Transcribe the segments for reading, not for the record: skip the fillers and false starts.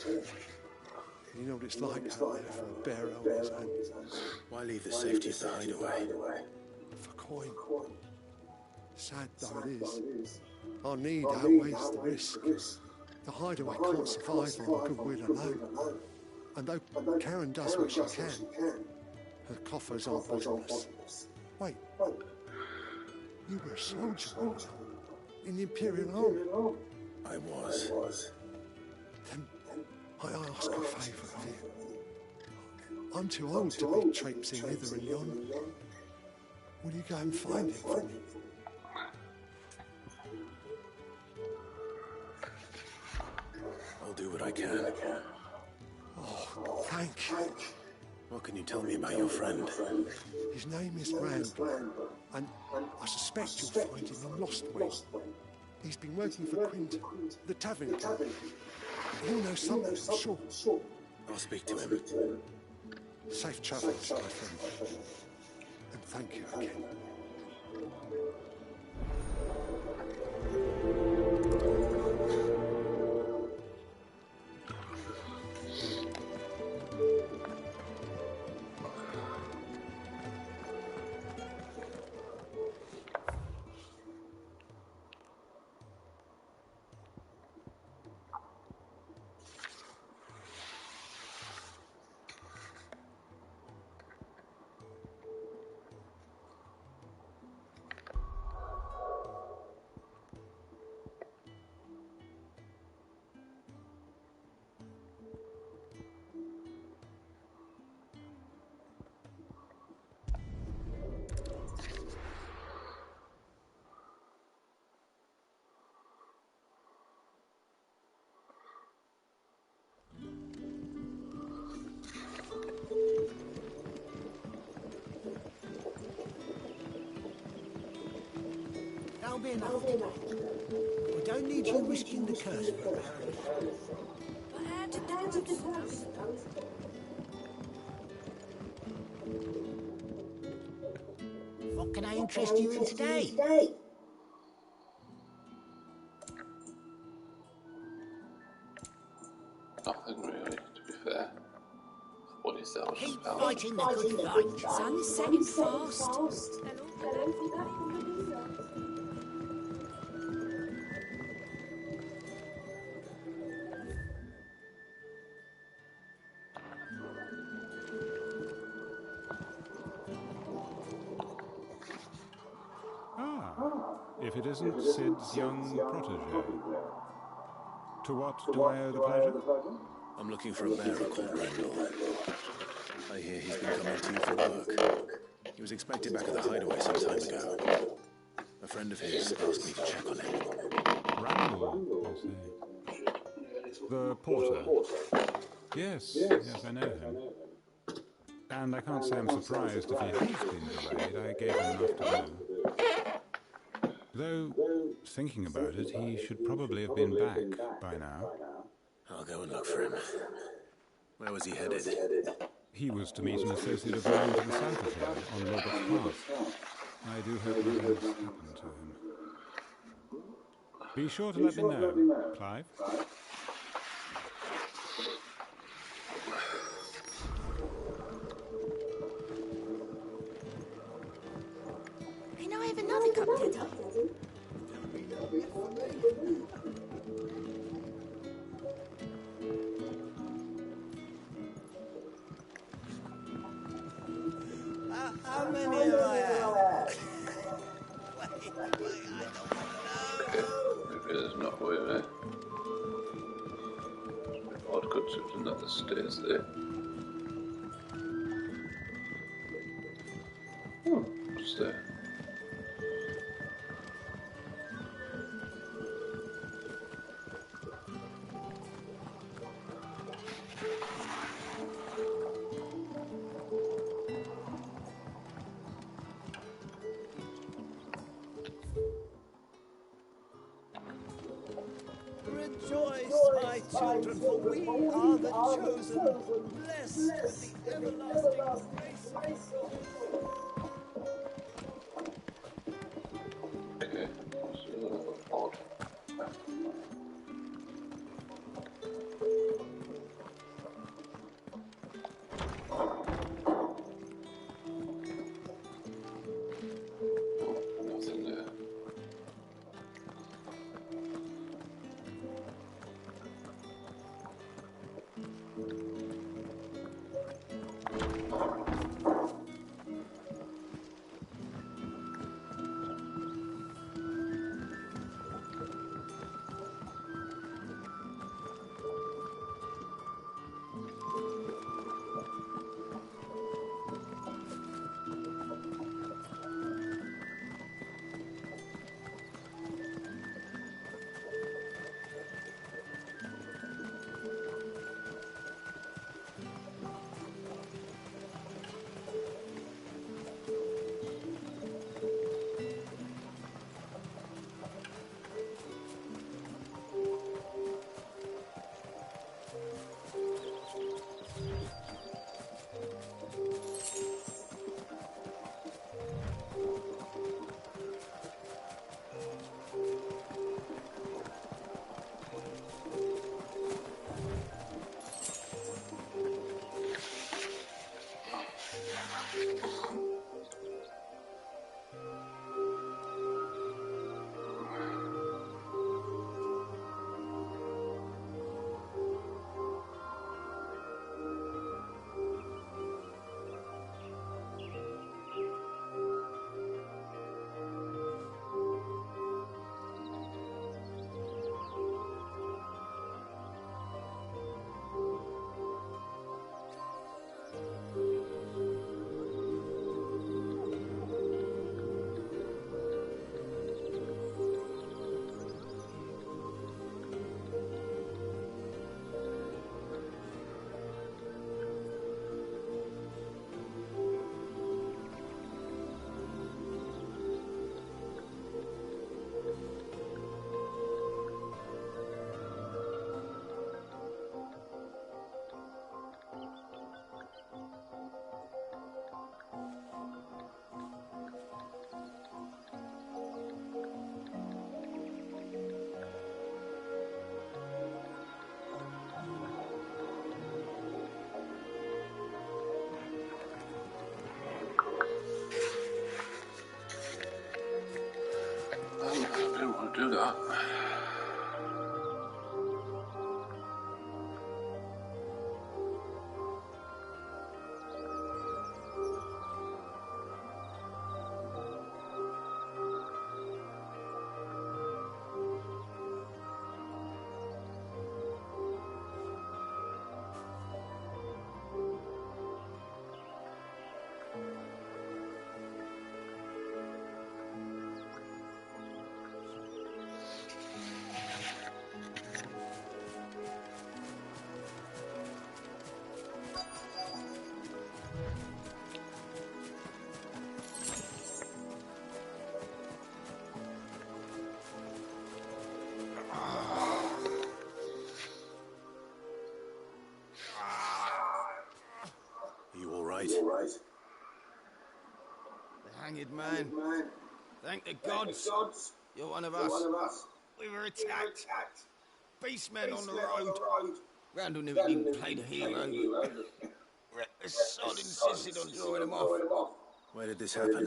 You know what it's like out there for a bear on his own. Why leave the safety of the hideaway? For coin. Sad though it is, our need outweighs the risk. The hideaway can't survive on goodwill alone. And though Karen does what she can, her coffers aren't bottomless. Wait, you were a soldier, weren't you? In the Imperial Army? I was. Then I ask a favour of you. I'm too old to be traipsing hither and yon. Will you go and find him for me? I'll do what I can. Oh, thank you. What can you tell me about your friend? His name is Randall, and I suspect you'll find him in Lostway. He's been working for Quint, the tavern guard. He'll know something, I'm sure. I'll speak to him. Safe travels, my friend. And thank you again. That'll be enough. We don't need you risking the curse for a barrel. But how did the goods know? What can I interest you in today? Nothing really, to be fair. What is that? Keep fighting the good fight. Sun is setting fast. If it isn't Sid's young protege. To what do I owe the pleasure? I'm looking for a bearer called Randall. I hear he's been coming to you for work. He was expected back at the hideaway some time ago. A friend of his asked me to check on him. Randall, I say. The porter. Yes, I know him. And I can't say I'm surprised if he has been delayed. I gave him enough to do. Though, thinking about it, he should probably have been back by now. I'll go and look for him. Where was he headed? He was to meet an associate of mine to the south of here, on Robert's Path. I do hope nothing has happened to him. Be sure to let me know, Clive. Can I have another cup, Daddy? How many have I had? Wait, I don't know. Maybe there's not way there. Odd cuts it and that the stairs there. What's there? Rejoice, my children, for we are the chosen, blessed with the everlasting grace of God. Okay, so odd. that. The hanged man. Thank the gods. You're one of us. We were attacked. Beastmen on the road. Randall knew he didn't play the hero. The sod insisted on drawing him off. Where did this happen?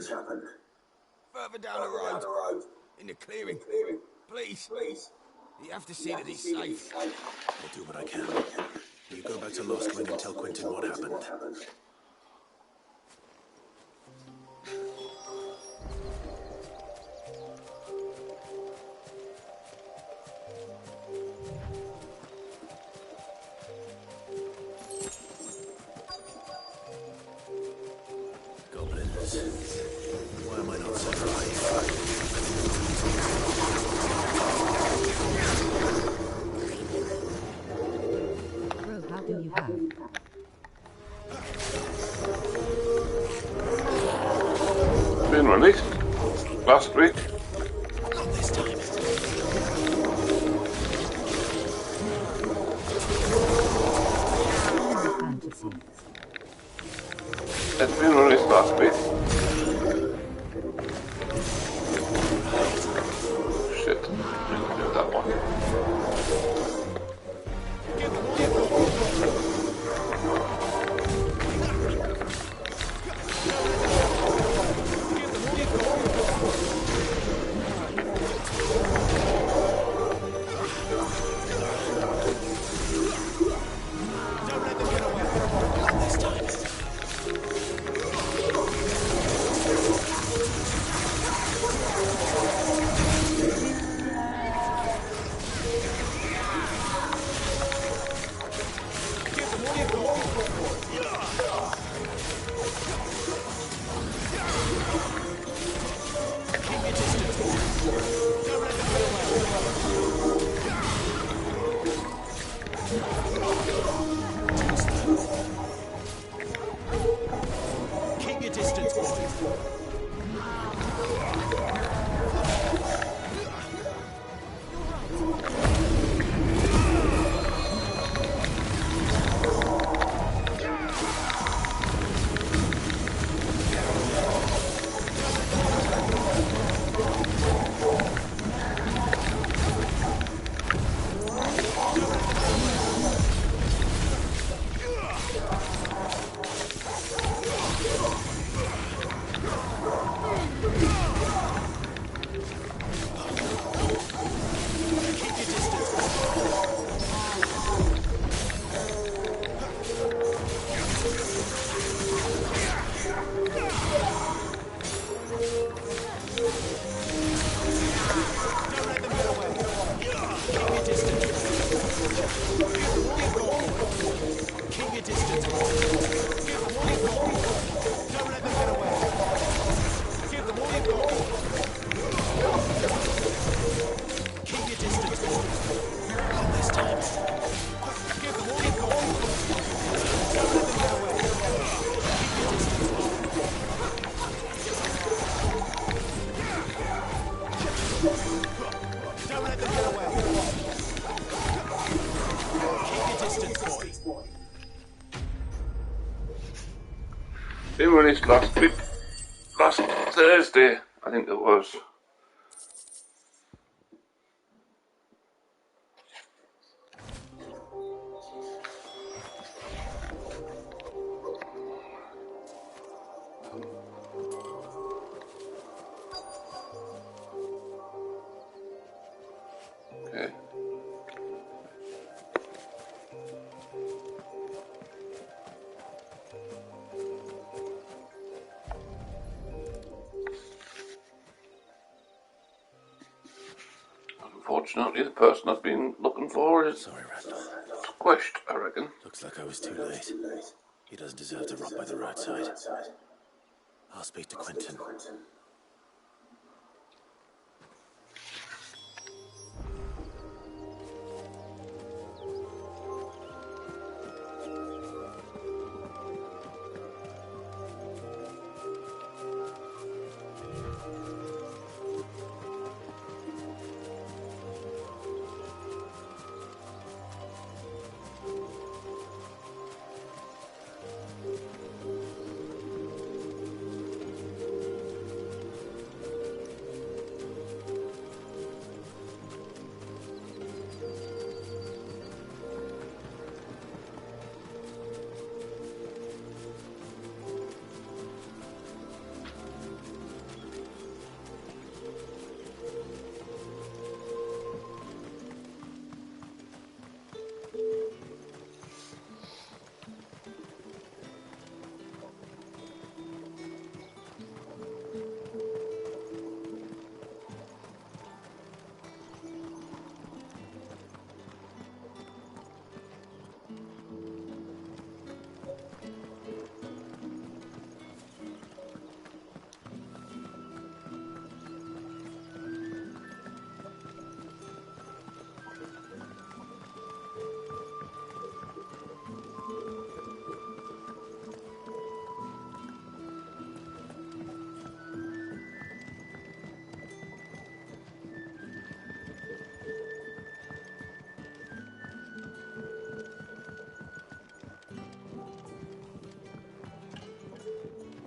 Further down the road. In the clearing. Please. You have to see that he's safe. I'll do what I can. You go back to Lost Wing and tell Quentin what happened. Goblins. Why am I not surprised? Bro, how do you have? Been released last week. Not this time. Fantasy. It's been released last week. Shit, didn't do that one. Been released last week, last Thursday, I think it was. Unfortunately, the person I've been looking for is Sorry, Randall. squished, I reckon. Looks like I was too late. He doesn't deserve to rot by the roadside. I'll speak to Quentin.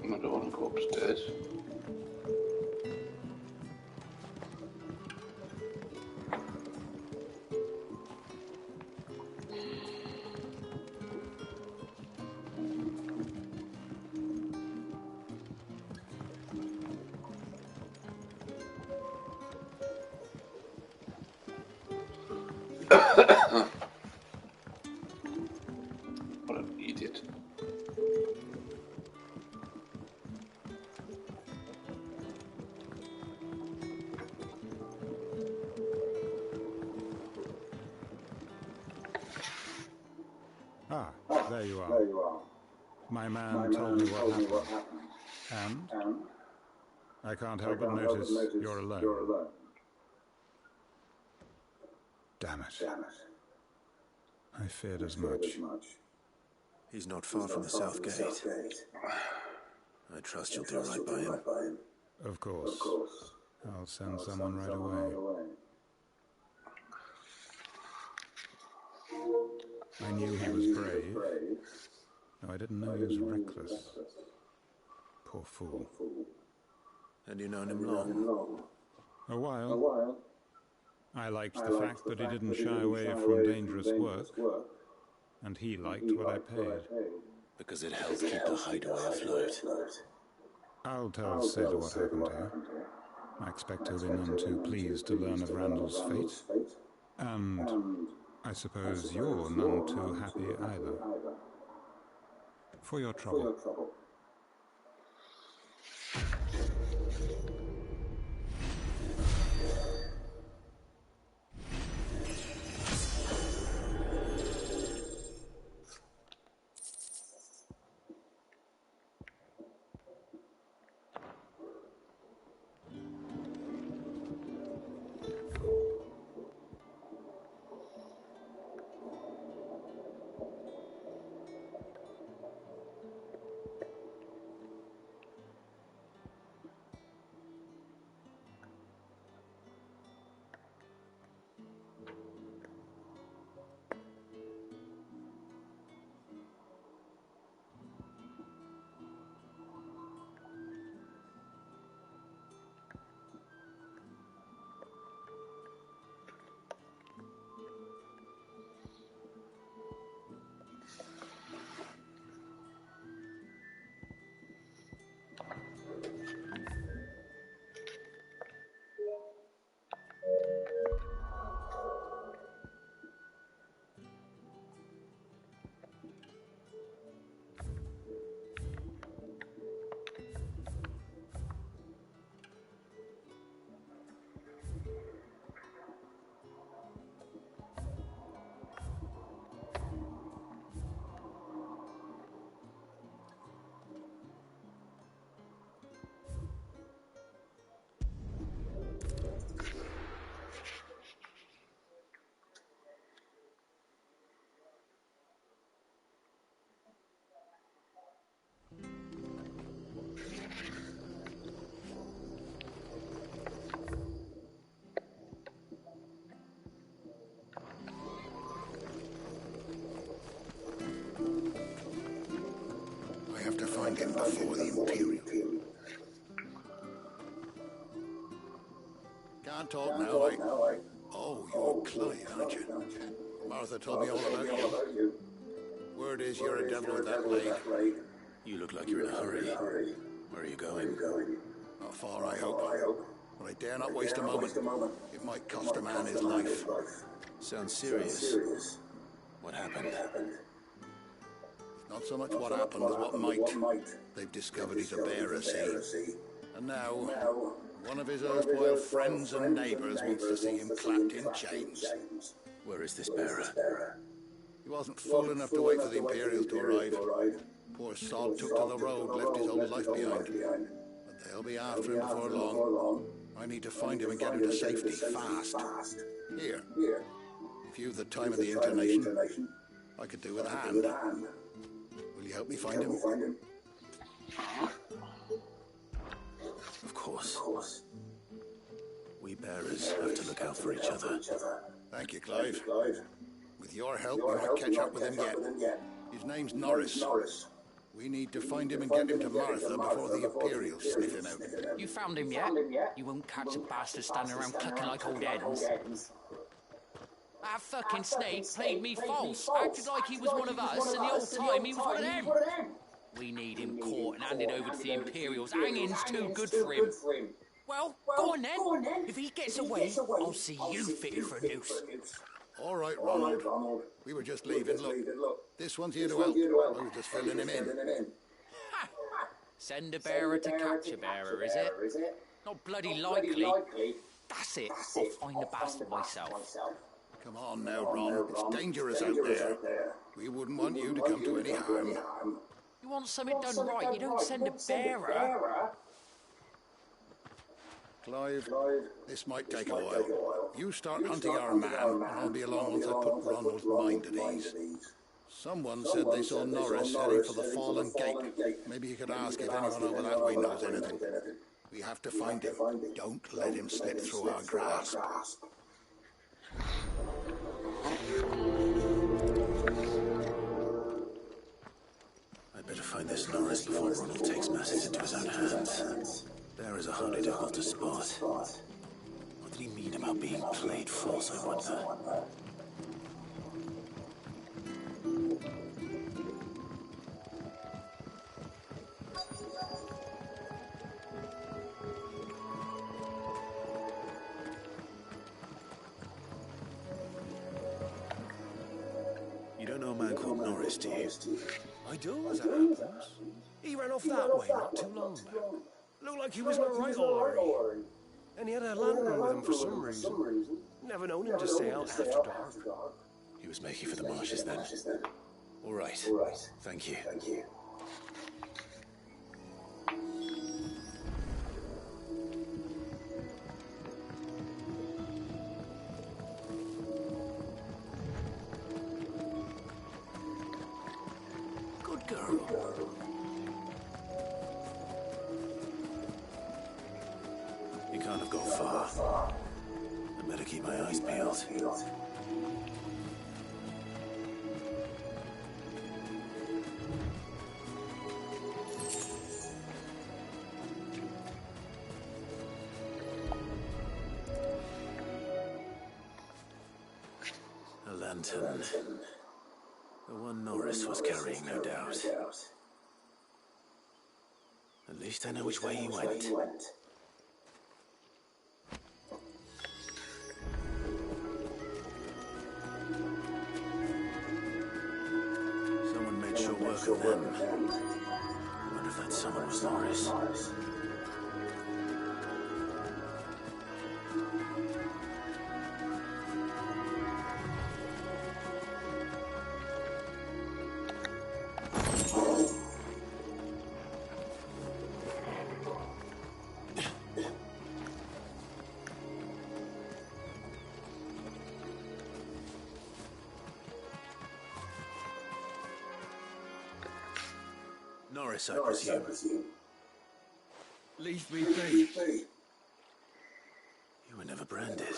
I don't want to go upstairs. What an idiot. Ah, there you are. My man told me what happened. And? I can't help but notice you're alone. Damn it. I feared as much. He's not far from the south gate. I trust you'll do right by him. Of course. I'll send someone right away. I knew he was brave. No, I didn't know he was reckless. Poor fool. And you known him long? A while. I liked the fact that he didn't shy away from dangerous work, and he liked what I paid. Because it helped keep the hideaway afloat. I'll tell Sid what happened here. I expect he'll be none too pleased to learn of Randall's fate. And I suppose you're none too happy either. For your trouble. find him before the Imperial. Can't talk now, eh? Oh, you're Clive, aren't you? Martha told me all about you. Word is you're a devil with that leg. You look like you're in a hurry. Where are you going? Not far, I hope. But I dare not waste a moment. It might cost a man his life. Sounds serious. What happened? Not so much what happened as what might. They've discovered he's a bearer, see? And now, one of his erstwhile friends and neighbours wants to see him clapped in chains. Where is this bearer? He wasn't fool enough to wait for the Imperials to arrive. Poor sod took to the road, left his whole life behind. But they'll be after him before long. I need to find him and get him to safety, fast. Here. If you've the time of the inclination, I could do with a hand. Will you help me find him? Of course. We bearers have to look out for each other. Thank you, Clive. With your help, we might catch up with him yet. His name's Norris. We need to find him and get him to Martha before the Imperials sniff him out. You found him yet? You won't catch a bastard standing around clucking like old hens. That fucking snake played me false, acted like he was one of us, and the whole time he was one of them. We need him caught and handed over to the Imperials. Hanging's too good for him. Well, go on then. If he gets away, I'll see you fitted for a noose. All right, Ronald. We were just leaving. Look, this one's here to help. I was just filling him in. Ha! Send a bearer to catch a bearer, is it? Not bloody likely. That's it. I'll find the bastard myself. Come on now, Ron. It's dangerous out there. We wouldn't want you to come to any harm. You want something done right, you don't send a bearer. Clive, this might take a while. You start hunting our man, and I'll be along once I put Ronald's mind at ease. Someone said they saw Norris heading for the Fallen Gate. Maybe you could ask if anyone over that way knows anything. We have to find him. Don't let him slip through our grasp. I'd better find this Norris before Ronald takes matters into his own hands. Bearers are hardly difficult to spot. What did he mean about being played false, I wonder? You don't know a man called Norris, do you? I do, as it happens. He ran off that way not too long back. Looked like he was in a right hurry. And he had a lantern with him for some reason. Never known him to stay out after dark. He was making for the marshes then. All right. Thank you. Good girl. You can't have gone far. I better keep my eyes peeled. A lantern. The one Norris was carrying, no doubt. At least I know which way he went. Someone made sure work of them. I wonder if that someone was Norris. Norris, I presume. Leave me be. You were never branded.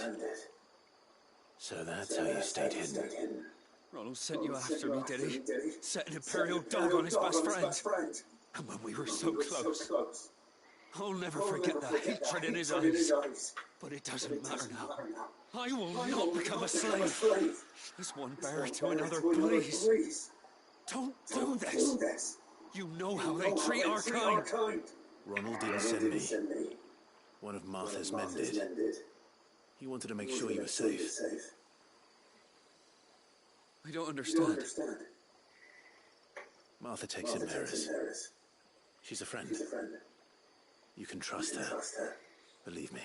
So that's how you stayed hidden. Ronald sent you after me, did he? Set an Imperial dog on his best friend. And when we were so close. I'll never forget the hatred in his eyes. But it doesn't matter now. I will not become a slave. As one bearer to another, please. Don't do this. You know how they treat our kind. Ronald didn't send me. One of Martha's men did. He wanted to make sure you were safe. I don't understand. Martha takes in bearers. She's a friend. You can trust her. Believe me.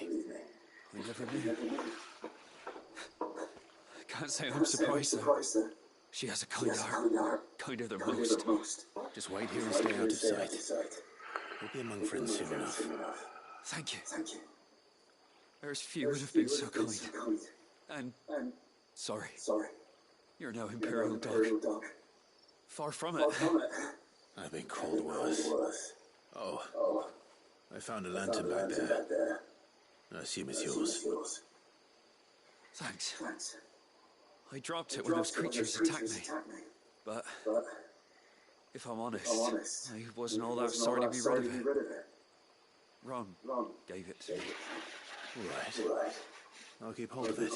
I never knew. I can't say I'm surprised, though. She has a kind heart. Kinder than most. Just wait here and stay out of sight. We'll be among friends soon enough. Thank you. There's few would have been so kind. And sorry. You're no Imperial dog. Far from it. I've been called worse. Oh. I found a lantern back there. I assume it's yours. Thanks. I dropped it when those creatures attacked me. But if I'm honest, I wasn't all that sorry to be rid of it. Ron gave it to me. All right. I'll keep hold of it.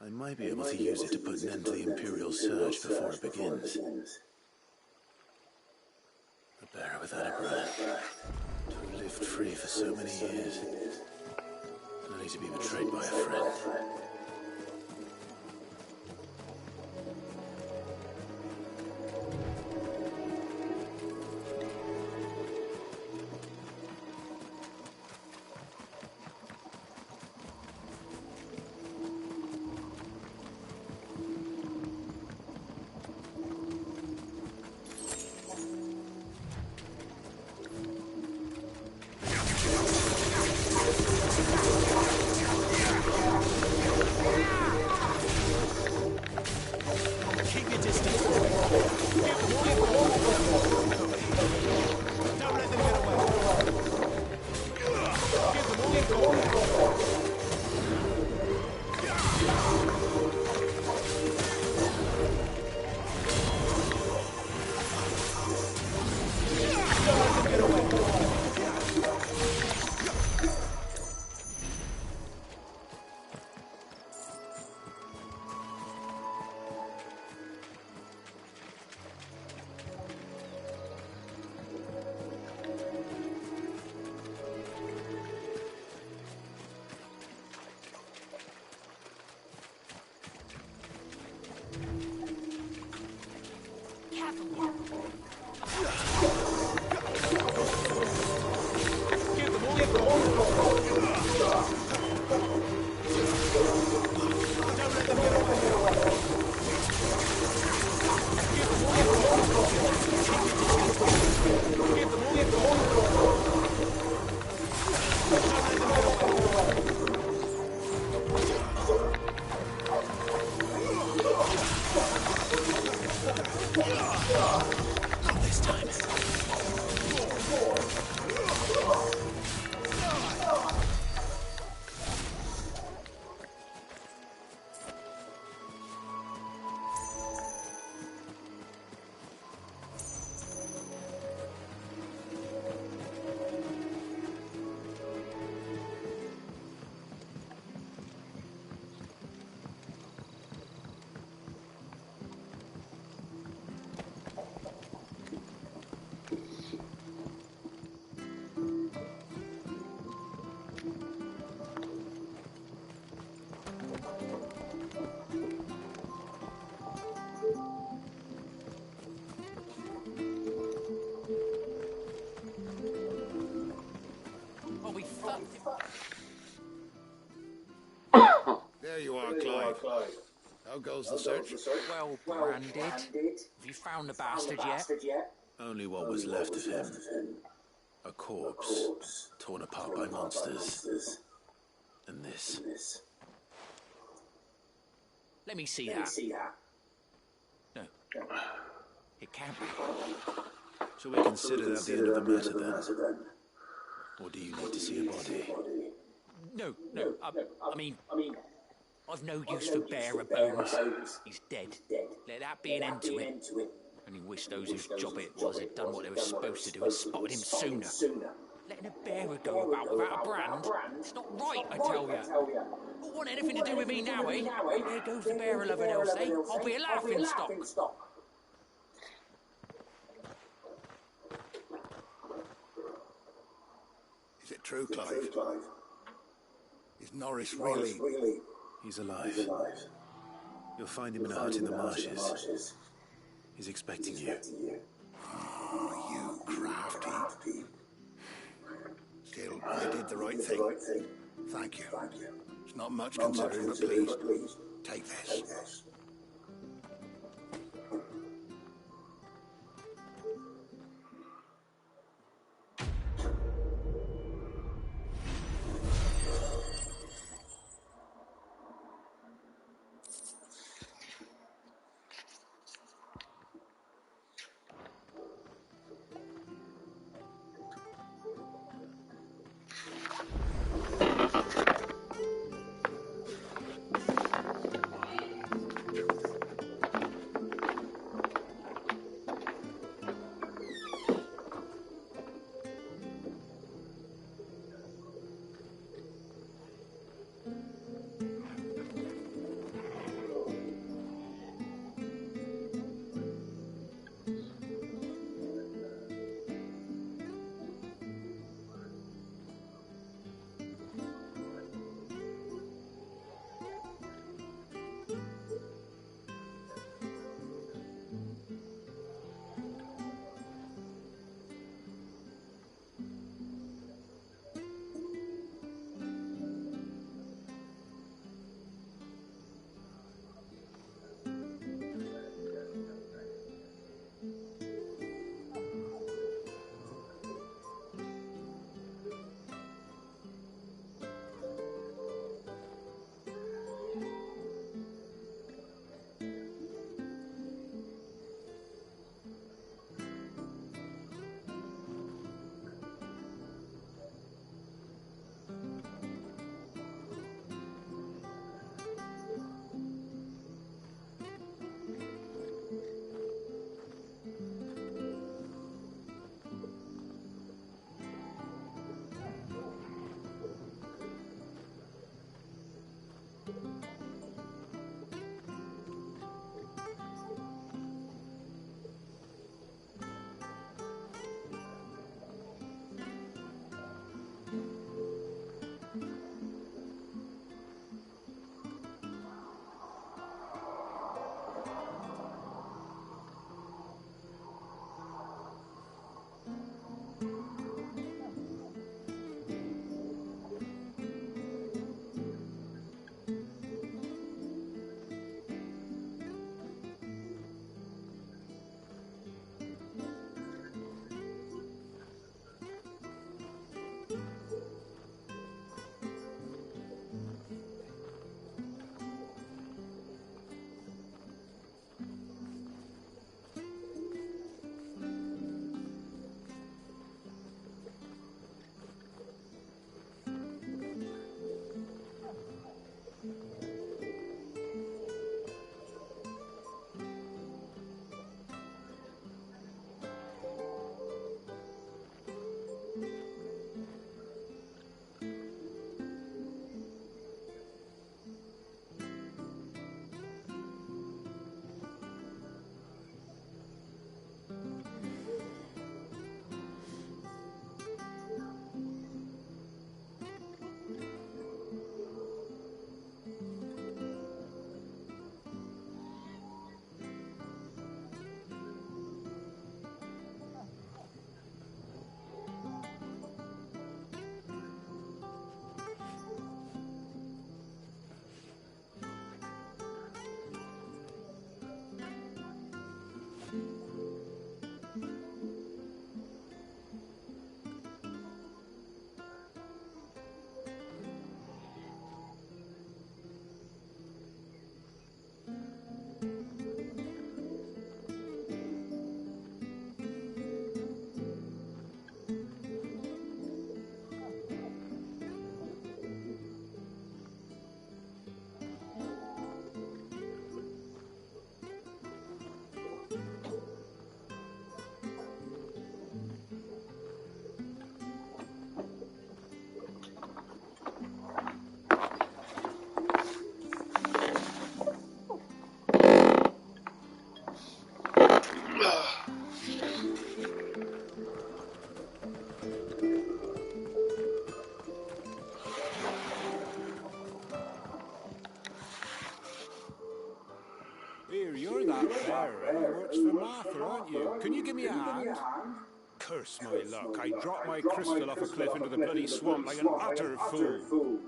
I might be able to use it to put an end to the Imperial surge before it begins. A bearer without a brand, to have lived free for so many years, only to be betrayed by a friend. There you are, Clive. How goes the search? Well branded. Have you found the bastard yet? Only what was left of him. A corpse, torn apart by monsters. And this. Let me see that. No. It can't be. Shall we consider that the end of the matter then? Or do you need to see a body? No. I mean, I've no use for bearer bones. He's dead. Let that be an end to it. Only wish those whose job it was had done what they were supposed to do and spotted him sooner. Letting a bearer go about without a brand? It's not right, I tell ya. Don't want anything to do with me now, eh? There goes the bearer lover, they'll say. I'll be a laughing stock. Is it true, Clive? Is Norris really... He's alive. You'll find him in a hut in the marshes. He's expecting you. Oh, you crafty. Still, I did the right thing. Thank you. It's not much considering, but please, take this. Here, you're that bearer who works for Martha, aren't you? Can you give me a hand? Curse my luck, I dropped my crystal off a cliff into the bloody swamp like an utter fool.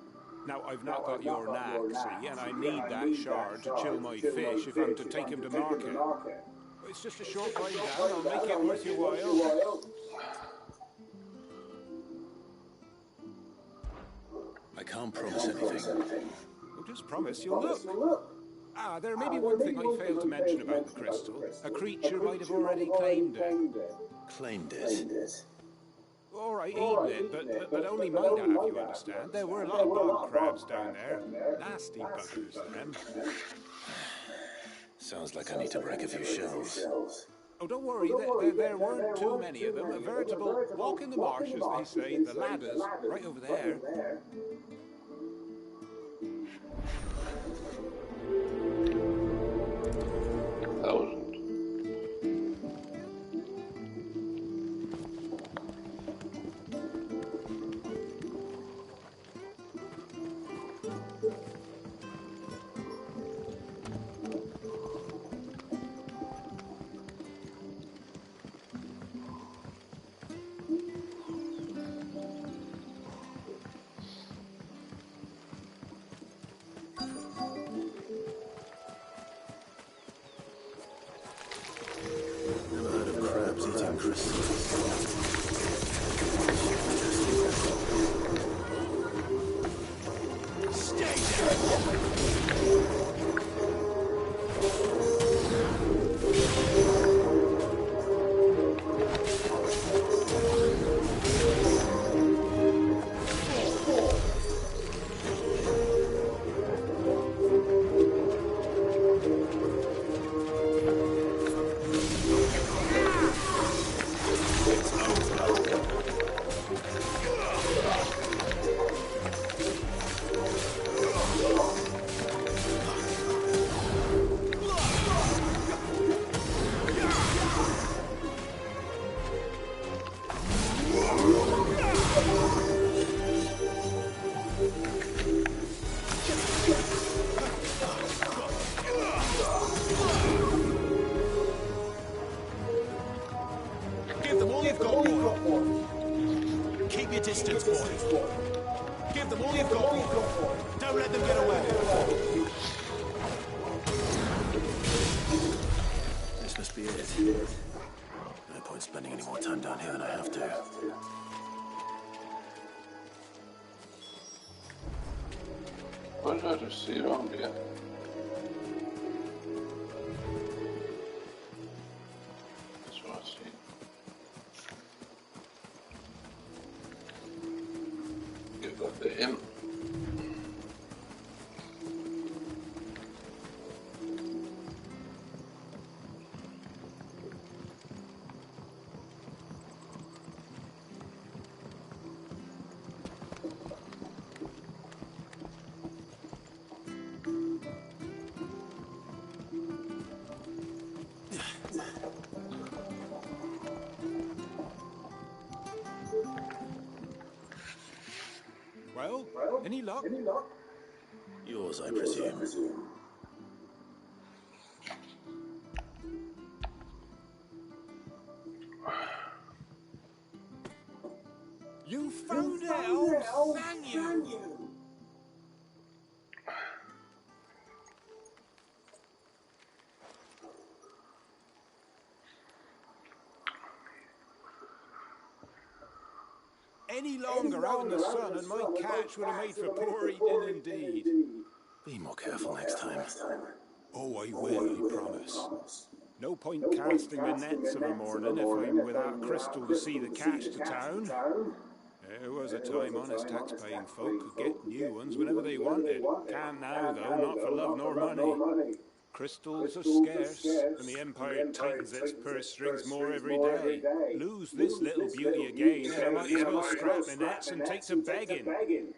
Now, I've not got your knack, see, and I need that shard to chill my fish if I'm to take him to market. It's just a short way down, I'll make it worth your while. I can't promise anything. Well, just promise you'll look. There may be one thing I failed to mention about the crystal. A creature might have already claimed it. Claimed it? All right, eaten it, but only might have, you understand. There were a lot of bog crabs down there. Nasty buggers, them. Sounds like I need to break a few shells. Oh, don't worry, there weren't too many of them. A veritable walk in the marsh, as they say. The ladders, right over there. What did I just see around here? That's what I see. Give that to him. Well, any luck? Yours, I presume. You found it! Oh, thank you! Any longer out in the sun and my catch would have made for poor eating indeed. Be more careful next time. Oh, I will, I promise. No point casting the nets of a morning if I'm without crystal to see the catch to town. There was a time honest tax-paying folk could get new ones whenever they wanted. Can't now, though, not for love nor money. Crystals are scarce, and the Empire tightens its purse strings more every day. Lose this little beauty again, and I might as well scrap the nets and take to begging.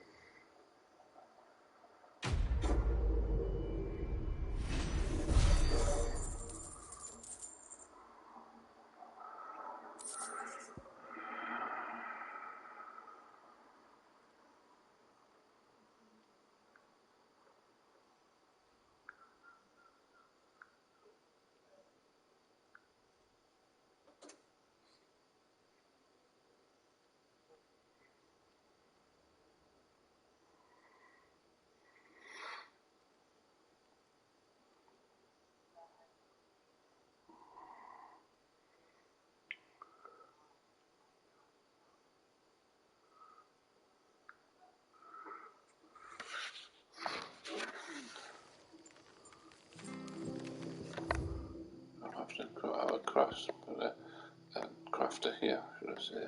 crafter here, should I say?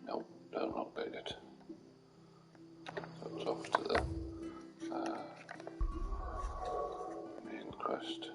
Nope, don't update it. So it's off to the main quest.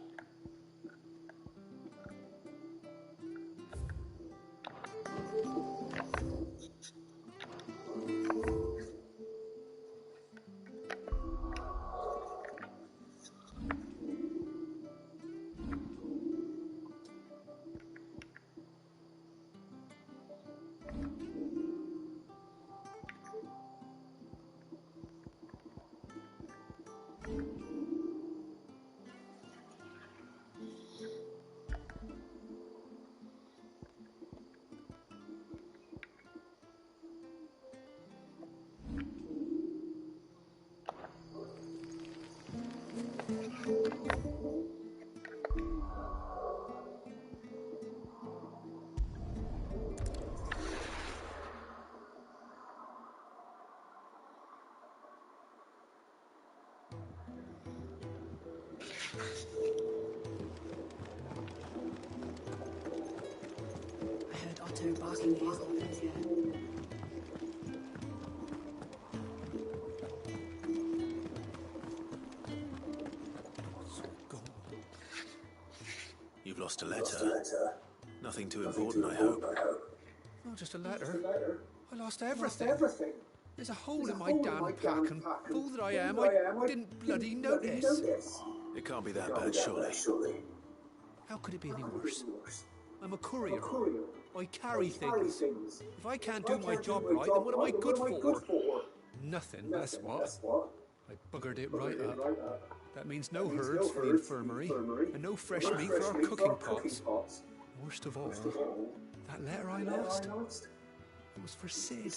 I heard Otto barking near his quarters here. You've lost a letter. Nothing too important, I hope. Not just a letter. I lost everything. There's a hole in my damn pack, and fool that I am, I didn't bloody notice. It can't be that bad, surely. How could it be any worse? I'm a courier. I carry things. If I can't do my job right, then what am I good for? Nothing, that's what. I buggered it right up. That means no herds for the infirmary, and no fresh meat for our cooking pots. Worst of all, that letter I lost, it was for Sid.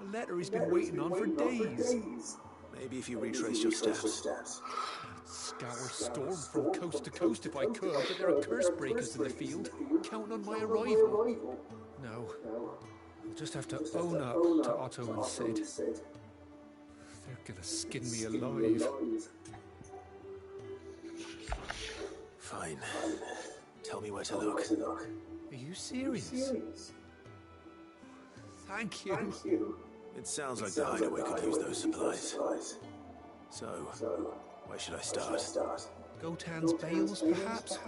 A letter he's been waiting on for days. Maybe if you retrace your steps. I'd scour Storm from coast to coast if I could, but there are curse breakers in the field, counting on my arrival. No, I'll just have to own up to Otto and Sid. They're gonna skin me alive. Fine. Tell me where to look. Are you serious? Thank you. It sounds like the hideaway could use those supplies. So, where should I start? Gotan's bales, perhaps?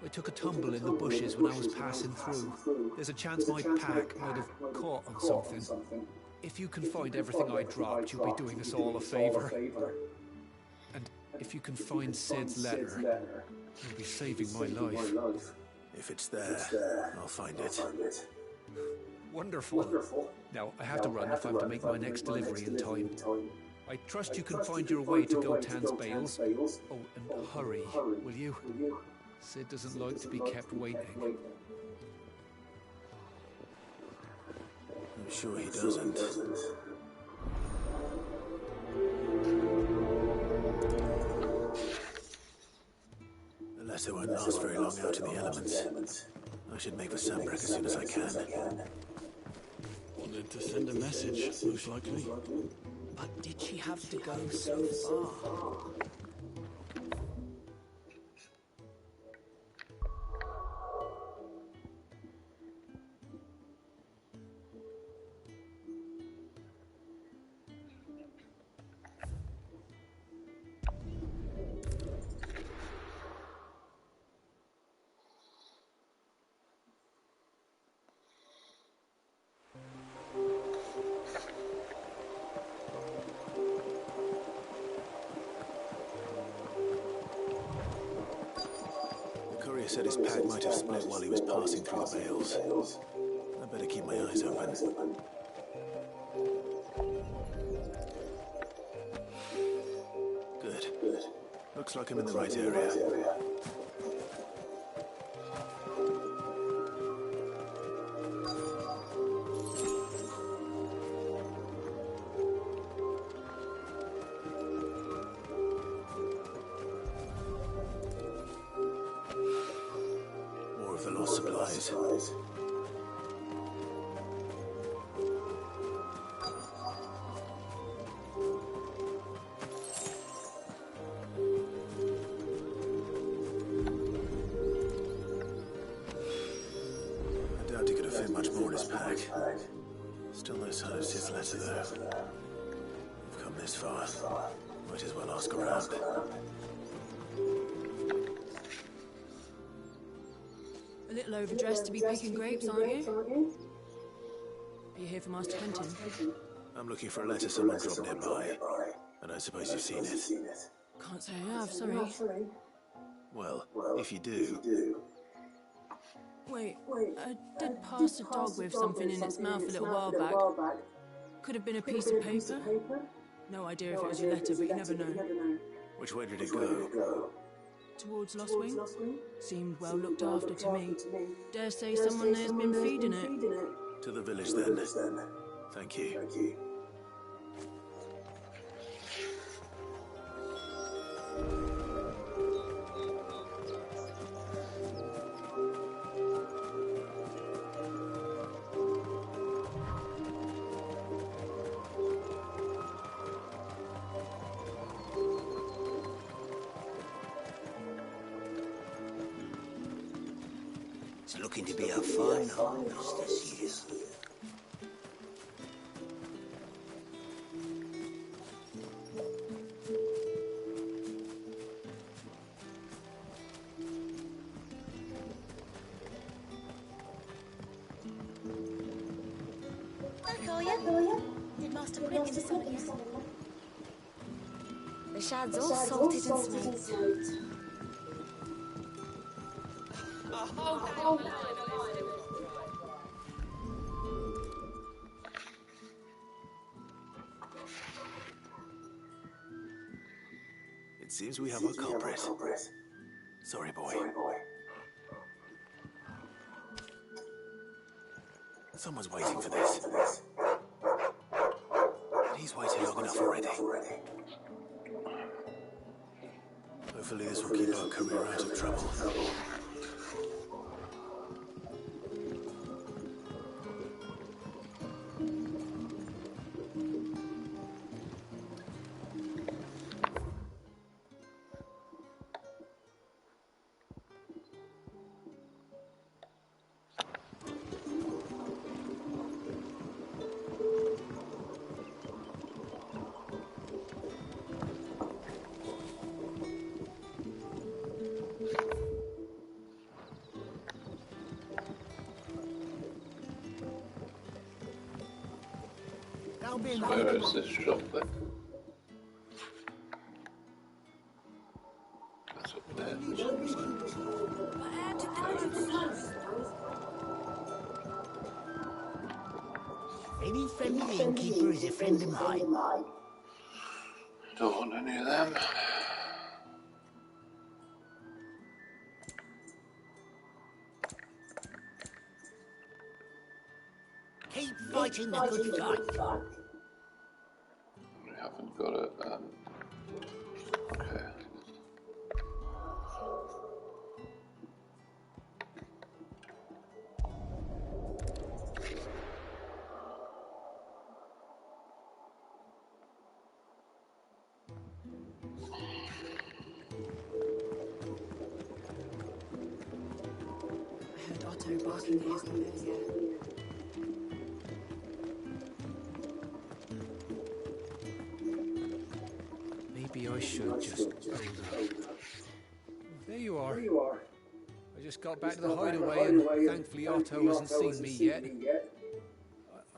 I took a tumble in the bushes when I was passing through. There's a chance my pack might have caught on something. If you can find everything I dropped, you'll be doing us all a favour. And if you can find Sid's letter, you'll be saving my life. If it's there, I'll find it. Wonderful. Now, I have to run if I'm to make my next delivery in time. I trust you can find your way to Gotan's bales. Oh, and hurry, will you? Sid doesn't like to be kept waiting. I'm sure he doesn't. The letter won't last very long out in the elements. I should make for Sandbreak as soon as I can. Wanted to send a message, most likely. But did she have to go so far? Said his pack might have split while he was passing through the bales. I better keep my eyes open. Good. Looks like I'm in the right area. Supplies. doubt he could have fit much more in his pack. Still no sign of Sid's letter, though. We've come this far. Might as well ask around. A little overdressed to be picking grapes, aren't you? Are you here for Master Quentin? I'm looking for a letter someone dropped nearby. I don't suppose you've seen it. Can't say I have, sorry. Well, if you do... Wait, I did pass a dog with something in its mouth a little while back. Could have been a piece of paper. No idea if it was your letter, but you never know. Which way did it go? Towards Lost Wing? Seemed well looked after to me. Dare say someone there's been feeding it. To the village, then. Thank you. It's looking to be a fine harvest this year. Back, are you? Did Master Quentin summon you? The shad's all salted and smoked. It seems we have a culprit. Sorry, boy. Someone's waiting for this. He's waited long enough already. Hopefully this will keep our career out of trouble. Where is this shop then? That's up there. Any friendly innkeeper is a friend of mine. Don't want any of them. Keep fighting the good fight. We haven't got it. Okay. I heard Otto barking at his earlier. Maybe I should just hold up. There you are. I just got back to the hideaway and thankfully Otto hasn't seen me yet.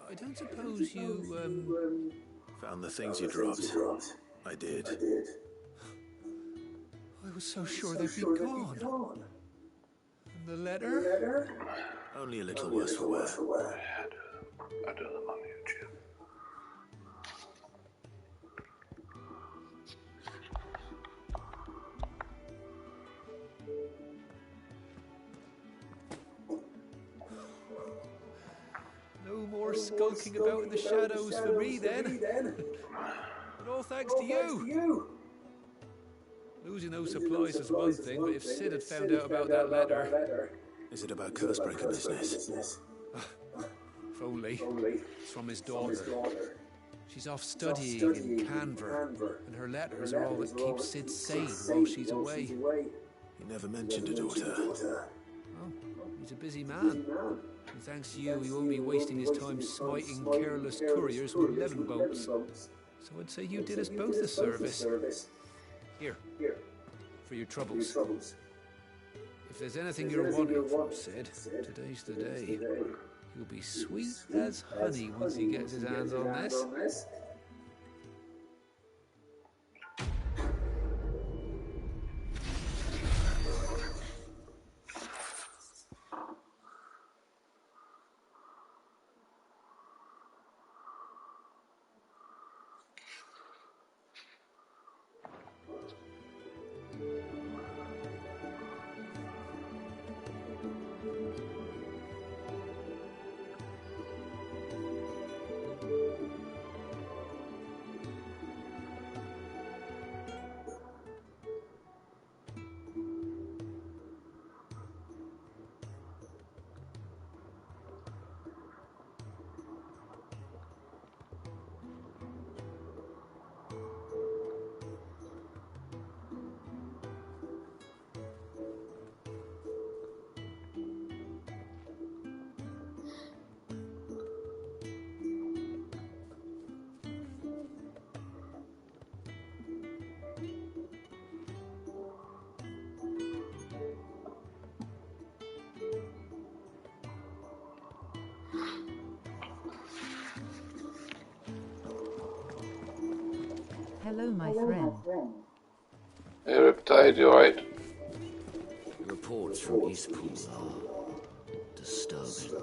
I don't suppose you, Found the things you dropped. I did. I was so sure they'd be gone. And the letter? Only a little worse for wear. I don't know money, Jim. No more skulking about in the shadows for me then. And all thanks to you. Losing those supplies is one thing, but if Sid had found out about that letter... Is it about Cursebreaker business? If only. It's from his daughter. She's off studying in Canver, and her letters are all that keeps Sid sane while she's away. He never mentioned a daughter. Oh, he's He's a busy man. And thanks to you, he won't be wasting his time smiting careless couriers with 11 boats. So I'd say you did us both a service. Here, for your troubles. If there's anything you're wanting from Sid, today's the day. He'll be sweet as honey once he gets his hands on this. Hello, my friend. Hey, Riptide, you alright? Reports from Eastpool are disturbing.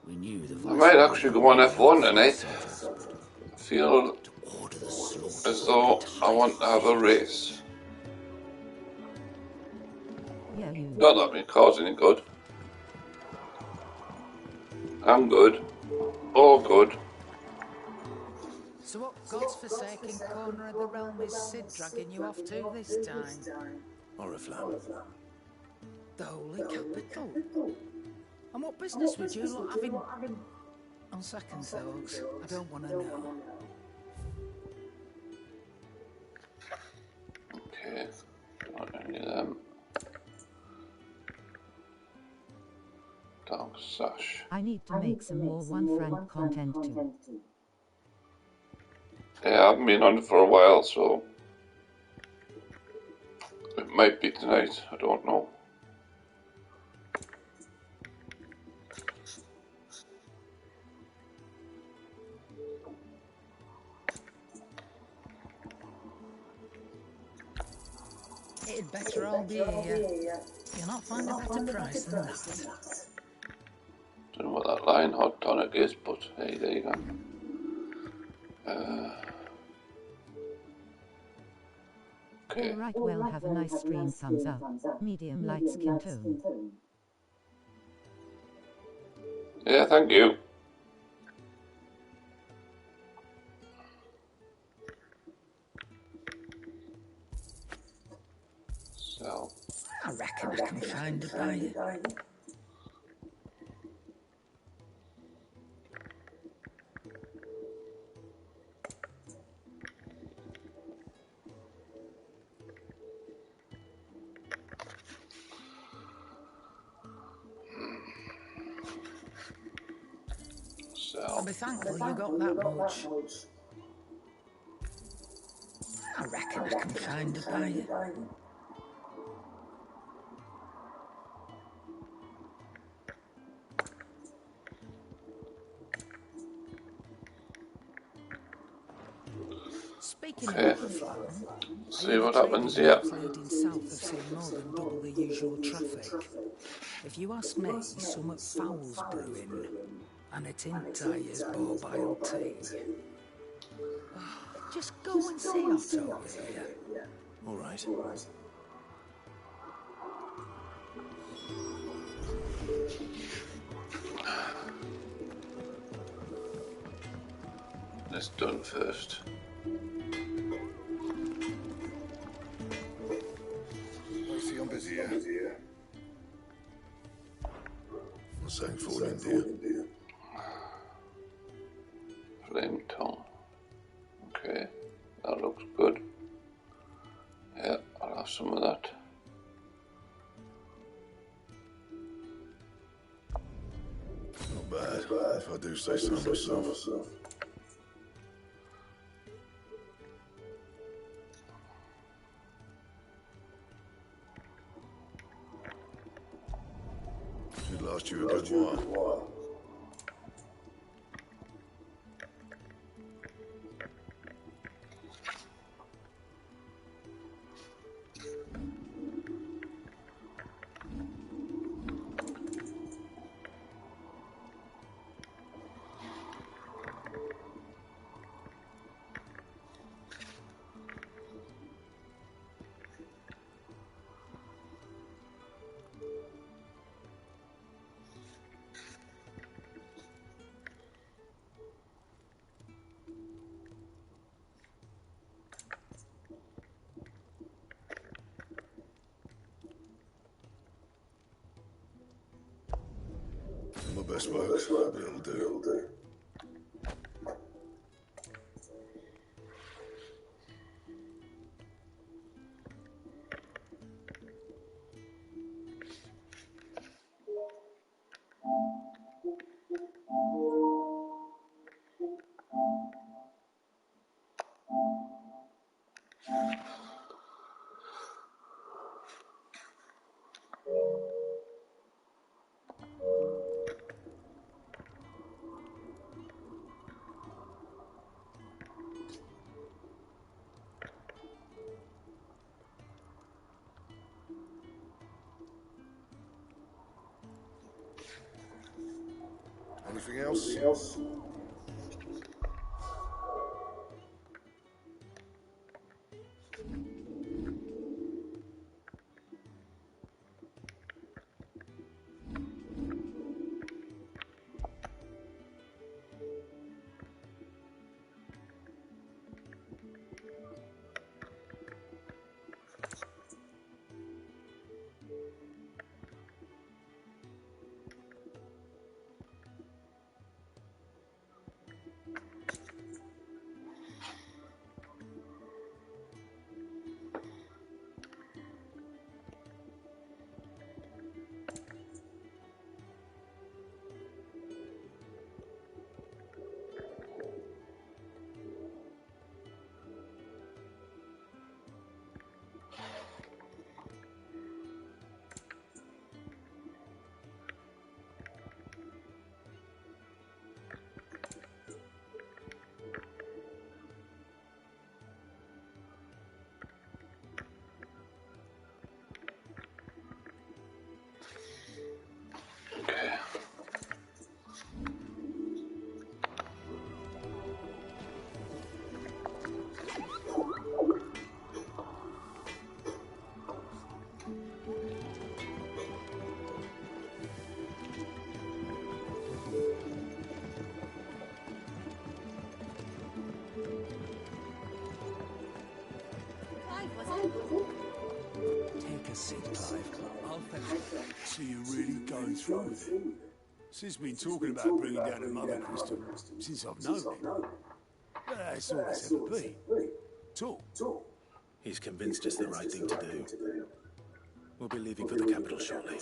We knew the I might actually go on F1 tonight. I feel as though I want to have a race. Yeah, you. Not that my car's any good. I'm good. All good. So what God's forsaken corner of the realm is Sid dragging you off to this time? Oriflamme. The Holy Capital. And what business would you lot having? On second thoughts, I don't want to know. Okay, not any of them. Dark Sash. I need to make some more one friend content too. Yeah, I haven't been on it for a while, so it might be tonight, I don't know. It'd better all be here. You'll not find a better price than that. Don't know what that line hot tonic is, but hey, there you go. Okay. Alright, well, have a nice stream. Thumbs up. Medium light skin tone. Yeah, thank you. So. I reckon I can find a buyer. I'll be thankful you got that much. I reckon I can find a buyer. Speaking of see what happens here. Including south have seen more than double the usual traffic. If you ask me, some foul's brewing. And it's in Tyre's borbile tea. Just go and see Otto, will you? All right. Let's done first. I see I'm busy here. What's that for in there? Flame tongue. Okay, that looks good. Yeah, I'll have some of that. if I do say so myself. Should last you a good while. My best work, but it'll do. Anything else? Take a seat, Clive. I'll fetch. So you're really going through with it? Since been talking about bringing down a mother crystal since I've known him. That's all it's ever been. Talk. He's convinced it's the right thing to do. We'll be leaving for the capital shortly.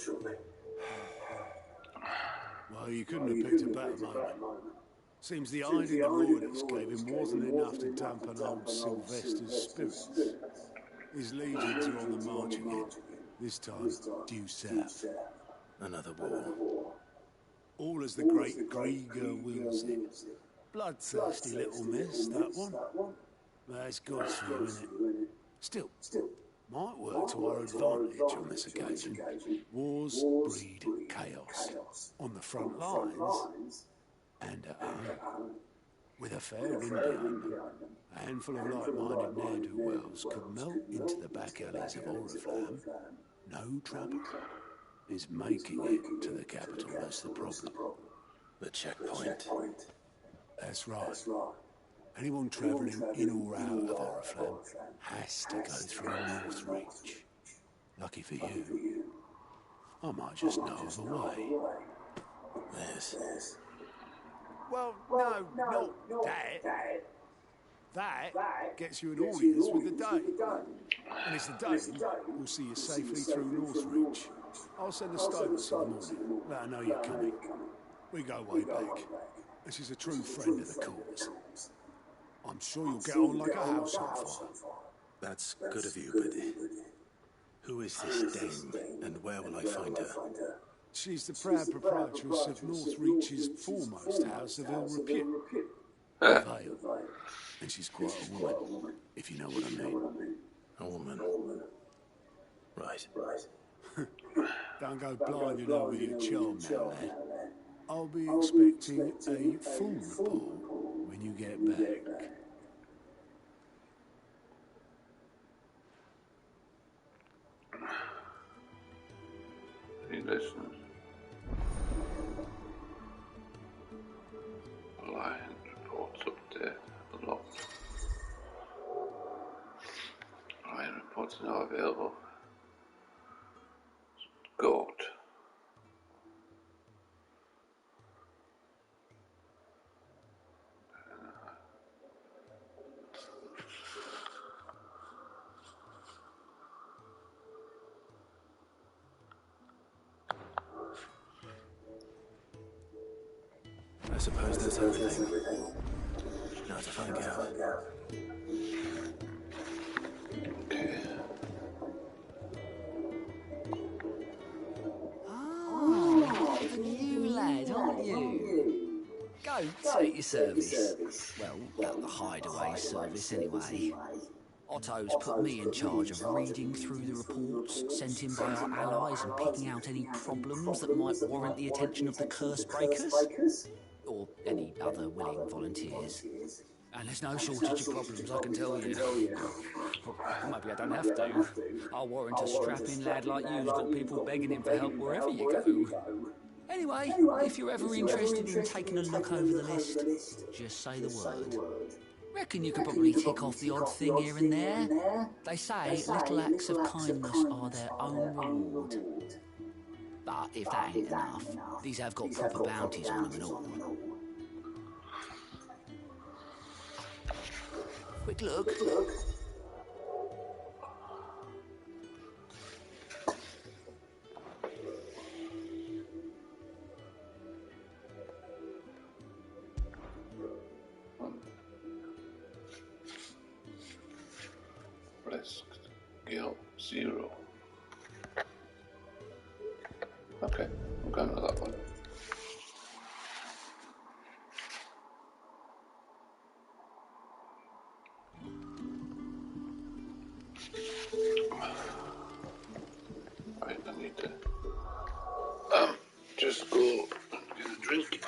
Well, you couldn't have picked a better moment. Seems the hiding of Lourdes gave him more than enough to dampen old Sylvester's spirits. His legions are on the march again, this time due south. Another war. All as the great Grieger wills it. Bloodthirsty little mess, that one. That's God's view, isn't it? Still, might work to our advantage on this occasion. Wars breed chaos. On the front lines and at home. With a fair wind behind them, a handful of like-minded ne'er-do-wells could melt into the back alleys of Oriflamme. No trouble. Is making it to the capital, that's the problem. The checkpoint. That's right. Anyone travelling in or out of Oriflamme has to go through Northreach. Lucky for you, I might just know of a way. Yes. Well, no, not that. That gets you an audience with the Dane. And it's the Dane who'll see you safely through Northreach. I'll send the Stokes in the morning, let her know you're coming. We go way back. This is a true friend of the cause. I'm sure you'll get on like a house on fire. That's good of you, but who is this dame, and where will I find her? She's the proud proprietress of North Reach's foremost house of ill repute. Vale. And she's quite a woman, if you know what I mean. A woman. Right. Don't go blinding her with your charm now, lad. I'll be expecting a full report when you get back. He listens. Lion reports update unlocked. Lion reports now available. Goat. I suppose that's everything. Now to find out. Okay. Oh, the new lad, aren't you? Go take your service. Well, the hideaway service anyway. Otto's put me in charge of reading through the reports sent in by our allies and picking out any problems that might warrant the attention of the curse breakers. Or any other willing volunteers. And there's no shortage of problems, I can tell you. Maybe I don't have to. I'll warrant a strapping lad like you's got people begging him for help wherever you go. Anyway, if you're ever interested in taking a look over the list, just say the word. Reckon you could probably tick off the odd thing here and there. They say little acts of kindness are their own reward. But if that ain't enough, these have got proper bounties on them and all. Quick look. Risk skill 0. Okay, I'm going to that one. Right, I need to just go and get a drink.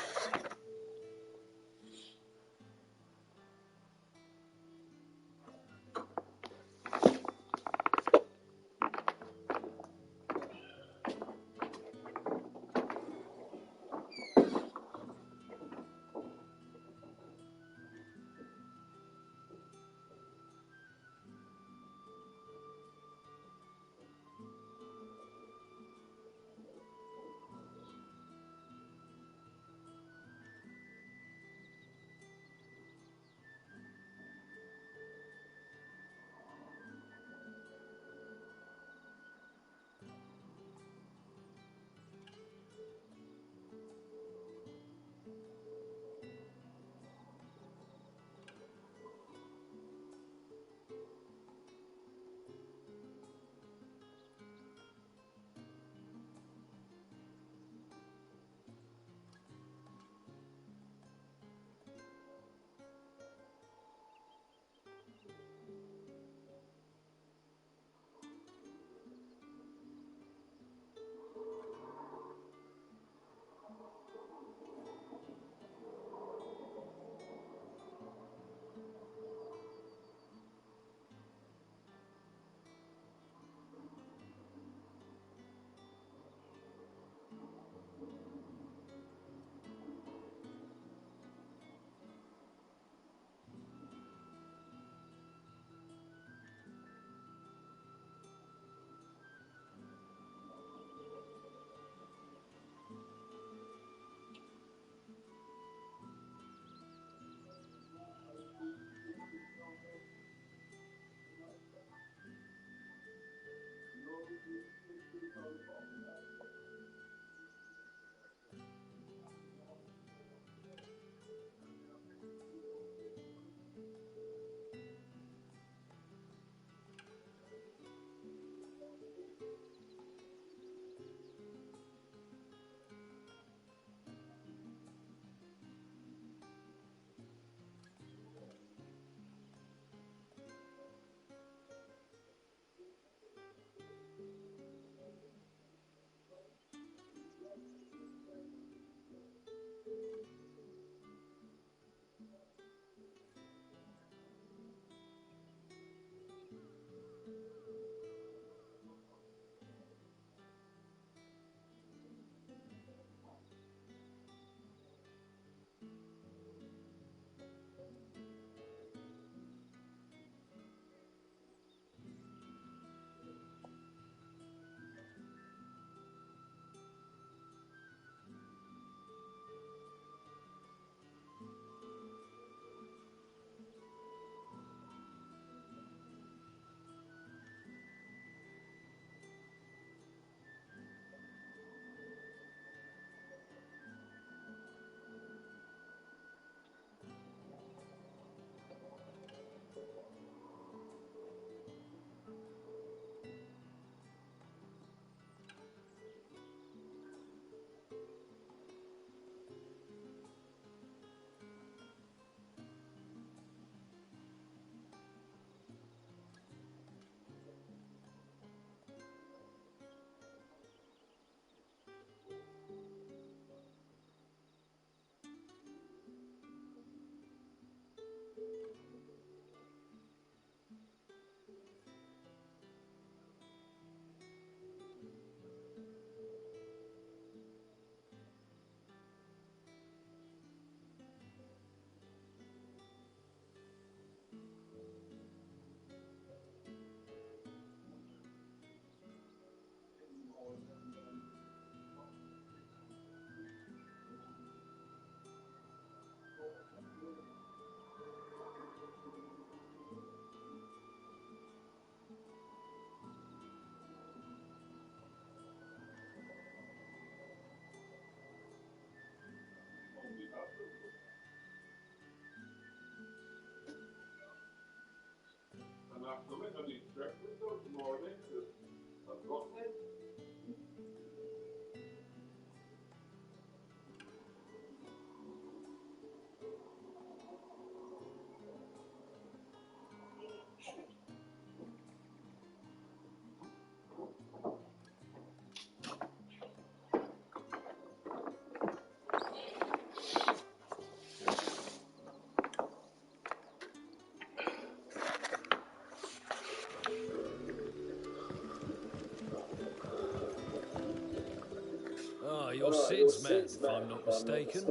Sid's men, if I'm not mistaken.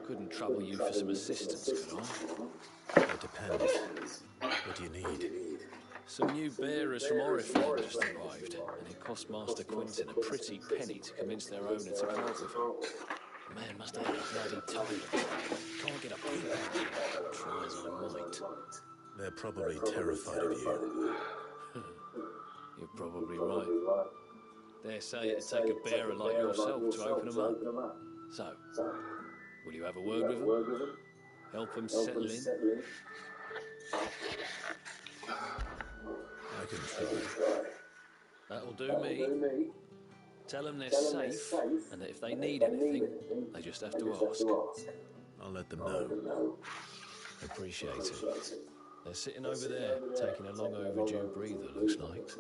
Couldn't trouble you for some assistance, could I? It depends. What do you need? Some new bearers from Oriflamme just arrived, and it cost Master Quinton a pretty penny to convince their owner to part with them. The man must have had a bloody time. Can't get a peep out of him, try as I might. They're probably terrified of you. You're probably right. They say it'd take a bearer like yourself to open them up. So, will you have a word with them? Help them settle in? I can try. That'll do me. Tell them they're safe, and that if they need anything, they just have to ask. I'll let them know. Appreciate it. They're sitting over there, taking a long overdue breather, looks like.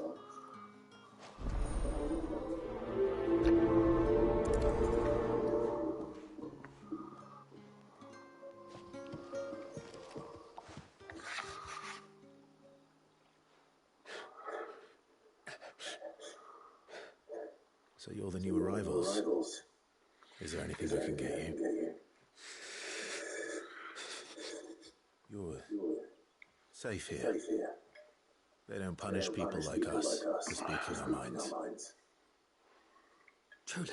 So you're the new arrivals. Is there anything I can get you? You're safe here. They don't punish people like us for speaking our minds. Truly.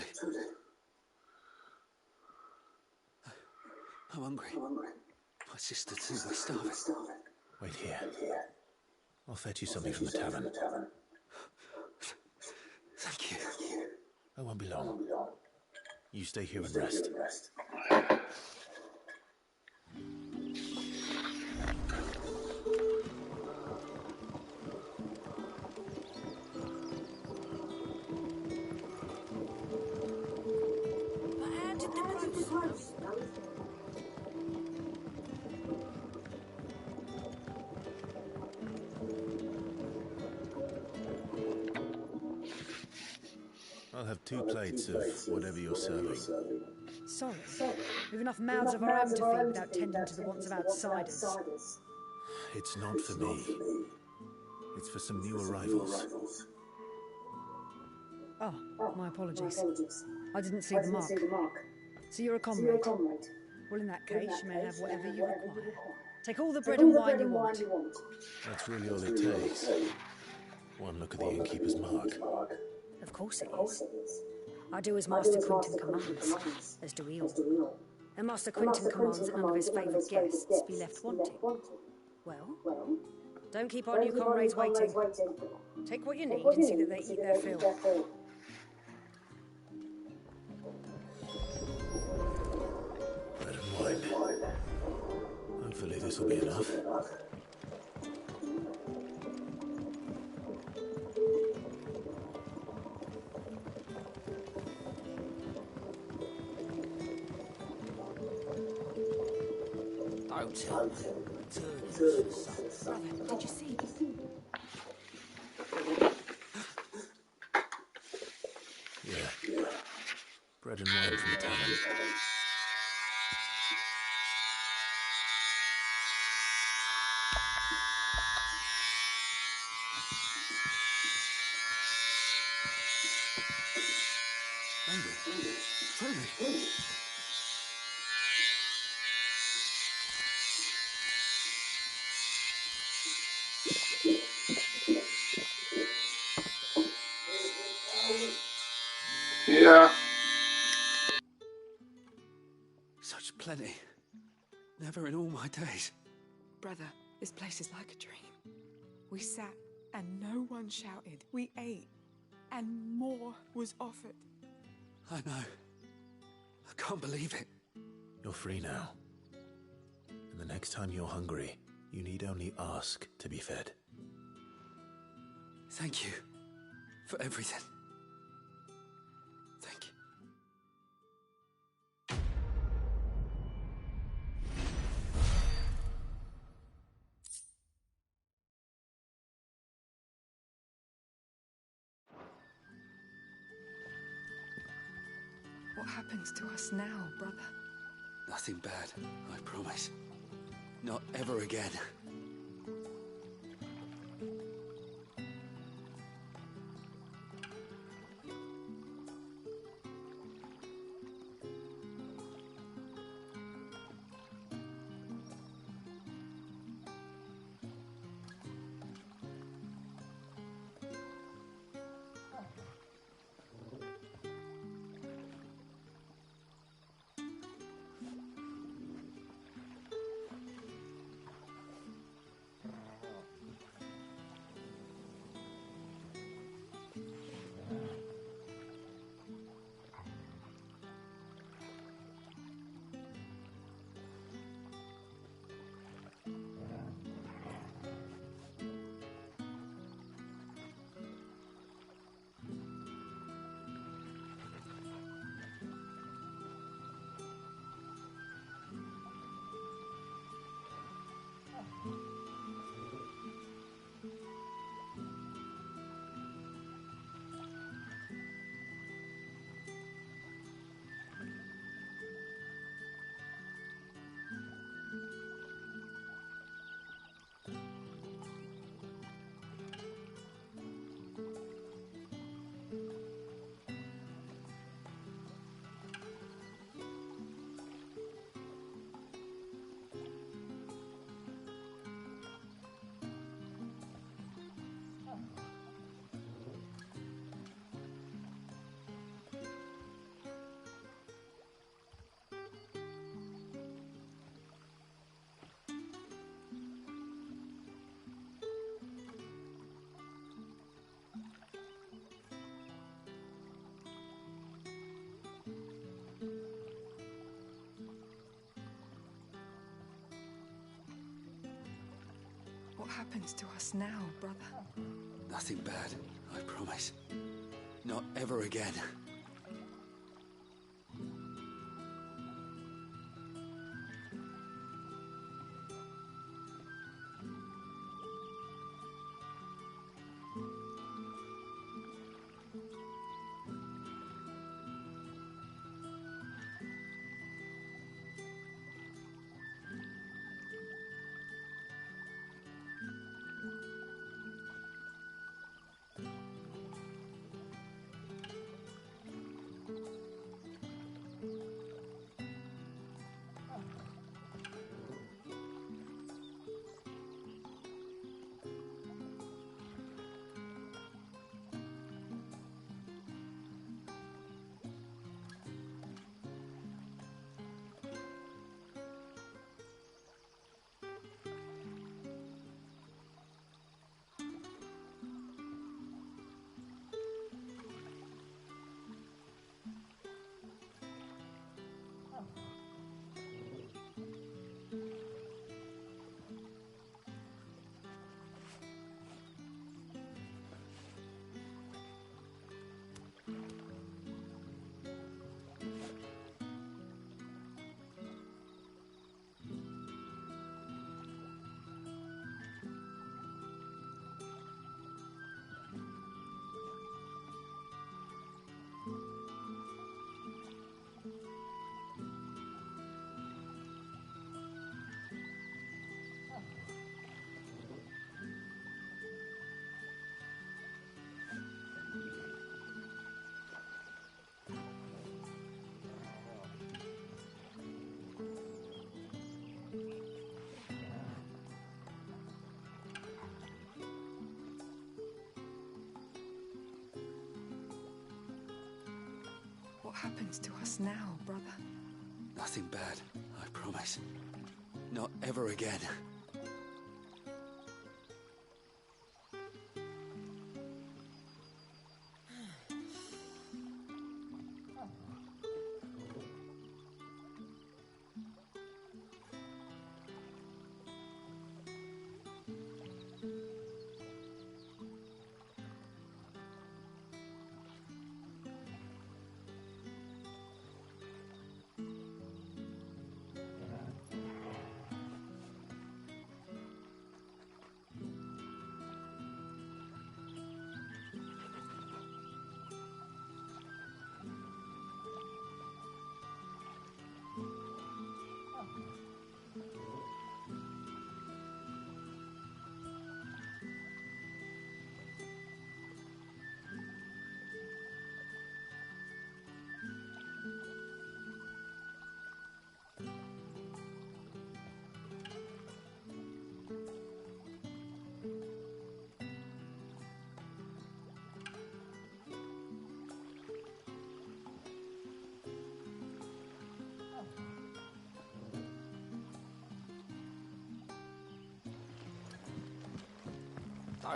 I'm hungry. My sister too, we're starving. Wait here. I'll fetch you something from the tavern. Thank you. I won't be long. You stay here and rest. I'll have 2 plates of whatever you're serving. Sorry. We've enough mouths of our own to feed without tending to the wants of outsiders. It's not for me. It's for some new arrivals. Oh, my apologies. I didn't see the mark. So you're a comrade. Well, in that case, you may have whatever you require. Take all the bread and wine you want. That's really all it takes. One look at the innkeeper's mark. Of course it is. I do as Master Quinton commands, as do we all. And Master Quinton commands that none of his favoured guests be left wanting. Well, don't keep our new comrades waiting. Take what you need and see that they eat their fill. Bread and wine. Hopefully this will be enough. Brother, did you see? Yeah. Bread and wine from the tavern. Truly. Yeah. Such plenty. Never in all my days. Brother, this place is like a dream. We sat and no one shouted. We ate and more was offered. I know. I can't believe it. You're free now. And the next time you're hungry, you need only ask to be fed. Thank you for everything. Thank you. What happens to us now, brother? Nothing bad, I promise. Not ever again. What happens to us now, brother? Nothing bad, I promise. Not ever again. What happens to us now, brother? Nothing bad, I promise. Not ever again.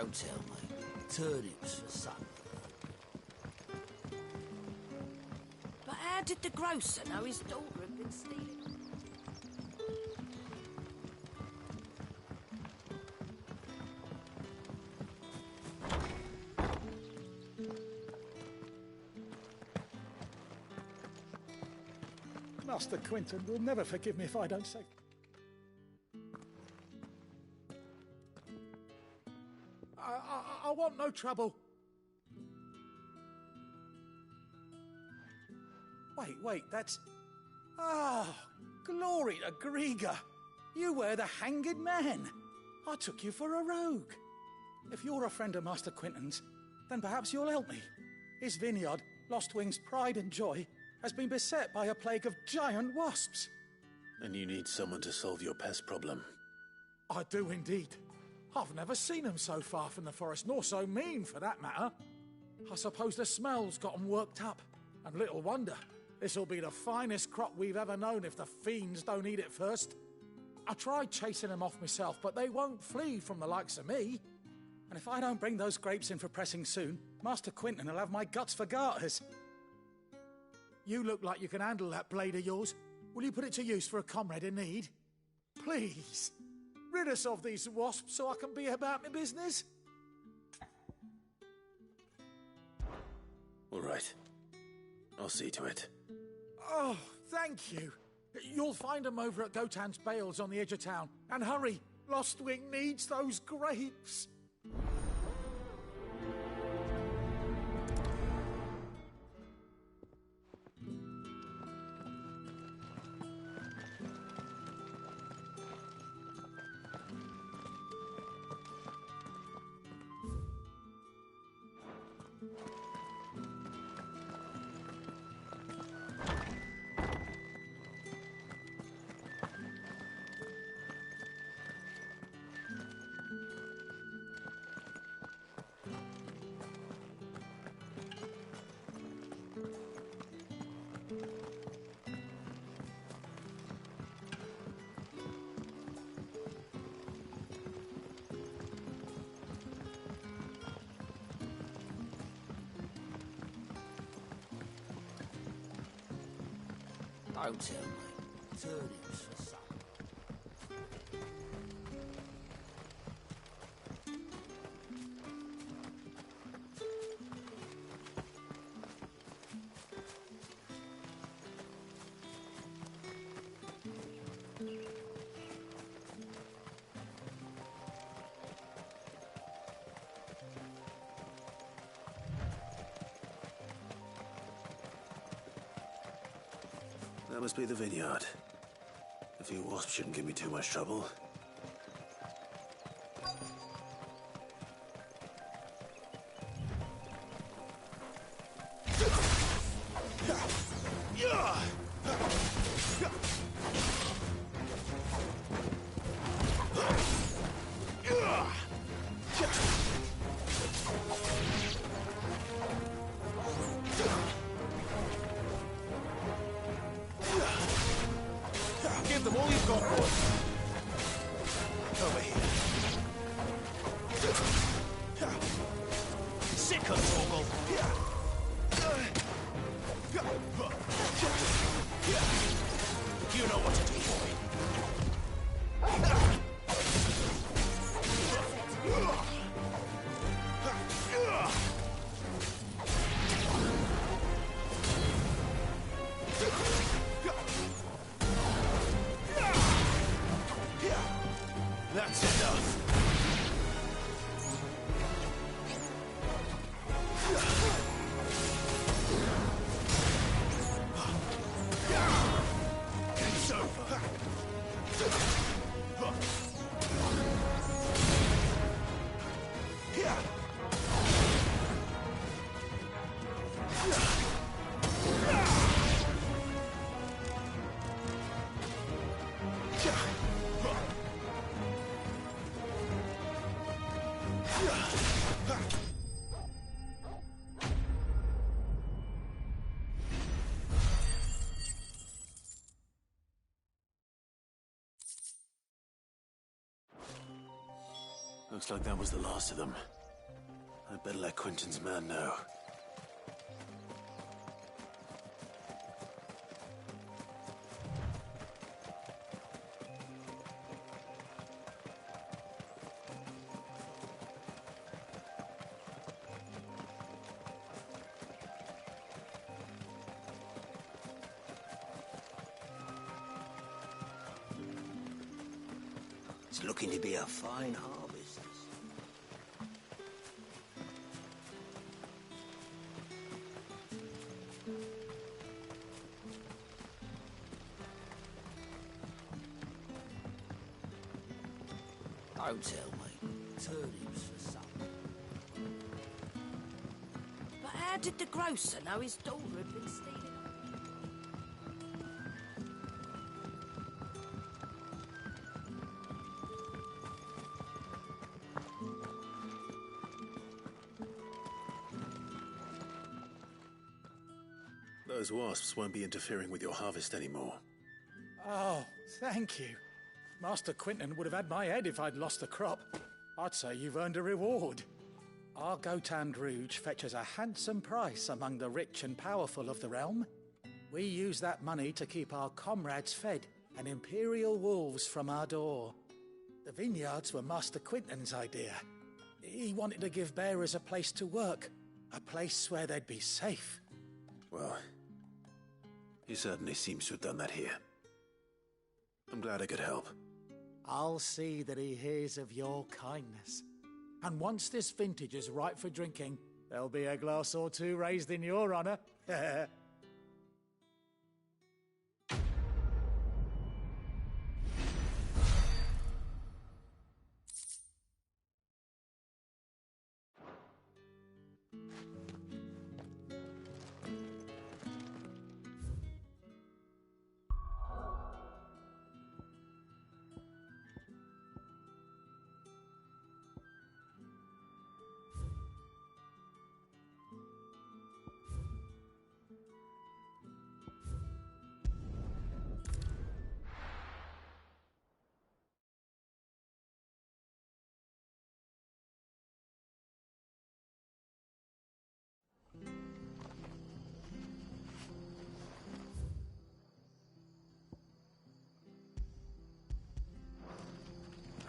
Don't tell me. Turnips for supper. But how did the grocer know his daughter had been stealing? Master Quinton will never forgive me if I don't say... I want no trouble. Wait, that's... Ah, glory to Grieger. You were the Hanged Man. I took you for a rogue. If you're a friend of Master Quinton's, then perhaps you'll help me. His vineyard, Lostwing's pride and joy, has been beset by a plague of giant wasps. And you need someone to solve your pest problem. I do indeed. I've never seen them so far from the forest, nor so mean, for that matter. I suppose the smell's got them worked up. And little wonder. This'll be the finest crop we've ever known if the fiends don't eat it first. I tried chasing them off myself, but they won't flee from the likes of me. And if I don't bring those grapes in for pressing soon, Master Quinton will have my guts for garters. You look like you can handle that blade of yours. Will you put it to use for a comrade in need? Please. Rid us of these wasps so I can be about my business. All right. I'll see to it. Oh, thank you. You'll find them over at Gotan's Bales on the edge of town. And hurry, Lostwing needs those grapes. Don't tell me. Turnips for supper. That must be the vineyard. A few wasps shouldn't give me too much trouble. Give them all you've got, boy. Over here. Sick of Torgal. You know what to do, boy. That's enough. It's over. Looks like that was the last of them. I'd better let Quentin's man know. It's looking to be a fine harvest. Don't tell me. Turnips for supper. But how did the grocer know his daughter had been stealing? Those wasps won't be interfering with your harvest anymore. Oh, thank you. Master Quentin would have had my head if I'd lost the crop. I'd say you've earned a reward. Our Gotan Rouge fetches a handsome price among the rich and powerful of the realm. We use that money to keep our comrades fed and imperial wolves from our door. The vineyards were Master Quinton's idea. He wanted to give bearers a place to work, a place where they'd be safe. Well, he certainly seems to have done that here. I'm glad I could help. I'll see that he hears of your kindness. And once this vintage is ripe for drinking, there'll be a glass or two raised in your honour.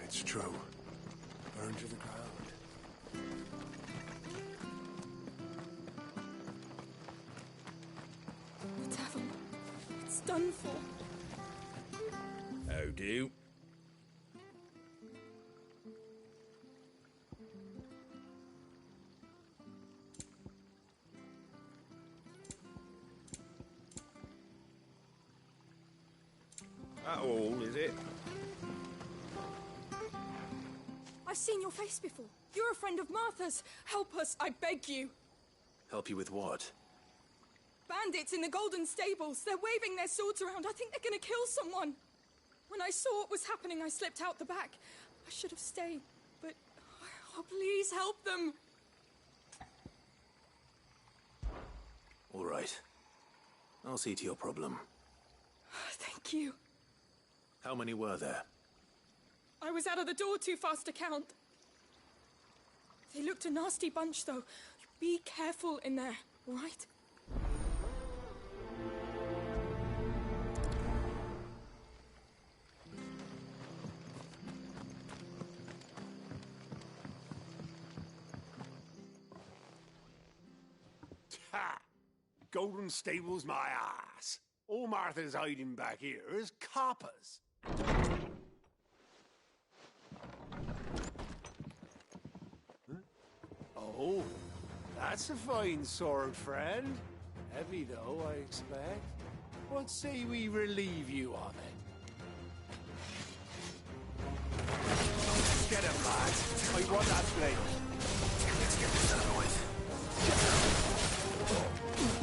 It's true. Burned to the ground. The tavern. It's done for. How do? That all, is it? I've seen your face before. You're a friend of Martha's. Help us, I beg you. Help you with what? Bandits in the Golden Stables. They're waving their swords around. I think they're going to kill someone. When I saw what was happening, I slipped out the back. I should have stayed, but... Oh, please help them. All right. I'll see to your problem. Thank you. How many were there? I was out of the door too fast to count. They looked a nasty bunch, though. Be careful in there, all right? Ha! Golden Stables, my ass. All Martha's hiding back here is coppers. Oh, that's a fine sword, friend. Heavy, though, I expect. What say we relieve you of it? Get him, lads. I want that blade. Let's get this over with.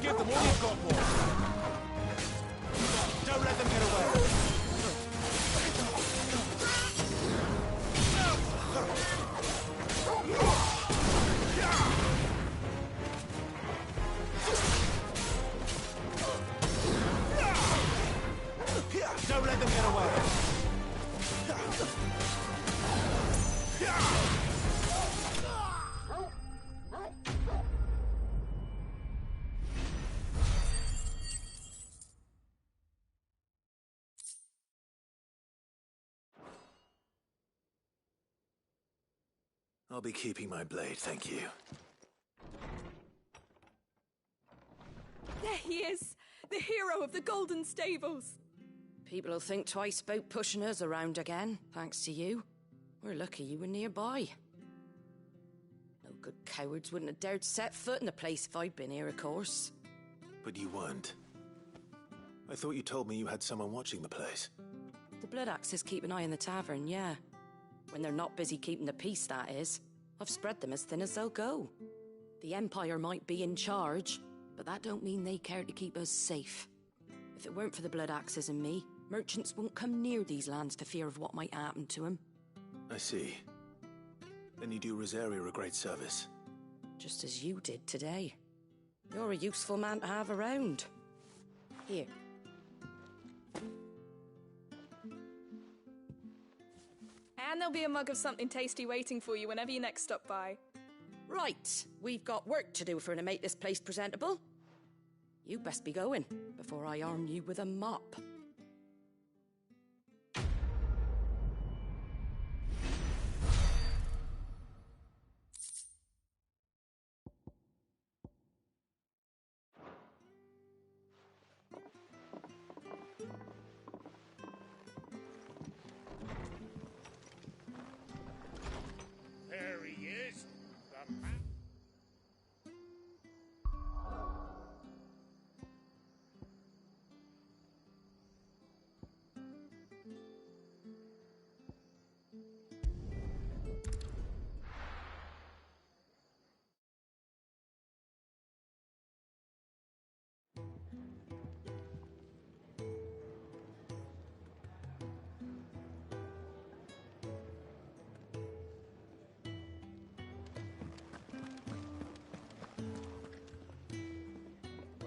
Give them all you've got, boy. Don't let them get away. Don't let them get away. I'll be keeping my blade, thank you. There he is, the hero of the Golden Stables. People will think twice about pushing us around again, thanks to you. We're lucky you were nearby. No good cowards wouldn't have dared set foot in the place if I'd been here, of course. But you weren't. I thought you told me you had someone watching the place. The Blood Axes keep an eye on the tavern, yeah. When they're not busy keeping the peace, that is. I've spread them as thin as they'll go. The Empire might be in charge, but that don't mean they care to keep us safe. If it weren't for the Blood Axes and me, merchants won't come near these lands for fear of what might happen to them. I see. Then you do Rosaria a great service. Just as you did today. You're a useful man to have around. Here. And there'll be a mug of something tasty waiting for you whenever you next stop by. Right, we've got work to do if we're to make this place presentable. You best be going, before I arm you with a mop.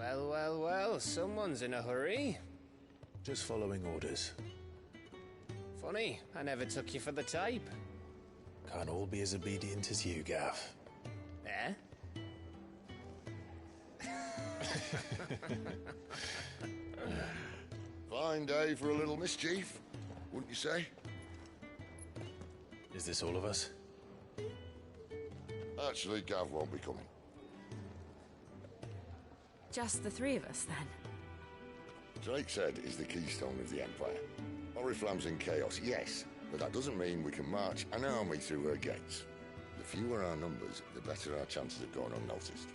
Well, well, well, someone's in a hurry. Just following orders. Funny, I never took you for the type. Can't all be as obedient as you, Gav. Eh? Fine day for a little mischief, wouldn't you say? Is this all of us? Actually, Gav won't be coming. Just the three of us, then? Drakeshead is the keystone of the Empire. Oriflamme's in chaos, yes, but that doesn't mean we can march an army through her gates. The fewer our numbers, the better our chances of going unnoticed.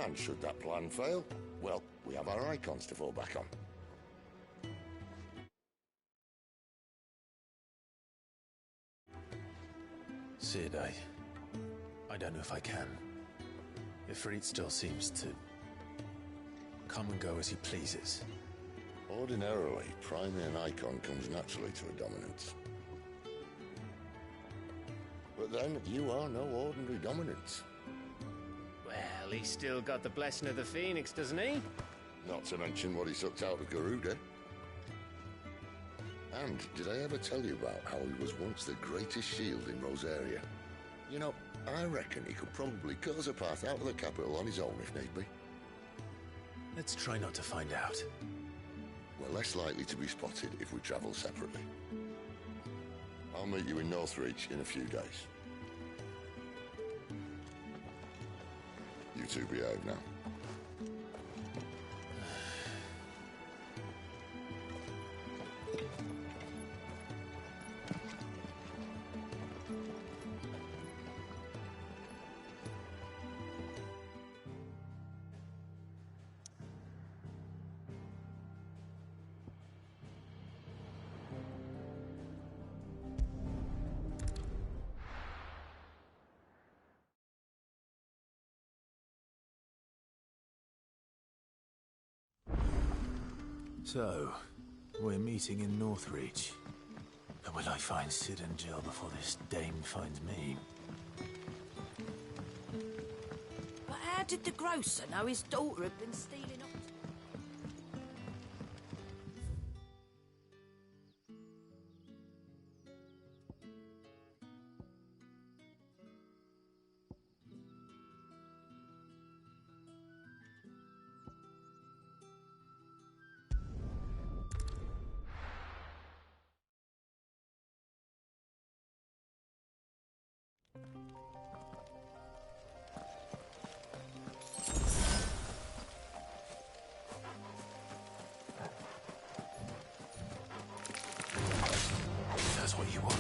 And should that plan fail, well, we have our icons to fall back on. Sid, I don't know if I can. Ifrit still seems to come and go as he pleases. Ordinarily, priming an icon comes naturally to a dominance. But then, you are no ordinary dominance. Well, he's still got the blessing of the Phoenix, doesn't he? Not to mention what he sucked out of Garuda. And did I ever tell you about how he was once the greatest shield in Rosaria? You know, I reckon he could probably cut us a path out of the capital on his own if need be. Let's try not to find out. We're less likely to be spotted if we travel separately. I'll meet you in Northreach in a few days. You two behave now. So, we're meeting in Northreach. But will I find Sid and Jill before this dame finds me? But how did the grocer know his daughter had been stealing up? That's what you want.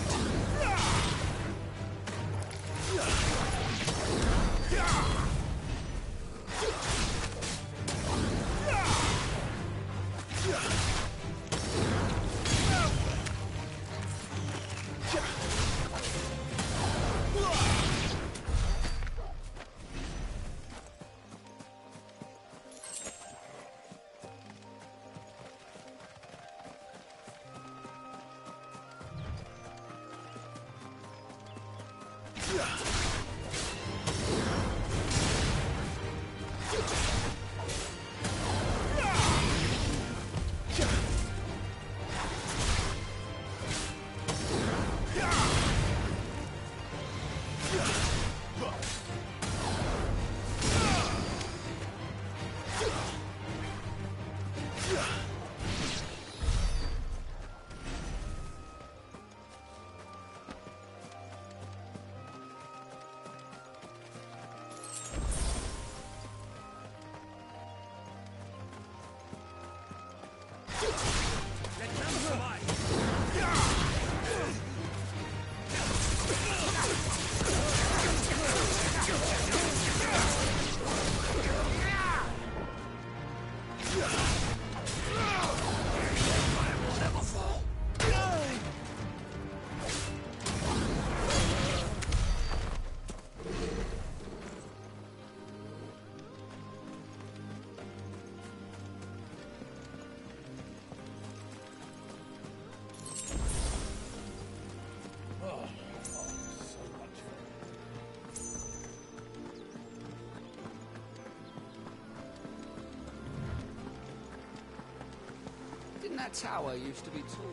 Didn't that tower used to be tall?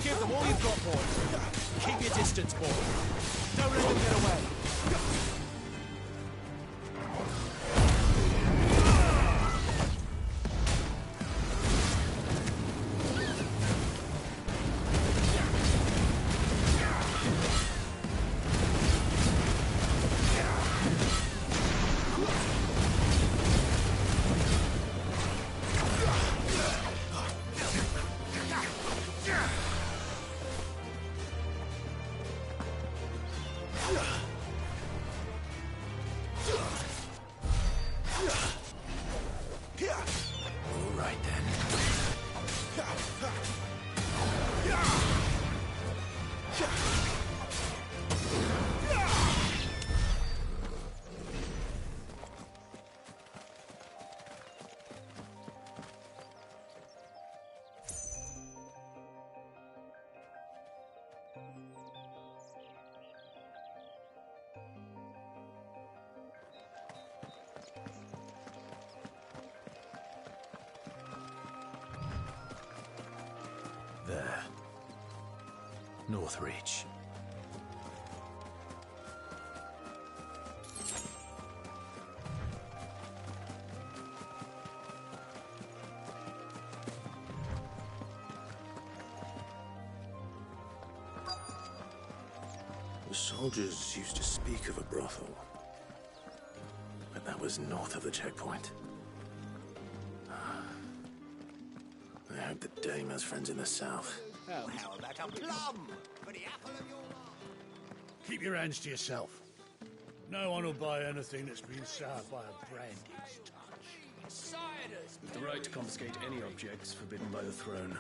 Give them all you've got, boys. Keep your distance, boys. Don't let them get away. There. Northreach. The soldiers used to speak of a brothel, but that was north of the checkpoint. I hope the dame has friends in the south. Oh, how about a plum for the apple of your eye? Keep your hands to yourself. No one will buy anything that's been soured by a Brandy's touch. With the right to confiscate any objects forbidden by the throne.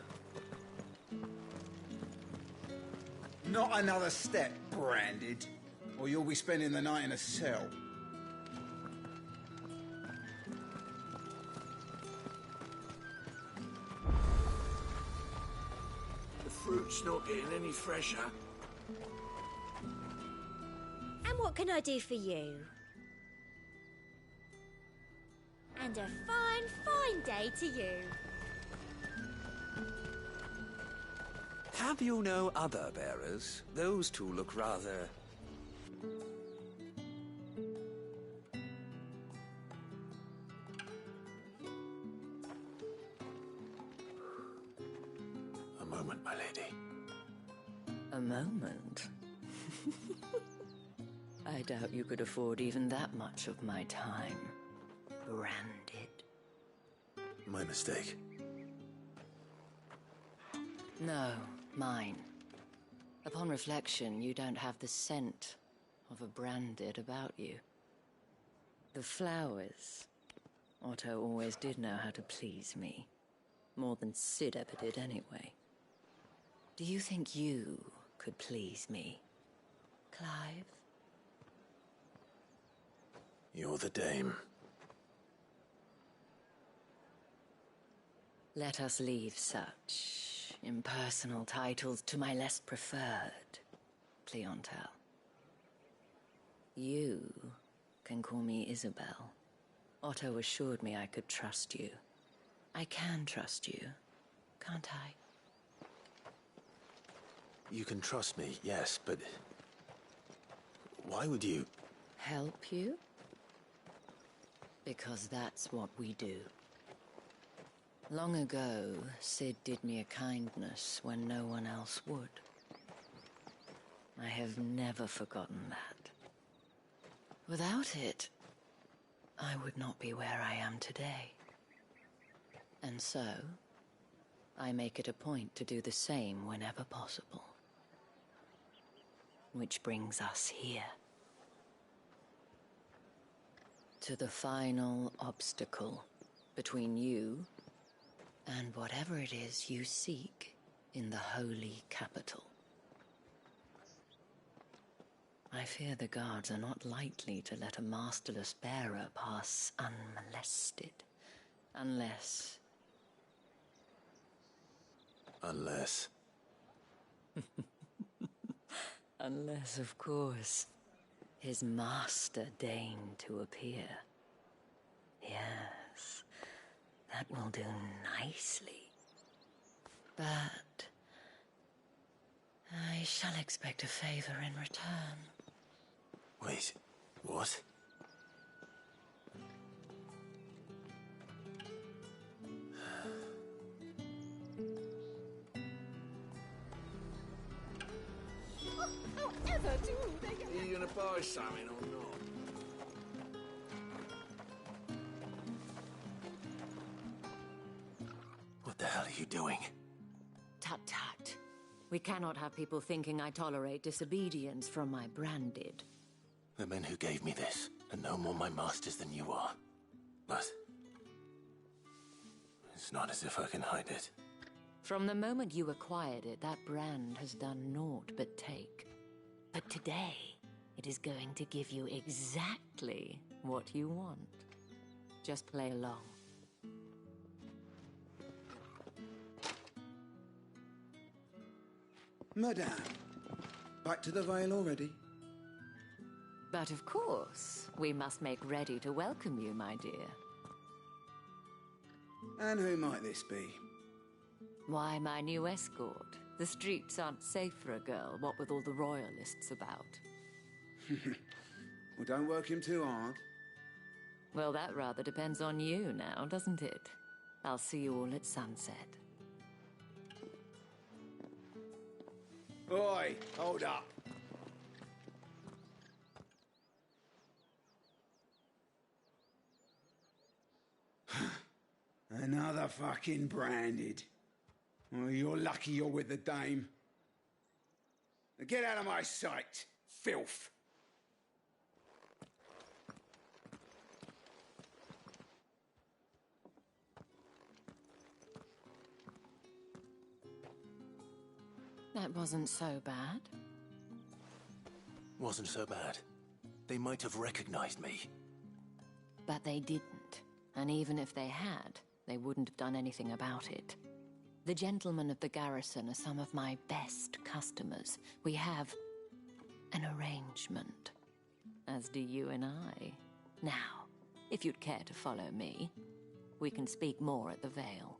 Not another step, Branded, or you'll be spending the night in a cell. The fruit's not getting any fresher. And what can I do for you? And a fine, fine day to you. Have you no other bearers? Those two look rather... A moment, my lady. A moment? I doubt you could afford even that much of my time. Branded. My mistake. No, mine. Upon reflection, you don't have the scent of a Branded about you. The flowers. Otto always did know how to please me. More than Sid ever did anyway. Do you think you could please me, Clive? You're the dame. Let us leave such impersonal titles to my less preferred, Cleontel. You can call me Isabel. Otto assured me I could trust you. I can trust you, can't I? You can trust me, yes, but... why would you... Help you? Because that's what we do. Long ago, Sid did me a kindness when no one else would. I have never forgotten that. Without it, I would not be where I am today. And so, I make it a point to do the same whenever possible. Which brings us here. To the final obstacle between you and whatever it is you seek in the holy capital. I fear the guards are not likely to let a masterless bearer pass unmolested. Unless... Unless, of course, his master deigned to appear. Yes, that will do nicely. But I shall expect a favor in return. Wait, what? However do they get... Are you gonna buy something or not? What the hell are you doing? Tut tut. We cannot have people thinking I tolerate disobedience from my branded. The men who gave me this are no more my masters than you are. But it's not as if I can hide it. From the moment you acquired it, that brand has done naught but take. But today, it is going to give you exactly what you want. Just play along. Madame, back to the Vale already? But of course, we must make ready to welcome you, my dear. And who might this be? Why, my new escort. The streets aren't safe for a girl, what with all the royalists about. Well, don't work him too hard. Well, that rather depends on you now, doesn't it? I'll see you all at sunset. Oi, hold up. Another fucking branded. Well, you're lucky you're with the dame. Now get out of my sight, filth. That wasn't so bad. Wasn't so bad. They might have recognized me. But they didn't. And even if they had, they wouldn't have done anything about it. The gentlemen of the garrison are some of my best customers. We have an arrangement, as do you and I. Now, if you'd care to follow me, we can speak more at the Vale.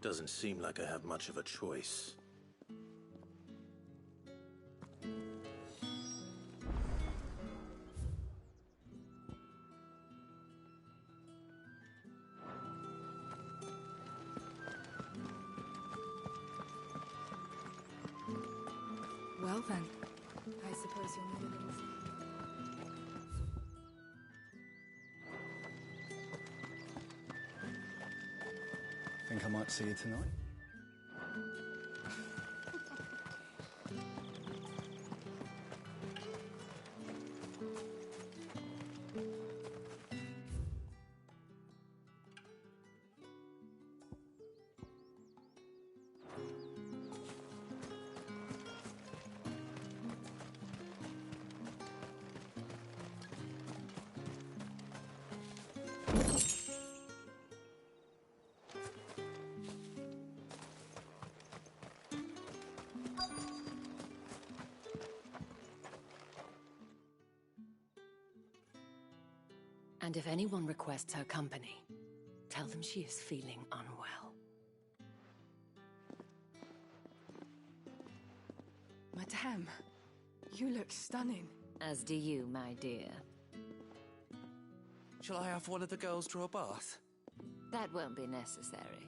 Doesn't seem like I have much of a choice. Well then, I suppose you'll need it. Think I might see you tonight? And if anyone requests her company, tell them she is feeling unwell. Madame, you look stunning. As do you, my dear. Shall I have one of the girls draw a bath? That won't be necessary.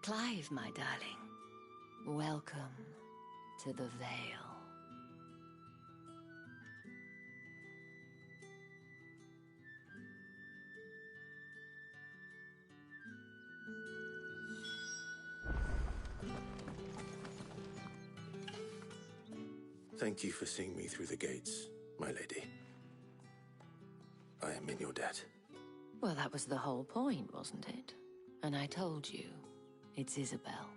Clive, my darling. Welcome to the Vale. Thank you for seeing me through the gates, my lady. I am in your debt. Well, that was the whole point, wasn't it? And I told you, it's Isabel.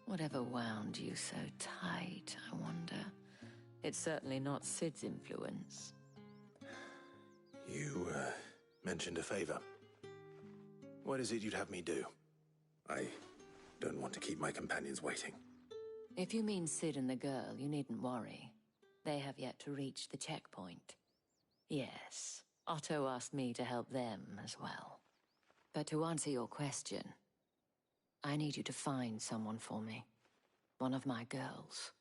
Whatever wound you so tight, I wonder. It's certainly not Sid's influence. You, mentioned a favor. What is it you'd have me do? I don't want to keep my companions waiting. If you mean Sid and the girl, you needn't worry. They have yet to reach the checkpoint. Yes, Otto asked me to help them as well. But to answer your question, I need you to find someone for me. One of my girls.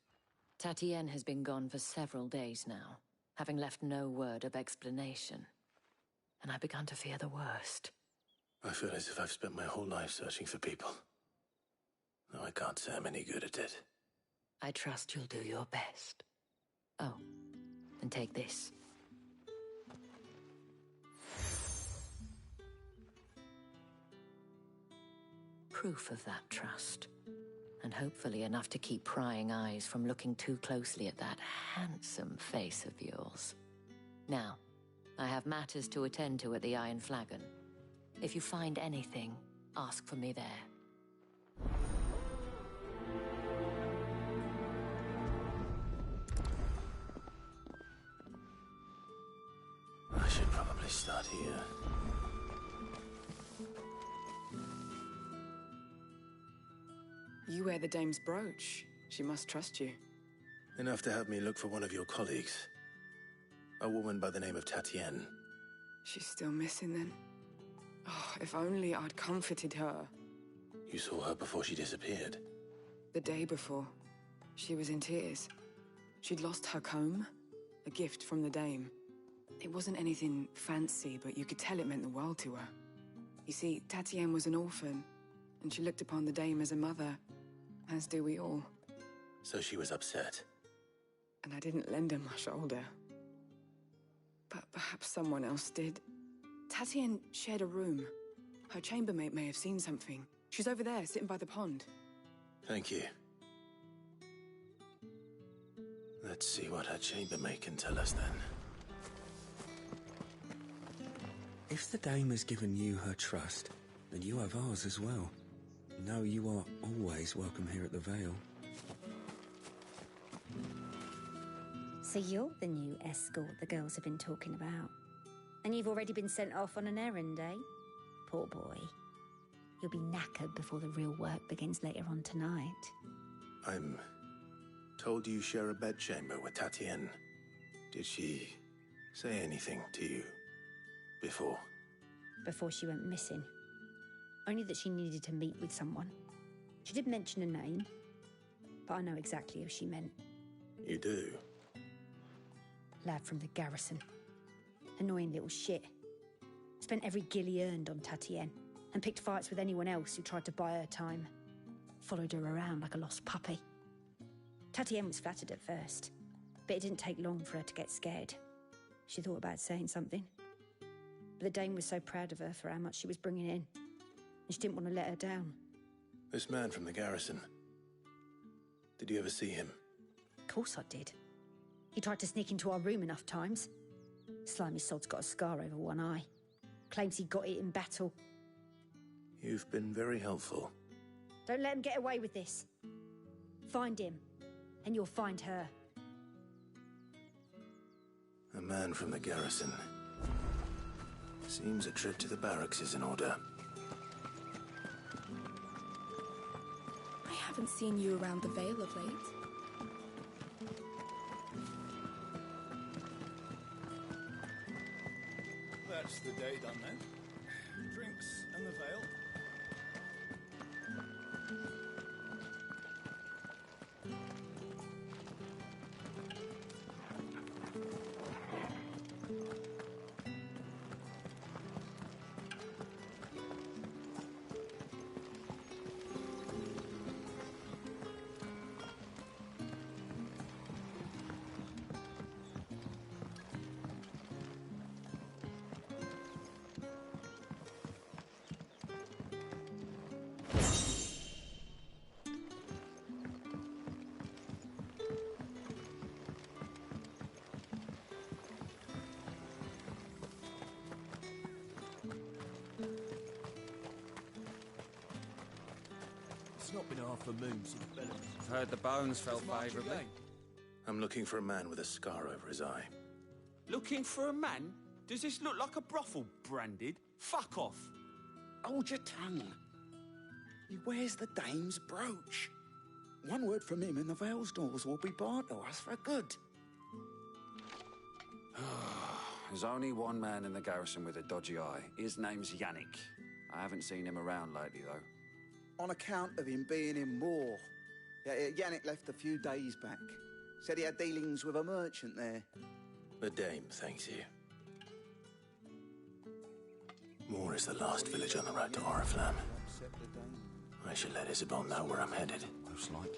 Tatienne has been gone for several days now, having left no word of explanation. And I've begun to fear the worst. I feel as if I've spent my whole life searching for people. No, I can't say I'm any good at it. I trust you'll do your best. Oh, and take this. Proof of that trust. And hopefully enough to keep prying eyes from looking too closely at that handsome face of yours. Now, I have matters to attend to at the Iron Flagon. If you find anything, ask for me there. I should probably start here. You wear the dame's brooch. She must trust you. Enough to have me look for one of your colleagues. A woman by the name of Tatienne. She's still missing then? Oh, if only I'd comforted her. You saw her before she disappeared? The day before. She was in tears. She'd lost her comb, a gift from the dame. It wasn't anything fancy, but you could tell it meant the world to her. You see, Tatienne was an orphan, and she looked upon the dame as a mother, as do we all. So she was upset. And I didn't lend her my shoulder. But perhaps someone else did. Tatienne shared a room. Her chambermaid may have seen something. She's over there, sitting by the pond. Thank you. Let's see what her chambermaid can tell us then. If the dame has given you her trust, then you have ours as well. No, you are always welcome here at the Vale. So you're the new escort the girls have been talking about. And you've already been sent off on an errand, eh? Poor boy. You'll be knackered before the real work begins later on tonight. I'm told you share a bedchamber with Tatienne. Did she say anything to you before? Before she went missing. Only that she needed to meet with someone. She did mention a name, but I know exactly who she meant. You do? Lad from the garrison. Annoying little shit. Spent every guil he earned on Tatienne, and picked fights with anyone else who tried to buy her time. Followed her around like a lost puppy. Tatienne was flattered at first, but it didn't take long for her to get scared. She thought about saying something. But the dame was so proud of her for how much she was bringing in, and she didn't want to let her down. This man from the garrison. Did you ever see him? Of course I did. He tried to sneak into our room enough times. Slimy sod's got a scar over one eye. Claims he got it in battle. You've been very helpful. Don't let him get away with this. Find him, and you'll find her. A man from the garrison. Seems a trip to the barracks is in order. I haven't seen you around the Vale of late. That's the day done then. Drinks and the Vale. not been half a moon since Bellamy's. I've heard the bones fell favourably. I'm looking for a man with a scar over his eye. Looking for a man? Does this look like a brothel, Branded? Fuck off. Hold your tongue. He wears the dame's brooch. One word from him and the Vale's doors will be barred to us for good. There's only one man in the garrison with a dodgy eye. His name's Yannick. I haven't seen him around lately, though. On account of him being in Moor. Yannick left a few days back. Said he had dealings with a merchant there. The Dame thanks you. Moor is the last village on the road to Oriflamme. I should let Isabel know where I'm headed. Most likely.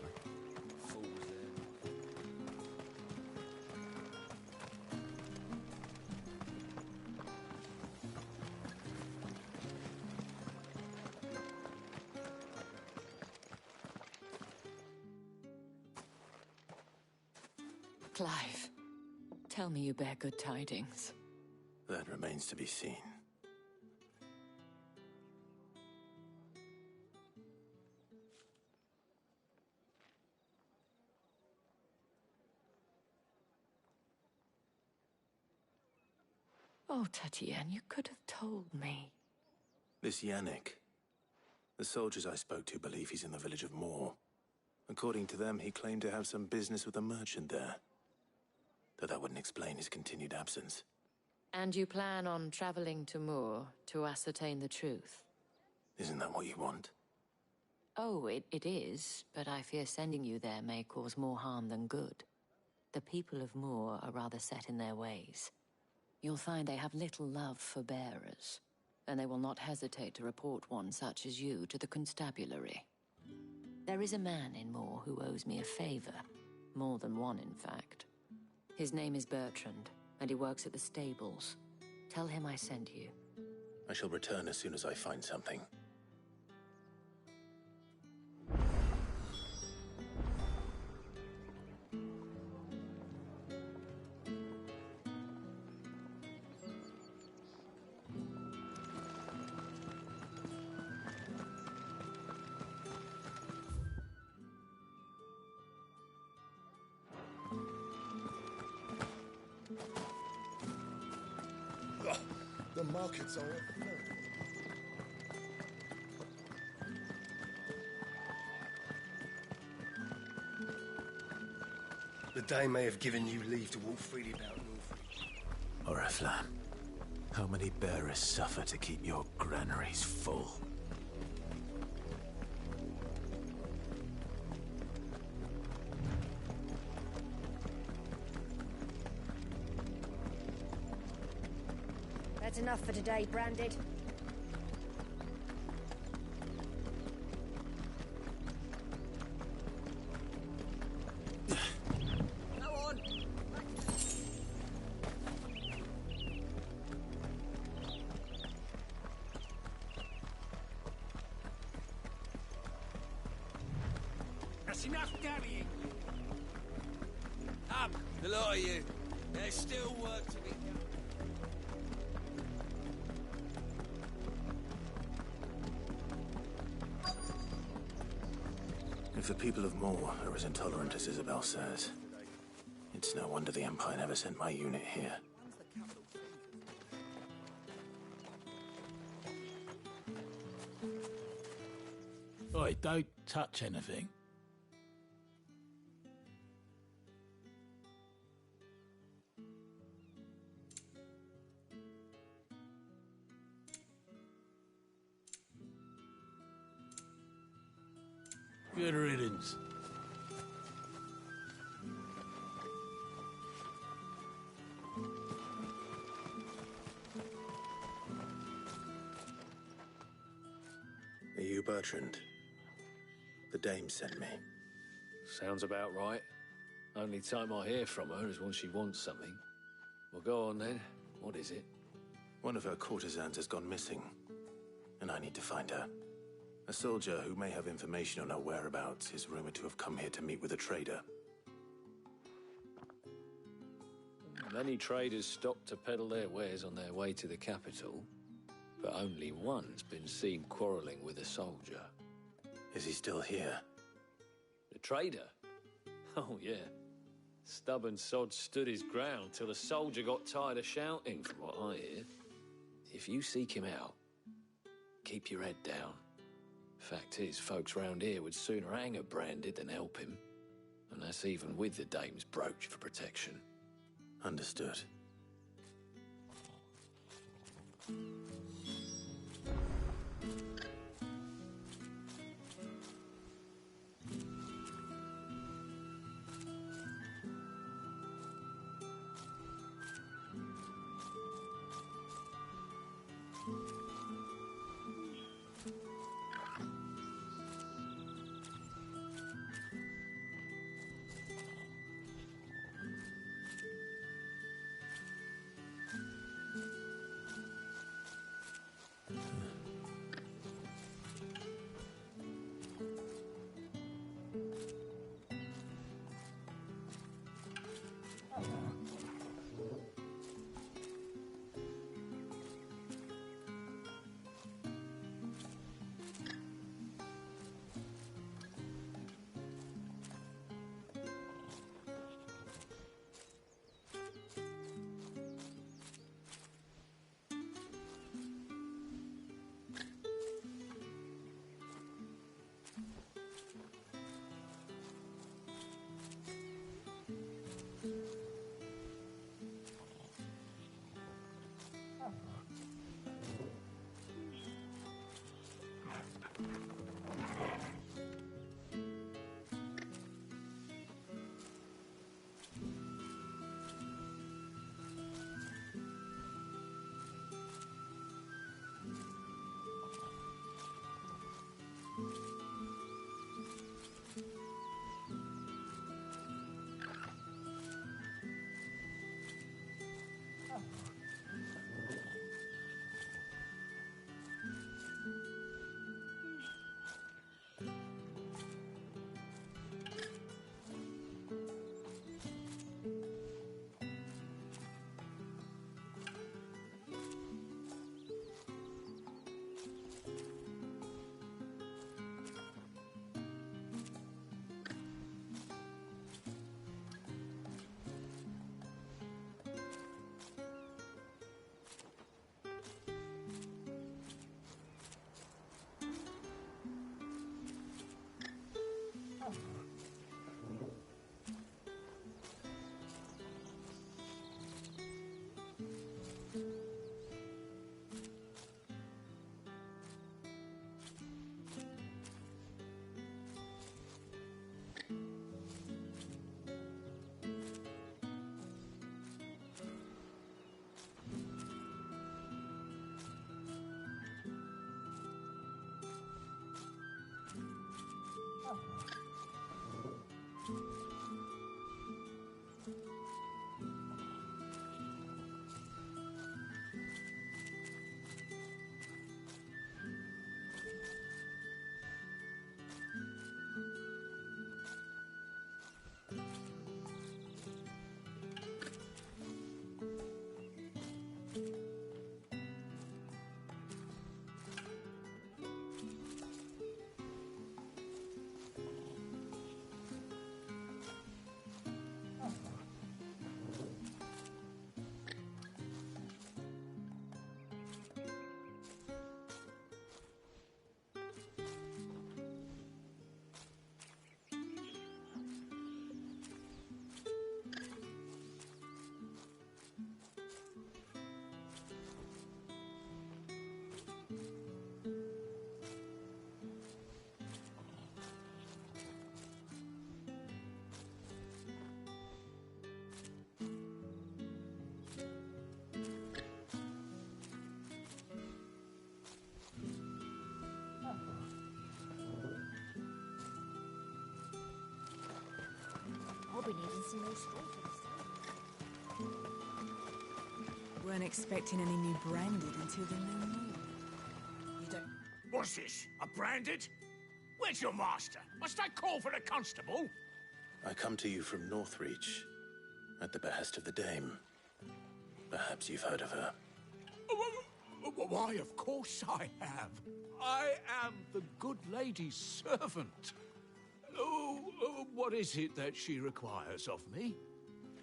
Clive, tell me you bear good tidings. That remains to be seen. Oh, Tatienne, you could have told me. This Yannick. The soldiers I spoke to believe he's in the village of Moor. According to them, he claimed to have some business with a merchant there. Though that wouldn't explain his continued absence. And you plan on traveling to Moor to ascertain the truth? Isn't that what you want? Oh, it is, but I fear sending you there may cause more harm than good. The people of Moor are rather set in their ways. You'll find they have little love for bearers, and they will not hesitate to report one such as you to the constabulary. There is a man in Moor who owes me a favor. More than one, in fact. His name is Bertrand, and he works at the stables. Tell him I sent you. I shall return as soon as I find something. The markets are at The Dame may have given you leave to walk freely about Norfolk. Oriflamme, how many bearers suffer to keep your granaries full? That's enough for today, Branded. Go on! That's enough carrying! Up, the lot of you. There's still work to be done. If the people of Moor are as intolerant as Isabel says, it's no wonder the Empire never sent my unit here. Oi, don't touch anything. Good riddance. Are you Bertrand? The Dame sent me. Sounds about right. Only time I hear from her is when she wants something. Well, go on then. What is it? One of her courtesans has gone missing, and I need to find her. A soldier who may have information on her whereabouts is rumored to have come here to meet with a trader. Many traders stop to peddle their wares on their way to the capital, but only one's been seen quarreling with a soldier. Is he still here? The trader? Oh, yeah. Stubborn sod stood his ground till the soldier got tired of shouting, from what I hear. If you seek him out, keep your head down. Fact is, folks round here would sooner hang a Branded than help him. And that's even with the dame's brooch for protection. Understood. I'll be needing some more straw for this time. Weren't expecting any new Branded until the new moon. You don't... What's this? A Branded? Where's your master? Must I call for the constable? I come to you from Northreach, at the behest of the Dame. Perhaps you've heard of her. Why, of course I have. I am the good lady's servant. What is it that she requires of me?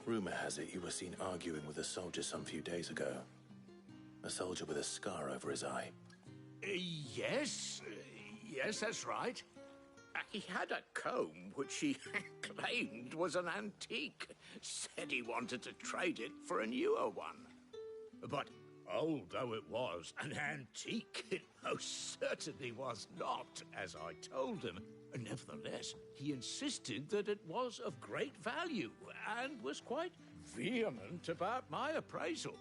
Rumor has it you were seen arguing with a soldier some few days ago. A soldier with a scar over his eye. Yes, that's right. He had a comb which he claimed was an antique. Said he wanted to trade it for a newer one. But old though it was, an antique it most certainly was not, as I told him. Nevertheless, he insisted that it was of great value and was quite vehement about my appraisal.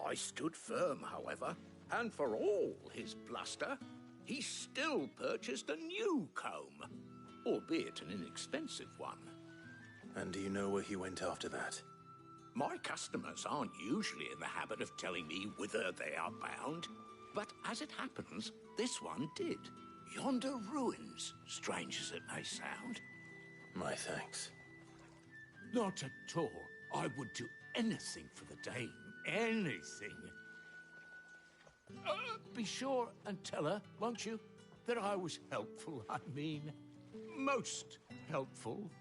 I stood firm, however, and for all his bluster, he still purchased a new comb, albeit an inexpensive one. And do you know where he went after that? My customers aren't usually in the habit of telling me whither they are bound, but as it happens, this one did. Yonder ruins, strange as it may sound. My thanks. Not at all. I would do anything for the dame. Anything. Be sure and tell her, won't you, that I was helpful. I mean, most helpful.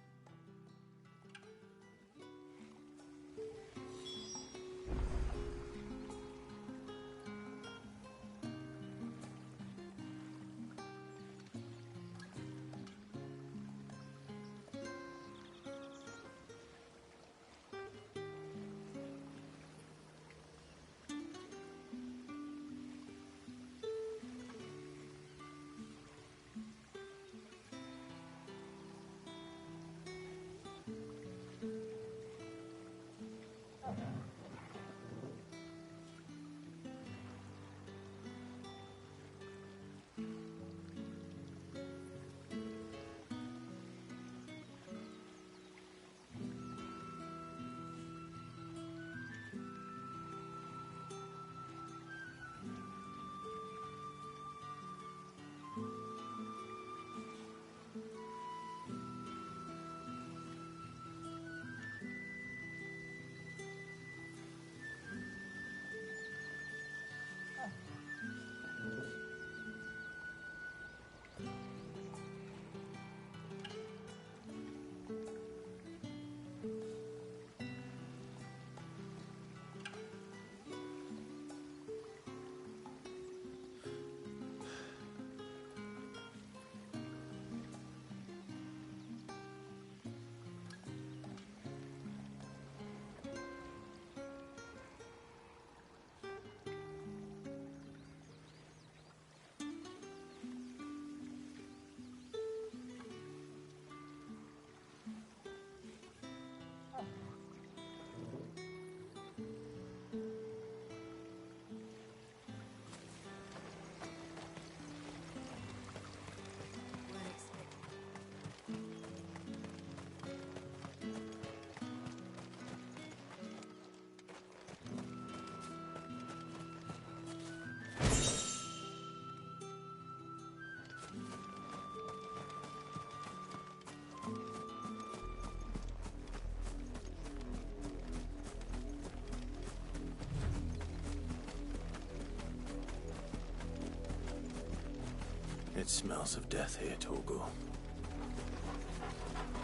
It smells of death here, Torgal.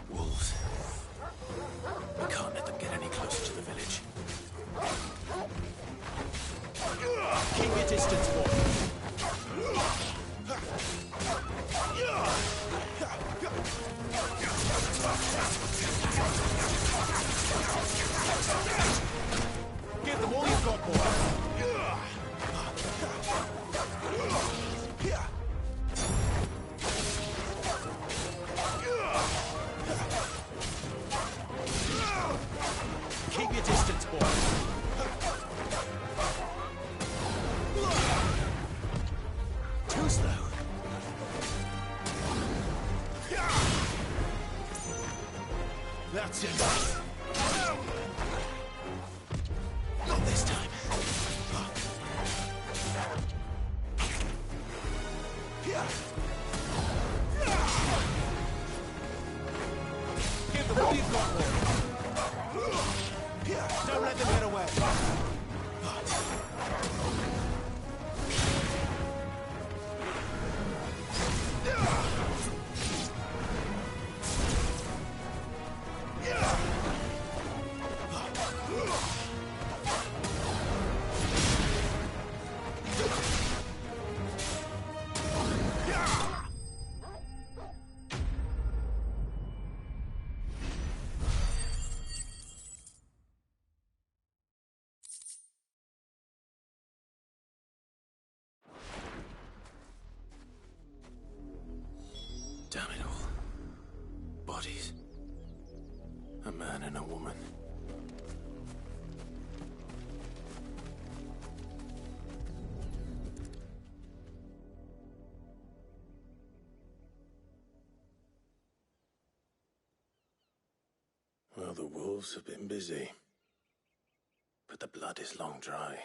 Wolves. We can't let them get any closer to the village. Keep your distance, boy. Give them all you've got, boy. Keep your distance, boy. Too slow. That's it. Not this time. Give them all you've got, boy. Don't let them get away. A man and a woman. Well, the wolves have been busy, but the blood is long dry.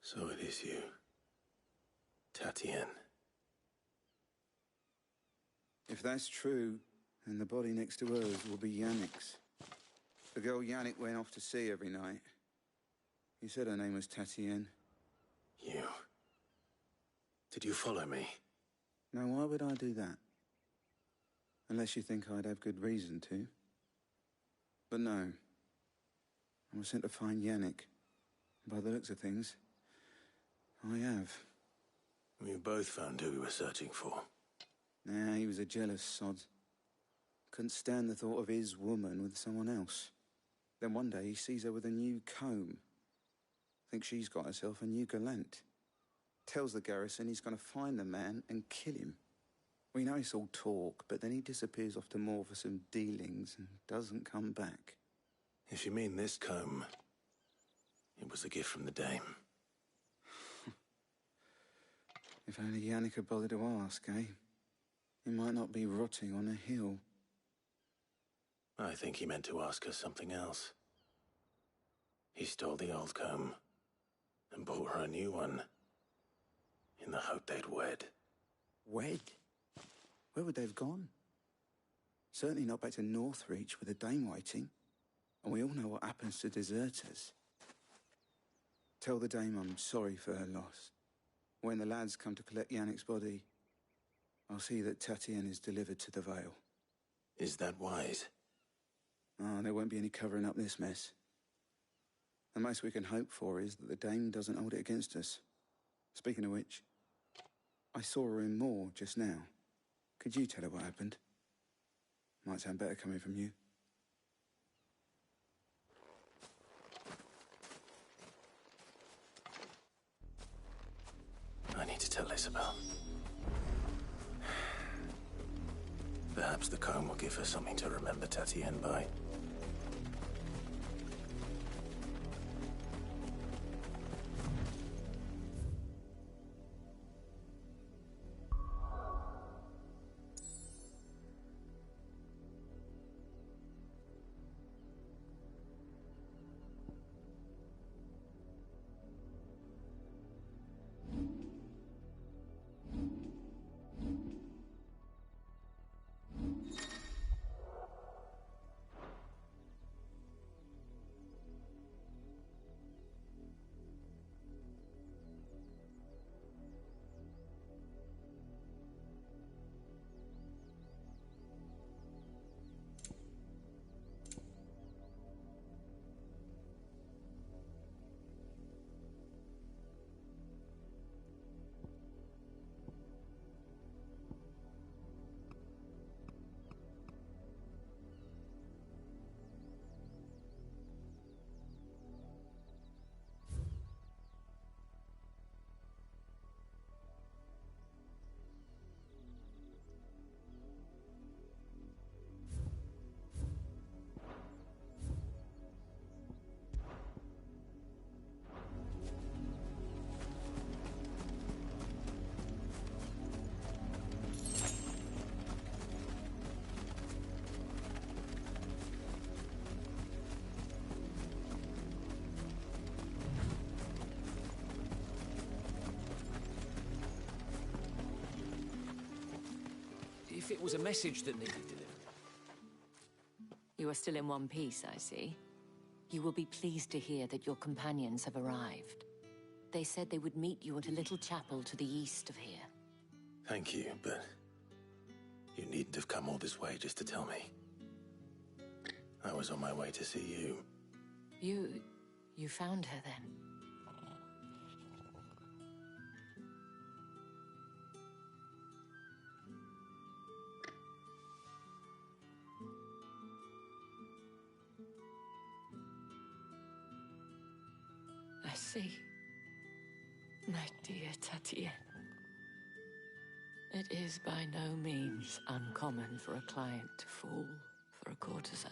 So it is you, Tatienne. If that's true, then the body next to hers will be Yannick's. The girl Yannick went off to see every night. You said her name was Tatienne. You. Did you follow me? Now, why would I do that? Unless you think I'd have good reason to. But no. I was sent to find Yannick. By the looks of things, I have. We both found who we were searching for. Nah, he was a jealous sod. Couldn't stand the thought of his woman with someone else. Then one day he sees her with a new comb. Thinks she's got herself a new gallant. Tells the garrison he's going to find the man and kill him. We know it's all talk, but then he disappears off to Moor for some dealings and doesn't come back. If you mean this comb, it was a gift from the dame. If only Yannick had bothered to ask, eh? He might not be rotting on a hill. I think he meant to ask her something else. He stole the old comb and bought her a new one in the hope they'd wed. Wed? Where would they have gone? Certainly not back to Northreach with a dame waiting. And we all know what happens to deserters. Tell the dame I'm sorry for her loss. When the lads come to collect Yannick's body, I'll see that Tatienne is delivered to the Vale. Is that wise? Oh, there won't be any covering up this mess. The most we can hope for is that the dame doesn't hold it against us. Speaking of which, I saw her in Moor just now. Could you tell her what happened? Might sound better coming from you. I need to tell Isabel. Perhaps the comb will give her something to remember Tatienne by. If it was a message that needed delivered. You are still in one piece, I see. You will be pleased to hear that your companions have arrived. They said they would meet you at a little chapel to the east of here. Thank you, but you needn't have come all this way just to tell me. I was on my way to see you. You found her then? I see. My dear Tatien. It is by no means uncommon for a client to fall for a courtesan.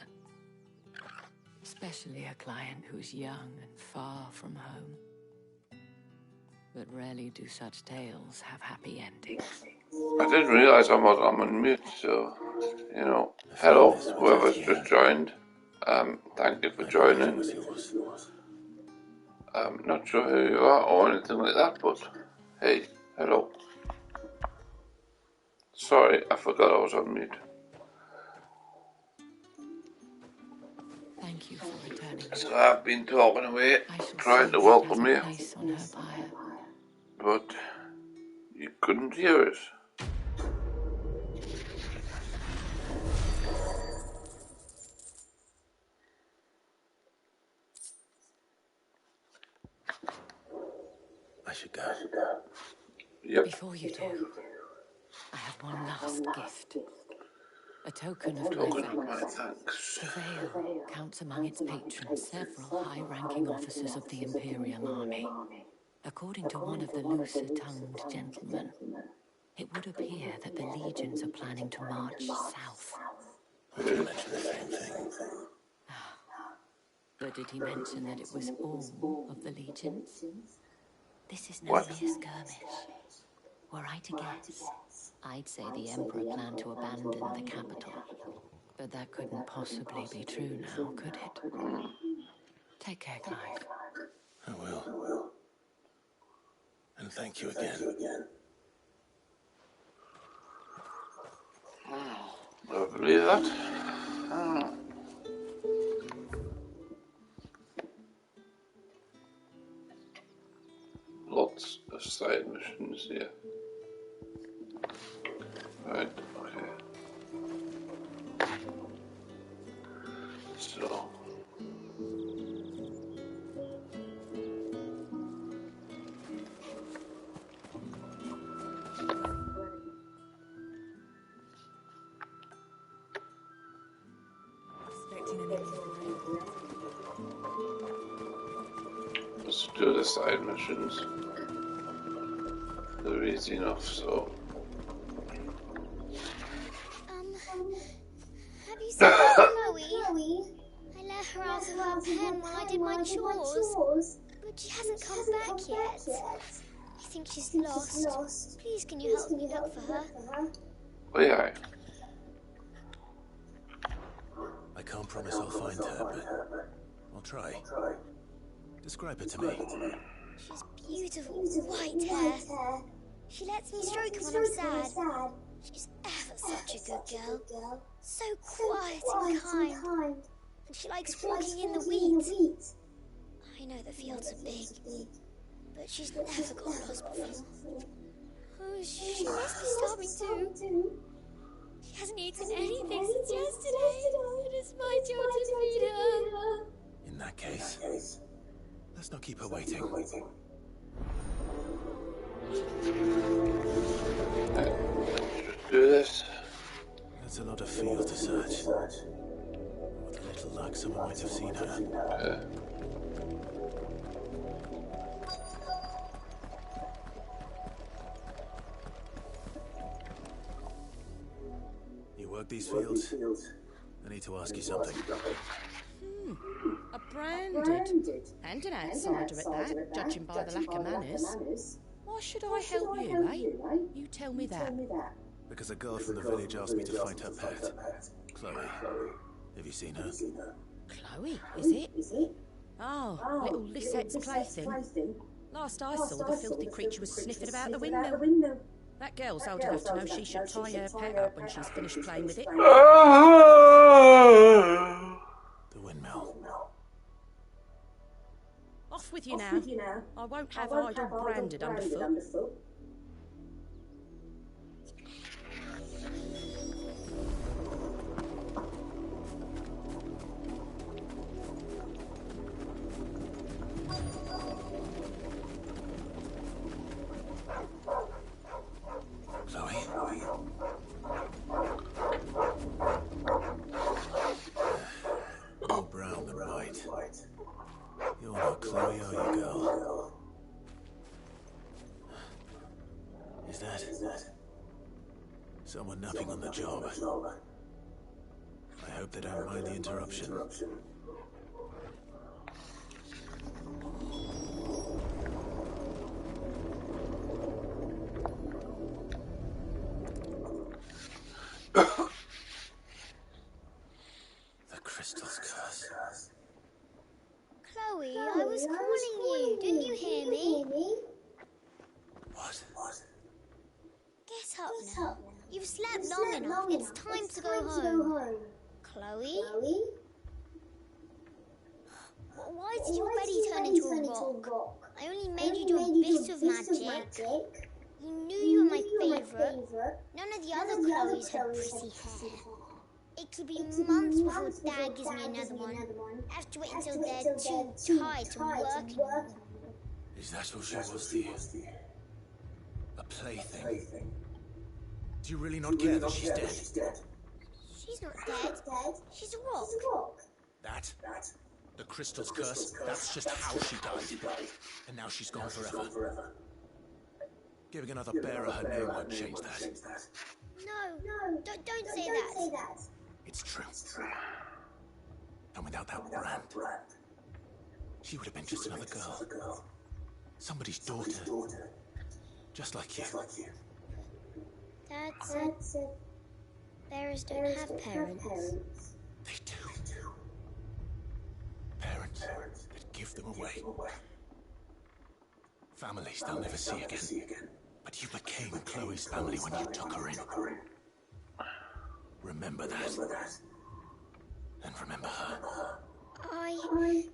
Especially a client who's young and far from home. But rarely do such tales have happy endings. I didn't realise I'm on mute, so, you know, hello, whoever's just joined. Thank you for joining. I'm not sure who you are or anything like that, but hey, hello. Sorry, I forgot I was on mute. Thank you for returning. So I've been talking away, trying to welcome you, but you couldn't hear us. I should go. Yep. Before you do, I have one last gift. A token of my thanks. The Vale counts among its patrons several high-ranking officers of the Imperial Army. According to one of the looser-tongued gentlemen, it would appear that the legions are planning to march south. I did mention the same thing. But did he mention that it was all of the legions? This is no mere skirmish. Were I to guess, I'd say the Emperor planned to abandon the capital. But that couldn't possibly be true now, could it? Take care, Clive. I will. And thank you again. I believe that. Lots of side missions here. Right, okay. So. Let's do the side missions. They're easy enough, so. Have you seen Chloe? I let her out of her pen while I did my chores, but she hasn't come back yet. I think she's lost. Please, can you help me look for her? Oh, yeah. I can't promise I'll find her, but I'll try. Describe her to me. She's beautiful, white hair. She lets me stroke her when I'm sad. She's ever such a good girl. So quiet and kind. And she likes walking in the wheat. I know the fields are big, but she's never got lost before. Oh, she must be starving too. She hasn't eaten anything since yesterday, and it's my job to feed her. In that case, let's not keep her waiting. Do this. That's a lot of field to search. With a little luck, someone might have seen her. You work these fields? I need to ask you something. A branded. And an outsider at that, judging by the lack of manners. Why should I help you, eh? You tell me that. Because a girl from the village asked me to find her pet, Chloe. Have you seen her? Chloe, is it? Oh, little Lisette's plaything. Last I saw, the filthy creature was sniffing about the window. That girl's old enough to know she should tie her pet up when she's finished playing with it. The windmill. Off with you now. I won't have idle branded underfoot. More brown than white. You're not Chloe, are you, girl? that? Someone napping on the job. I hope they don't mind the interruption. The crystal's curse. Chloe, I was calling you. Didn't you hear me? What? Get up now. You've slept long enough. It's time to go home. Chloe? Why did your belly turn into a rock? I only made you do a bit of magic. You knew you were my favourite. None of the other Chloes had pretty hair. It'll be months before Dad gives me another one. I have to wait until they're too tired to work anymore. Is that what she was to you? A plaything? Do you really not care that she's dead? She's not dead. She's a rock. That? The crystal's curse? That's just how she died. And now she's gone forever. Giving another bearer her name won't change that. No, don't say that. It's true. And without that brand, she would have been just another girl. Somebody's daughter. Just like you. Dad said bearers don't have parents. They do. Parents that give them away. Families they'll never see again. But you became Chloe's family when you took her in. Remember that. And remember her. I...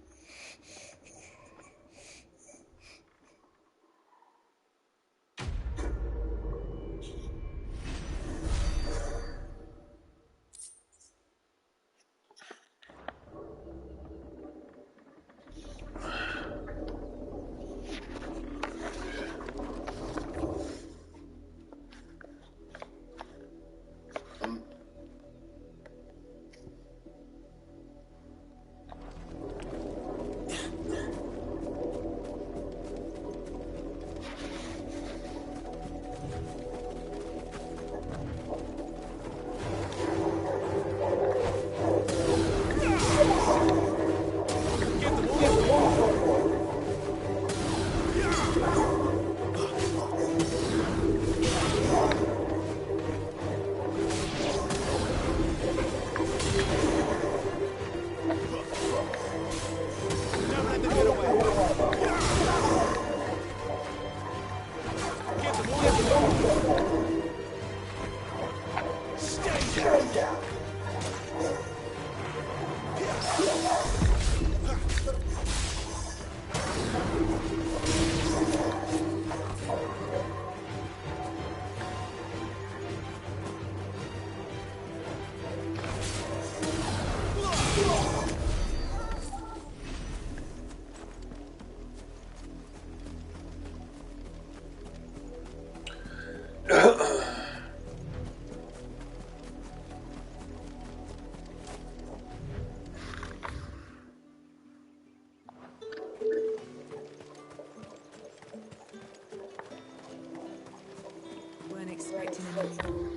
Weren't expecting him anymore.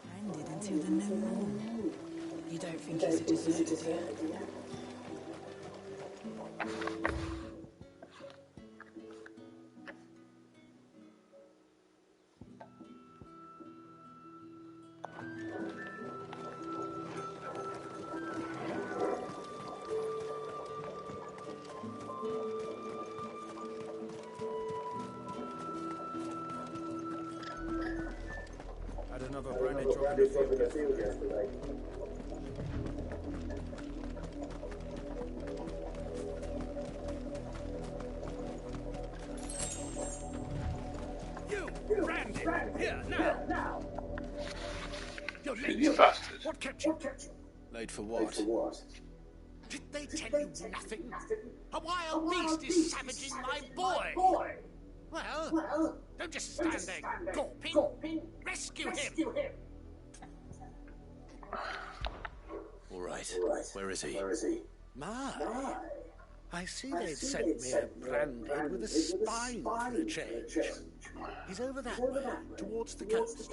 Branded until the new moon. You don't think he's a deserter, do you? Had another branded drop in the field yesterday. You, Randy, here, now. You're late. You bastard. What kept you? Late for what? Did they tell you nothing? A wild beast is savaging my boy. Well, don't just stand there gawping. Rescue him. All right. Where is he? My. I see they'd sent me a branded with a spine for a change. He's over that way, towards the coast.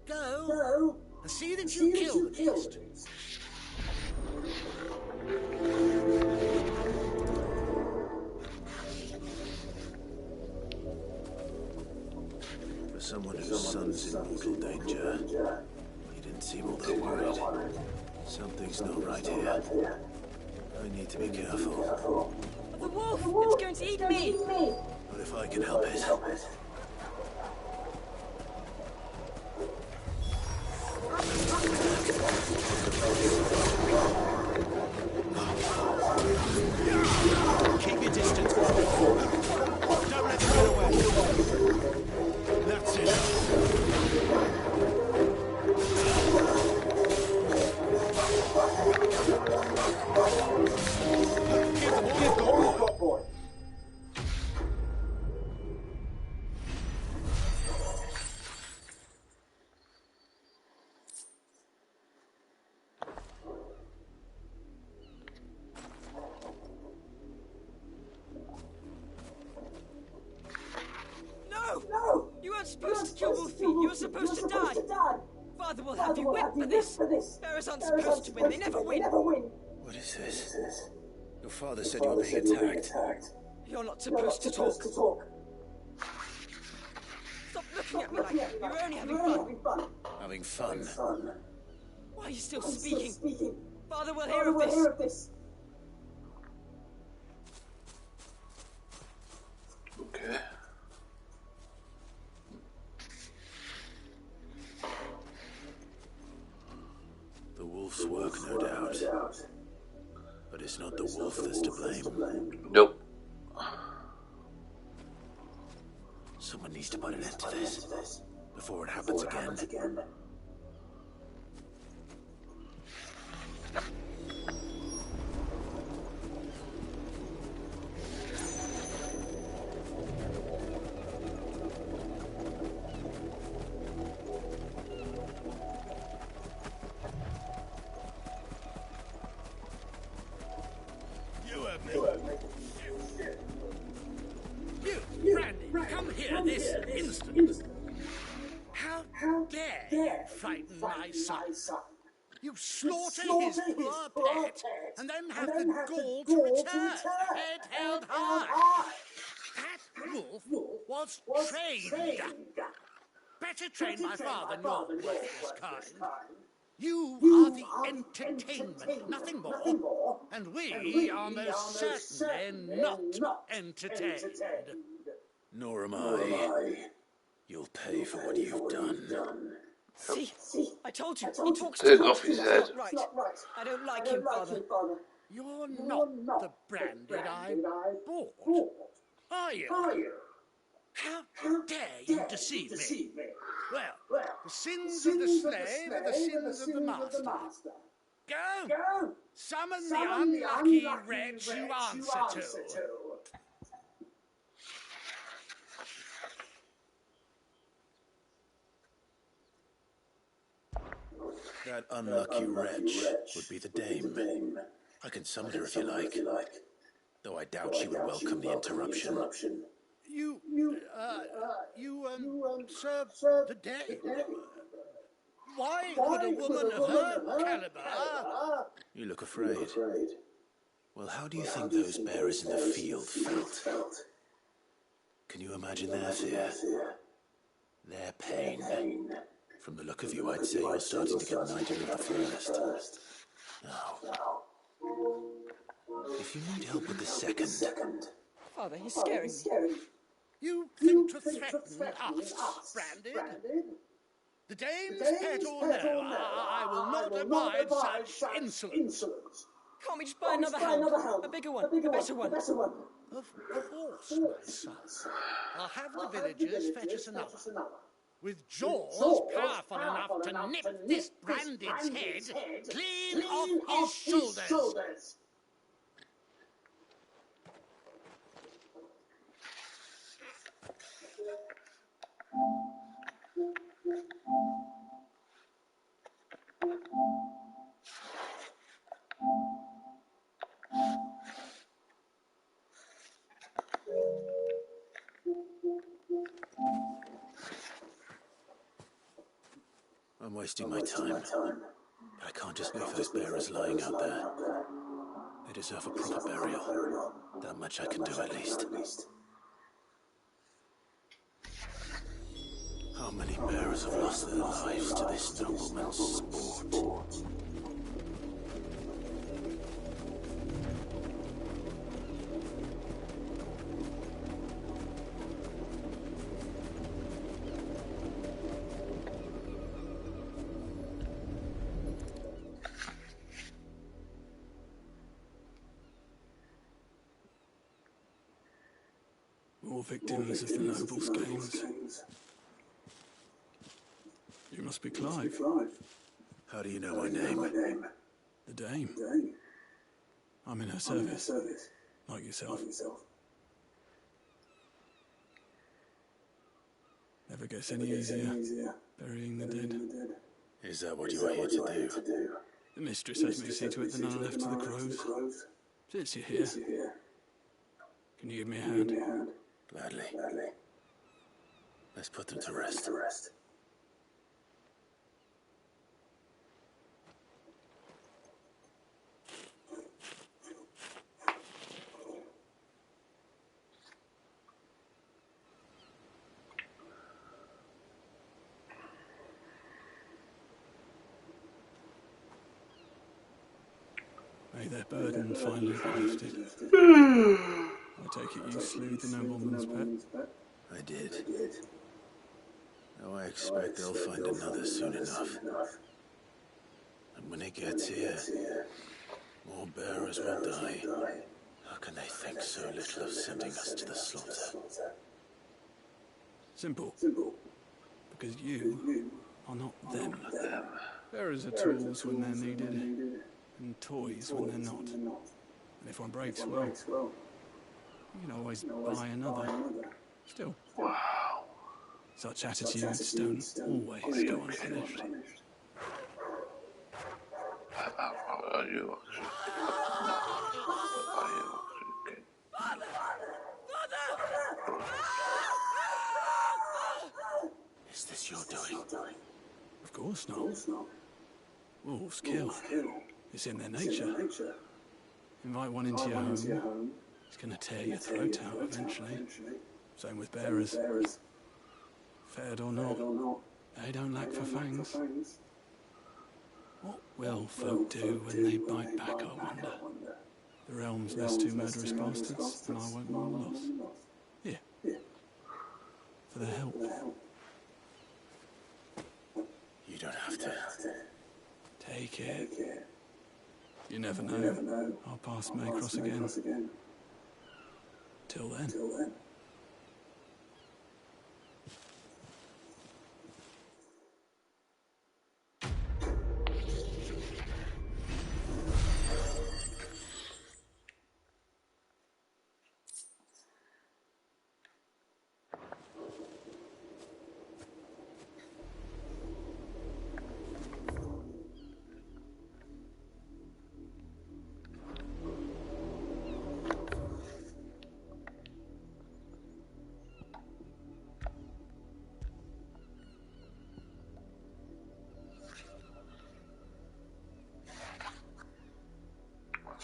Go, and see that you kill the beast. For someone whose son's in mortal danger, he didn't seem all that worried. Something's not right here. I need to be careful. The wolf! It's going to eat me! What if I can help it? Keep your distance. Don't let them get away. That's it. Give the boy. No! You weren't supposed to kill Wolfie. You were supposed to die. Father will have you whipped for this. Bears aren't supposed to win. They never win. What is this? Your father said you were being attacked. You're not supposed to talk. Stop looking at me like that. You're only having fun. Having fun? Why are you still speaking? Father will hear of this. Okay. The wolf's work, no doubt. But it's not the wolf that's to blame. Nope. Someone needs to put an end to this before it happens again. You, Brandy, come here this instant. How dare you frighten my son? You slaughter his poor pet, and then have the gall to return, head held high. That wolf was trained. Better train my father than your worthless kind. You are the entertainment, nothing more. And we are most certainly not entertained. Nor am I. You'll pay for what you've done. See? I told you. He talks Take too off much. his head. Right. I don't like him, Father. You're not the branded I bought, are you? How dare you deceive me? Well, the sins of the slave are the sins of the master. Go! Summon the unlucky wretch you answer to. That unlucky wretch would be the dame. I can summon her if you like, though I doubt she would welcome the interruption. You serve the dame. Why would a woman of her caliber? You look afraid. Well, how do you think those bearers in the field felt? Can you imagine their fear? Their pain? From the look of you, I'd say you're starting to get knighted with the first. Now, if you need help with the second... Father, he's scaring me. You think to threaten us, Branded? The dame's pet or no, I will not abide such insolence. Can't we just buy another hound? A bigger one, a better one. Of course, my son. I'll have the villagers fetch us another. With jaws powerful enough to nip this Branded's head clean off his shoulders. I'm wasting my time. But I can't just leave those bearers lying out there. They deserve a proper burial. That much I can do at least. How many bearers have lost their lives to this nobleman's sport? More victims of the Noble's games. You must be Clive. How do you know my name? The Dame. I'm in her service. Like yourself. Never gets any easier, burying the dead. Is that what you are here to do? The mistress has me see to it the none left to the crows. Since you're here, can you give me a hand? Gladly. Let's put them to rest. May their burden finally be lifted. I take it you slew the nobleman's pet? I did. Now I expect they'll find another soon enough. And when it gets here, more bearers will die. How can they think so little of sending us to the slaughter? Simple. Because you are not them. Bearers are tools when they're needed, and toys when they're not. And if one breaks, well, you can always buy another. Still. Wow. Such attitudes don't always go unpunished. Are you actually? Is this your doing? Of course not. Wolves kill. It's in their nature. Invite one into your home, it's gonna tear your throat out eventually. Same with bearers. Fed or not, they don't lack for fangs. What will folk do when they bite back, I wonder? The realm's less two murderous bastards, and I won't mourn loss. Here. For the help. You don't have to. Take it. You never know. Our paths may cross again. Till then.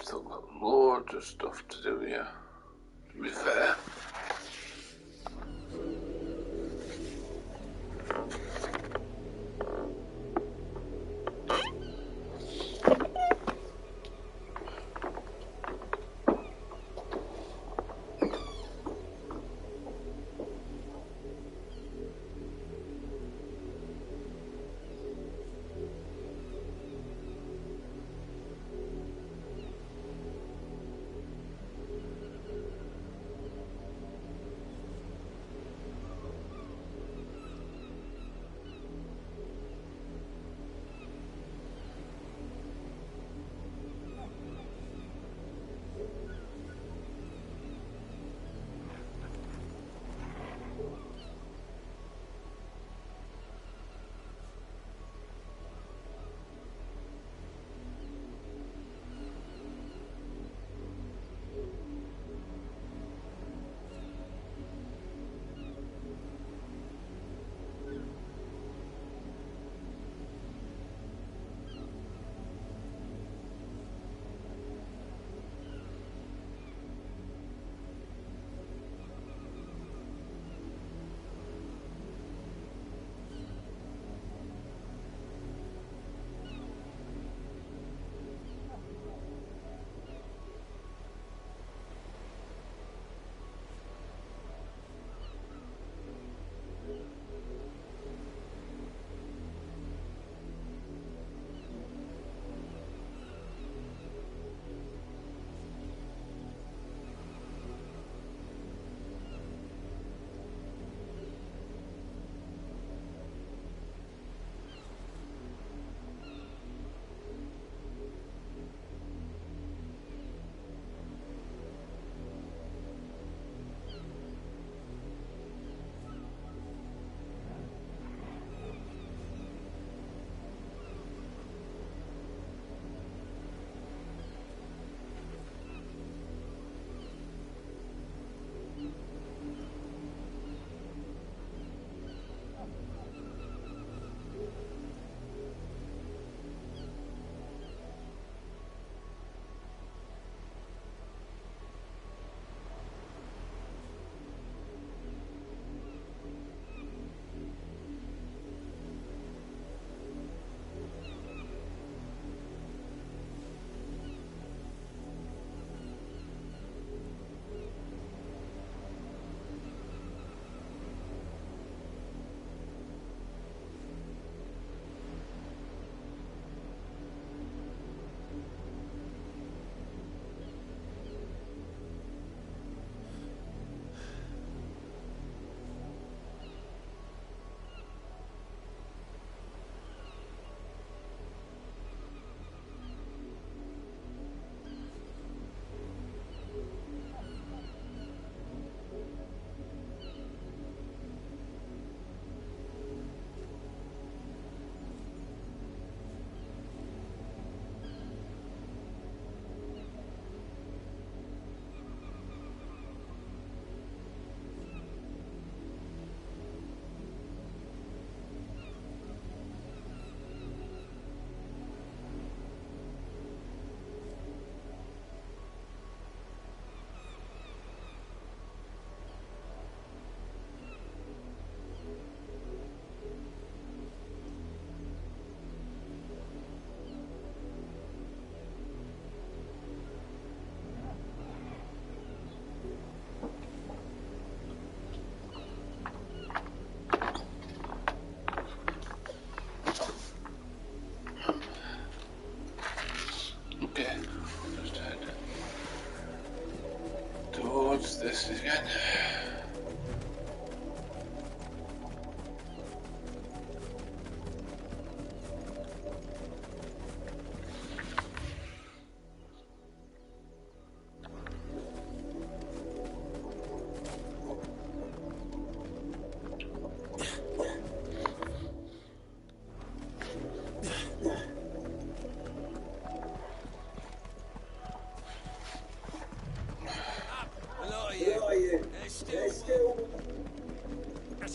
Still got loads of stuff to do here, to be fair.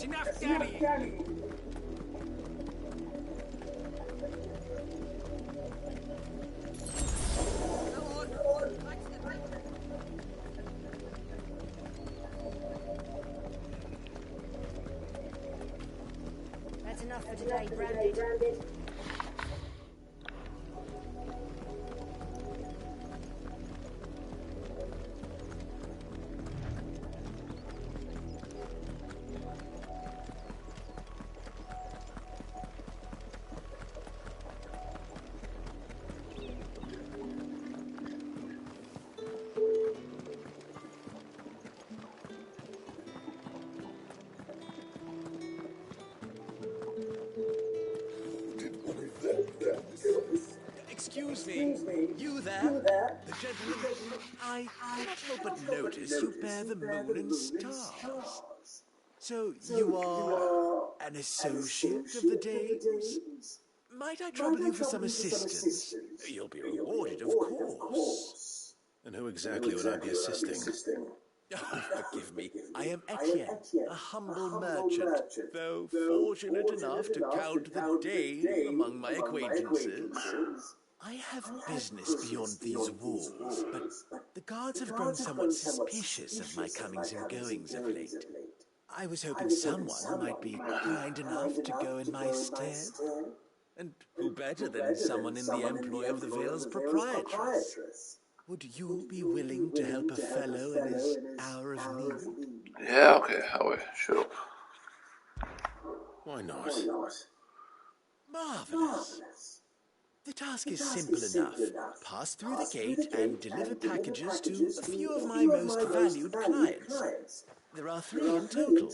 That's enough, Danny. That's enough for today, Branded. Excuse me. You there? The gentleman. I cannot help but notice you bear the moon and stars. So you are an associate of the Dames? Might I trouble you for some assistance? You'll be rewarded, of course. And who exactly would I be assisting? Oh, forgive me. I am Etienne, a humble merchant, though fortunate enough to count the Dame among my acquaintances. I have business beyond these walls, but the guards have grown somewhat suspicious of my comings and goings of late. I was hoping someone might be kind enough to go in my stead. And who better than someone in the employ of the Vale's proprietress? Would you be willing to help a fellow in his hour of need? Yeah, okay, Howie, sure. Why not? Marvelous. The task is simple enough. Pass through the gate and deliver packages to a few of my most valued clients. There are 3 in total.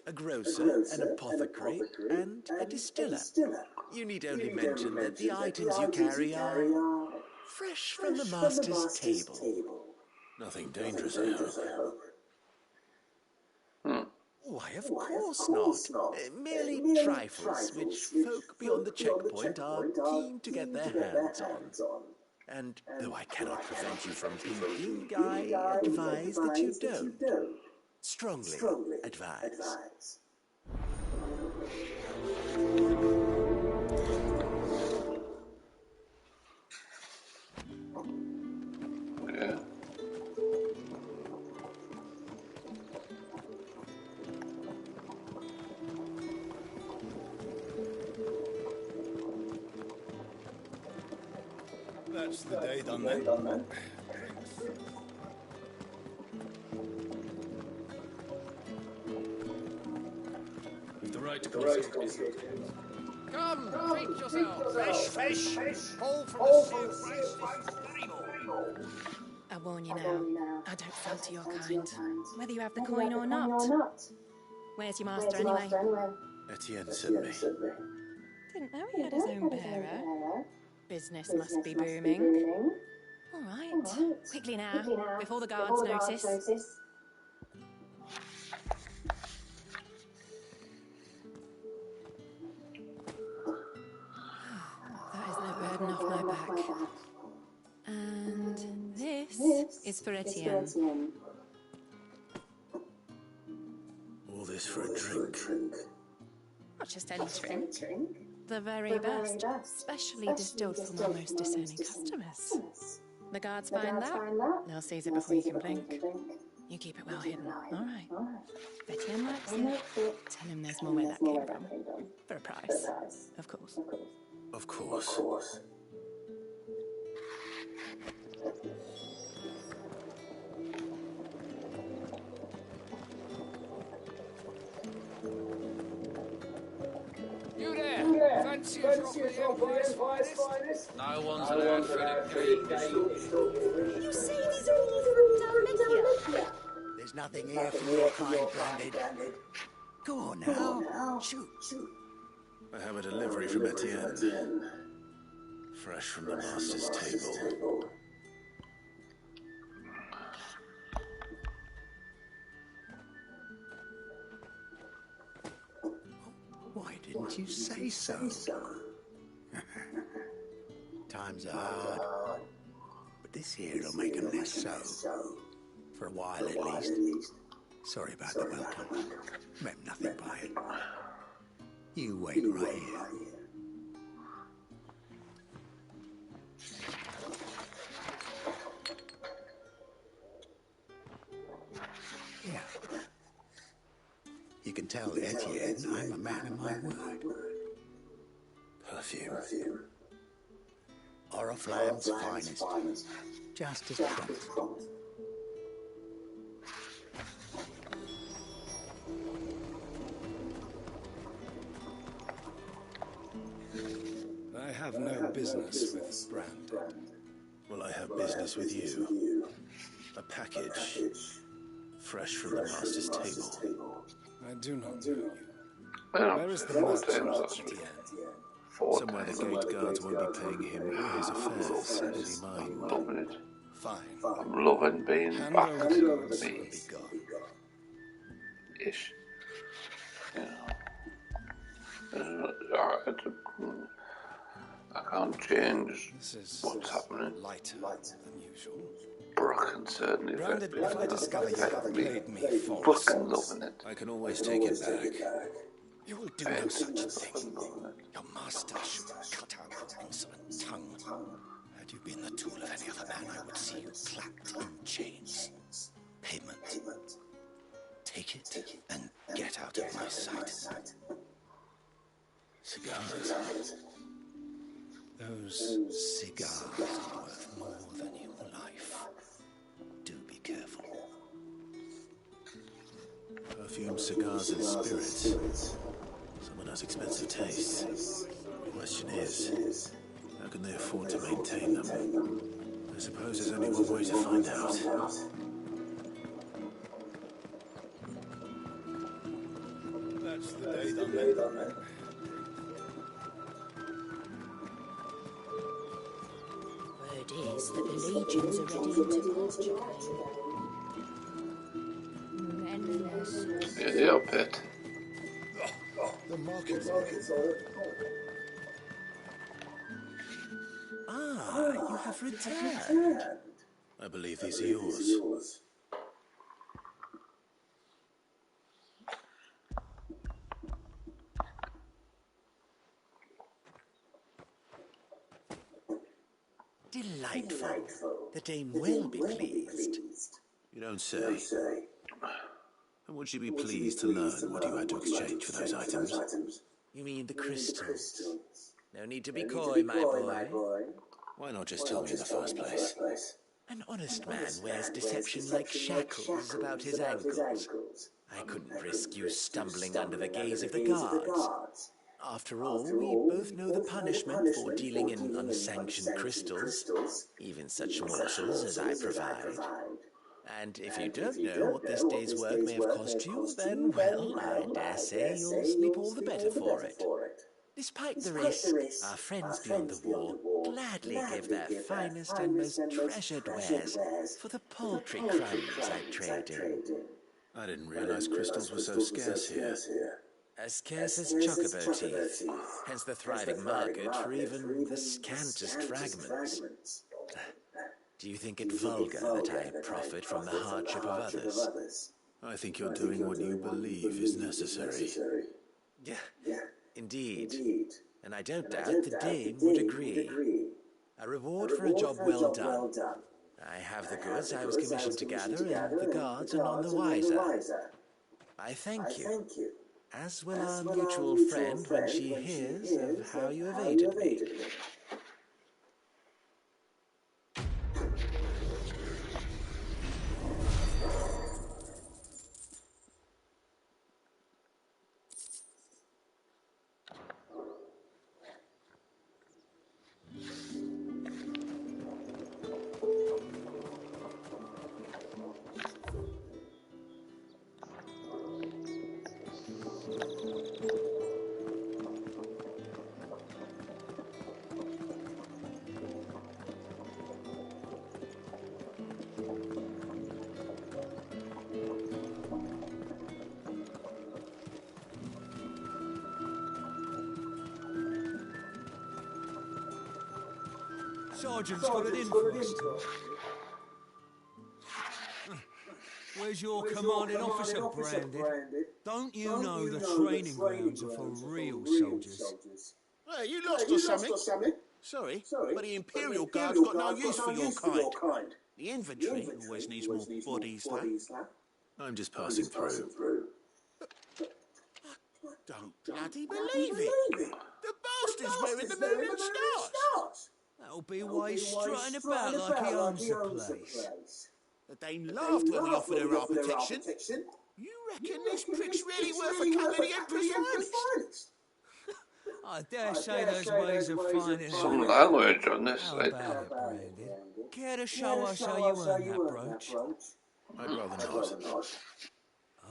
A grocer, an apothecary, and a distiller. You need only mention that the items you carry are fresh from the master's table. Nothing dangerous, I hope. Why, of course not. Merely trifles, which folk beyond the checkpoint are keen to get their hands on. And though I cannot prevent you from peeking, I advise that you don't. Strongly advise. Okay. That's the day done then. With the right to consult. Come, treat yourself. Fish. All from the soup. I warn you now, I don't sell to your kind, whether you have the coin or not. Where's your master anyway? Etienne sent me. Didn't know he had his own bearer. Business must be booming. All right, quickly now, before the guards notice. That is no burden off my back. And this is for Etienne. All this for a drink. Not just any drink. The very best, specially distilled from our most discerning customers. The guards find that, they'll seize it before you can blink. You keep it well hidden, all right? If Etienne likes it, tell him there's more where that came from. For a price, of course. Of course. You there? Fancy a drop of the Empire's finest? No one's allowed through the gate. You say these are all from Dalmatia? There's nothing here for your kind, Branded. Go on now. Shoot. I have a delivery from Etienne. Fresh from the master's table. Why didn't you say so? Times are hard, but this here'll make 'em less so. For a while at least. Sorry about the welcome. Meant nothing by it. You wait right here. Yeah. You can tell Etienne I'm a man of my word. Perfume. Oriflamme's finest. Just as promised. I have no business with Brandon. Well, I have business with you. A package. Fresh from the Master's table. I do not know you. Well, Where is the 4 Master times of last week. Etienne? 4 Somewhere the times. gate guards won't be paying him or his affairs any I'm mind. loving it. Fine. I'm loving being Hand back over to goods me. or be gone. Ish. You know. I can't change This is what's happening. lighter than usual. Brock can certainly Brandon, if I discover you have me. played me false, Fucking loving it. I can always take it back. you will do no such thing. Your master should cut out your insolent tongue. Had you been the tool of any other man, I would see you clapped in chains. Payment. Take it and get out of my sight. Cigars. Those cigars are worth more than your life. Do be careful. Perfume, cigars, and spirits. Someone has expensive tastes. The question is, how can they afford to maintain them? I suppose there's only one way to find out. That's the day done. Word is that the legions are ready into pasture. Menace. Yeah, they are pet. The market's on it. Ah, you have returned. I believe these are yours. Delightful. The dame will be pleased. You don't say. And would she be pleased to learn what you had to exchange for those items? You mean the crystals? No need to be coy, my boy. Why not just tell me in the first place? An honest man wears deception like shackles about his ankles. I couldn't risk you stumbling under the gaze of the guards. After all, we both know the punishment for dealing in unsanctioned crystals, even such morsels as I provide. And if you don't know what this day's work may have cost you, then, well, I dare say you'll sleep all the better for it. Despite the risk, our friends beyond the wall gladly give their finest and most treasured wares for the paltry crumbs I trade in. I didn't realize crystals were so scarce here. As scarce as chocobo teeth, hence the thriving market for even the scantest fragments. Do you think it vulgar that I profit from the hardship of others? I think you're doing what you believe is necessary. Yeah, indeed. And I don't doubt the dame would agree. A reward for a job well done. I have the goods I was commissioned to gather, and the guards are none the wiser. I thank you. As will our mutual friend when she hears of how you have aided me. Sergeant's got it in for us. Where There's your commanding officer, Branded. Don't you know the training grounds are for real soldiers? Hey, you lost or something? Sorry, but the Imperial Guard's got no use for your kind. The infantry always needs more bodies, lad. I'm just passing through. Don't bloody believe it! The bastard's wearing the moon and stars! That'll be why he's strutting about like he owns the place. The Dane laughed when we offered her our protection. You reckon this prick's really worth a cup of the Emperor's finest? I dare say there's ways of finding some out. language on this How side. about it, Branded? Care to show us how you earned that brooch? I'd rather not.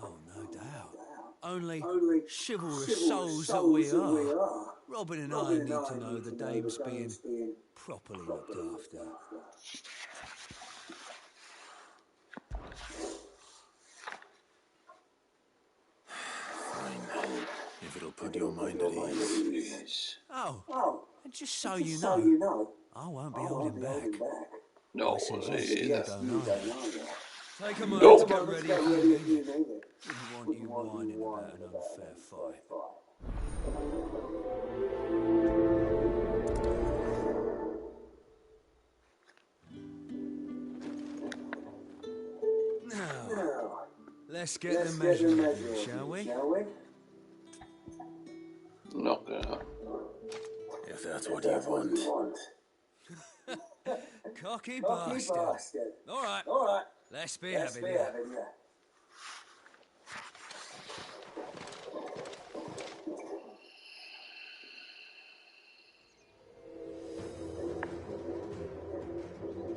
Oh, no doubt. Only chivalrous souls that we are. Robin and I need to know the dame's being properly looked after. Fine. If it'll put your mind at ease. Oh, and just so you know, I won't be holding back. No, Since it you still is. don't know. Take a moment Nope. to get ready if you need it. Didn't want you whining about an unfair fight. Now, let's get the measurement, shall we? Not gonna. If that's what you want. Cocky bastard. All right. Let's be having it.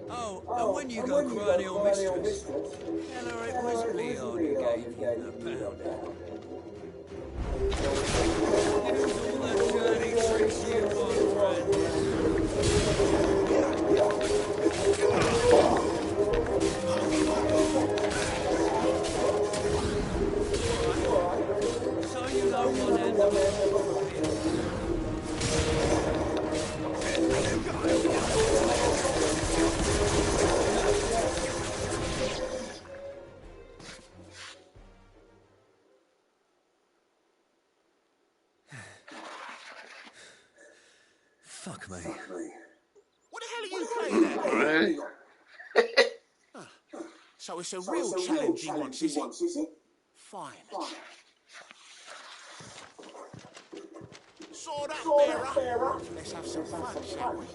Oh, and when you go crying your mistress, tell her it was Leon who gave you the pound. Use all the dirty tricks you want, so you know one end of Fuck me. What the hell are you playing at? Really? So it's a real challenge he wants, is it? Fine. Sword up, bearer. Let's have some fun, shall we?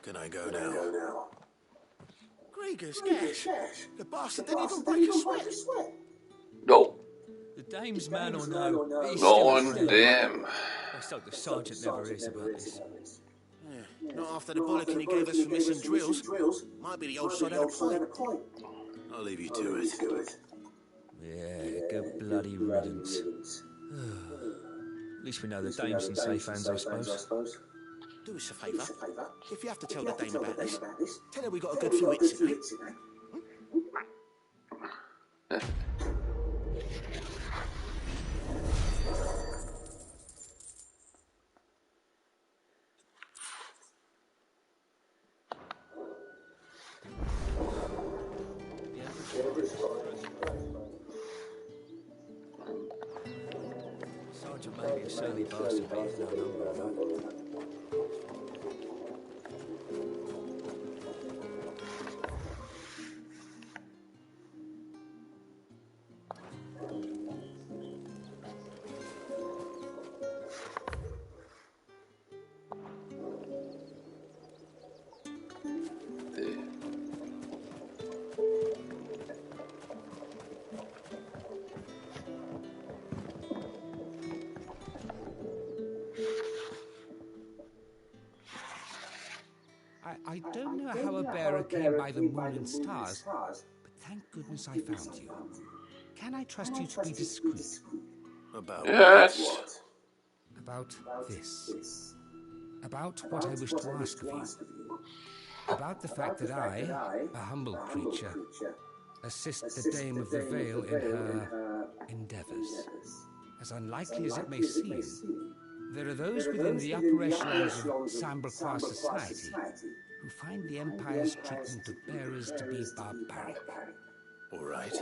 Can I go now? Gregor's gas. The bastard didn't even break a sweat. No. The dame's man or no, he's No still one a friend. damn. Let's hope the sergeant never hears about this. Yeah, not after the bollocking he gave us for missing drills. Might be the old sod had a point. I'll leave you to it. Yeah, good bloody riddance. At least we know the dame's in safe hands, I suppose. Do us a favour. If you have to tell the dame about this, tell her we got a good few hits in it. Sergeant may be a surly bastard, but he's no number of that. I don't know how a bearer came by the moon and stars, but thank goodness I found you. Can I trust you to be discreet? About Yes. About this. About what I wish to ask of you. About the fact that I, a humble creature, assist the Dame of the Vale in her endeavours. As unlikely as it may seem, there are those within the upper echelons of Sambercroix society who find the Empire's treatment of bearers to be barbaric. All right.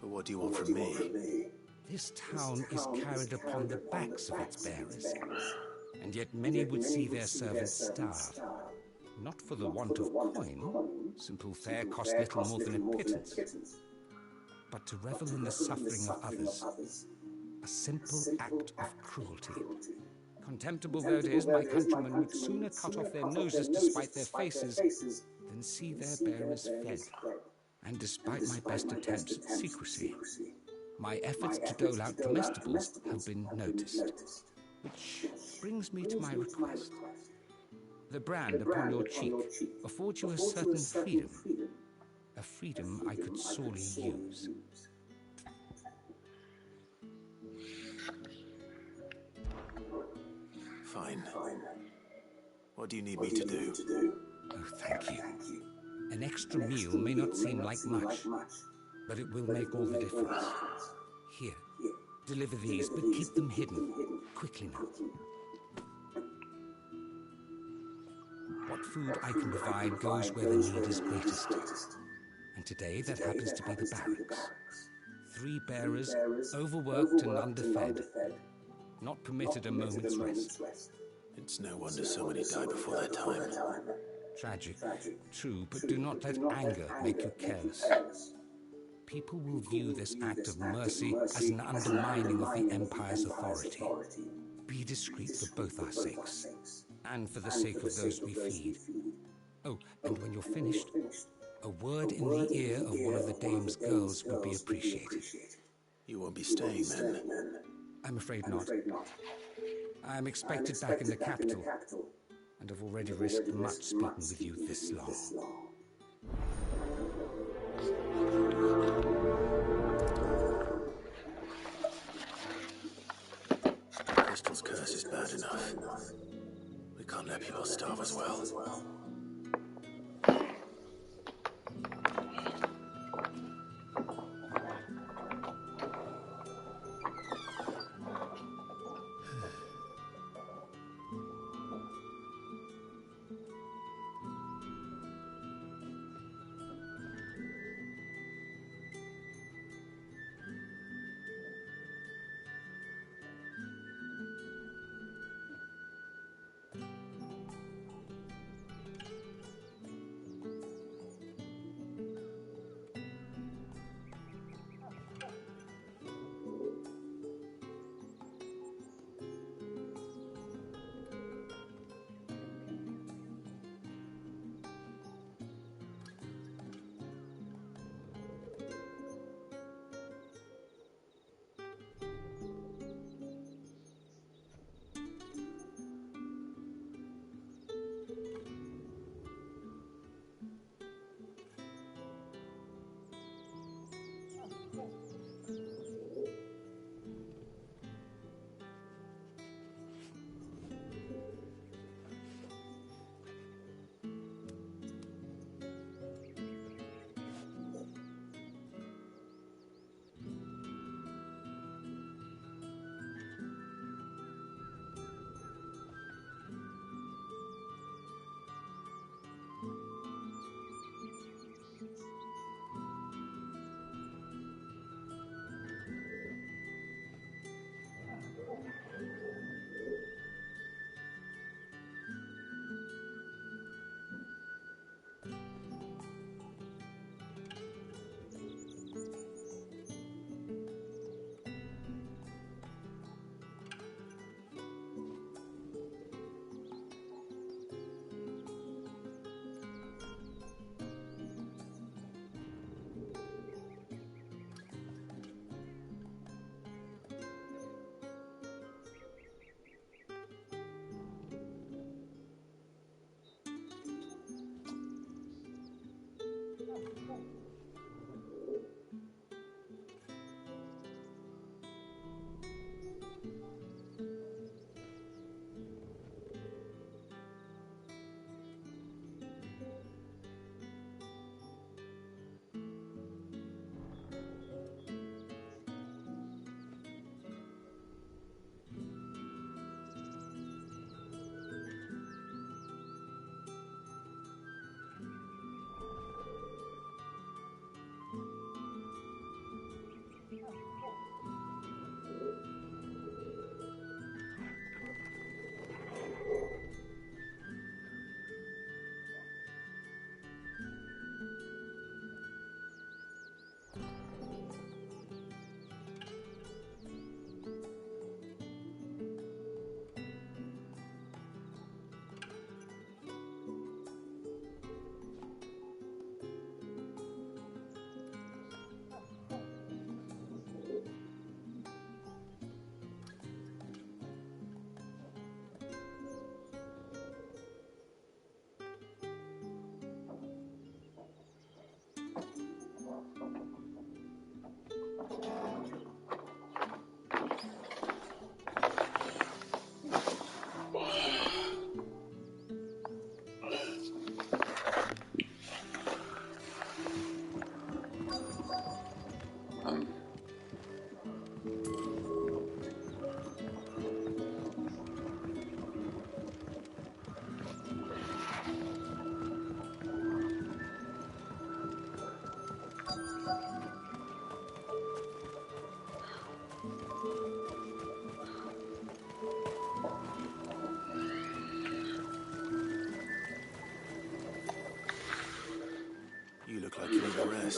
But what do you want from me? This town is carried upon the backs of its bearers, and yet many would see their servants starve. Not for the want of coin, simple fare costs little more than a pittance, but to revel in the suffering of others, a simple act of cruelty. Contemptible though it is, my countrymen would sooner cut off their noses to spite their faces than see their bearers fed. And despite my best attempts at secrecy, my efforts to dole out comestibles have been noticed. Which brings me to my request. The brand upon your cheek affords you a certain freedom. A freedom I could sorely use. Fine. What do you need me to do? Oh, thank you. An extra meal may not seem like much, but it will make all the difference. Here, deliver these, but keep them hidden. Quickly now. What food I can provide goes where the need is greatest. And today that happens to be the barracks. 3 bearers, overworked and underfed. Not permitted a moment's rest. It's no wonder so many die before their time. Tragic, true, but do not let anger make you careless. People will view this act of mercy as an undermining of the Empire's authority. Be discreet for both our sakes, and for the sake of those we feed. Oh, and when you're finished, a word in the ear of one of the Dame's girls would be appreciated. You won't be staying then? I'm afraid not. I am expected back in the capital, and have already risked much speaking with you this long. Crystal's curse is bad enough. We can't let people starve as well.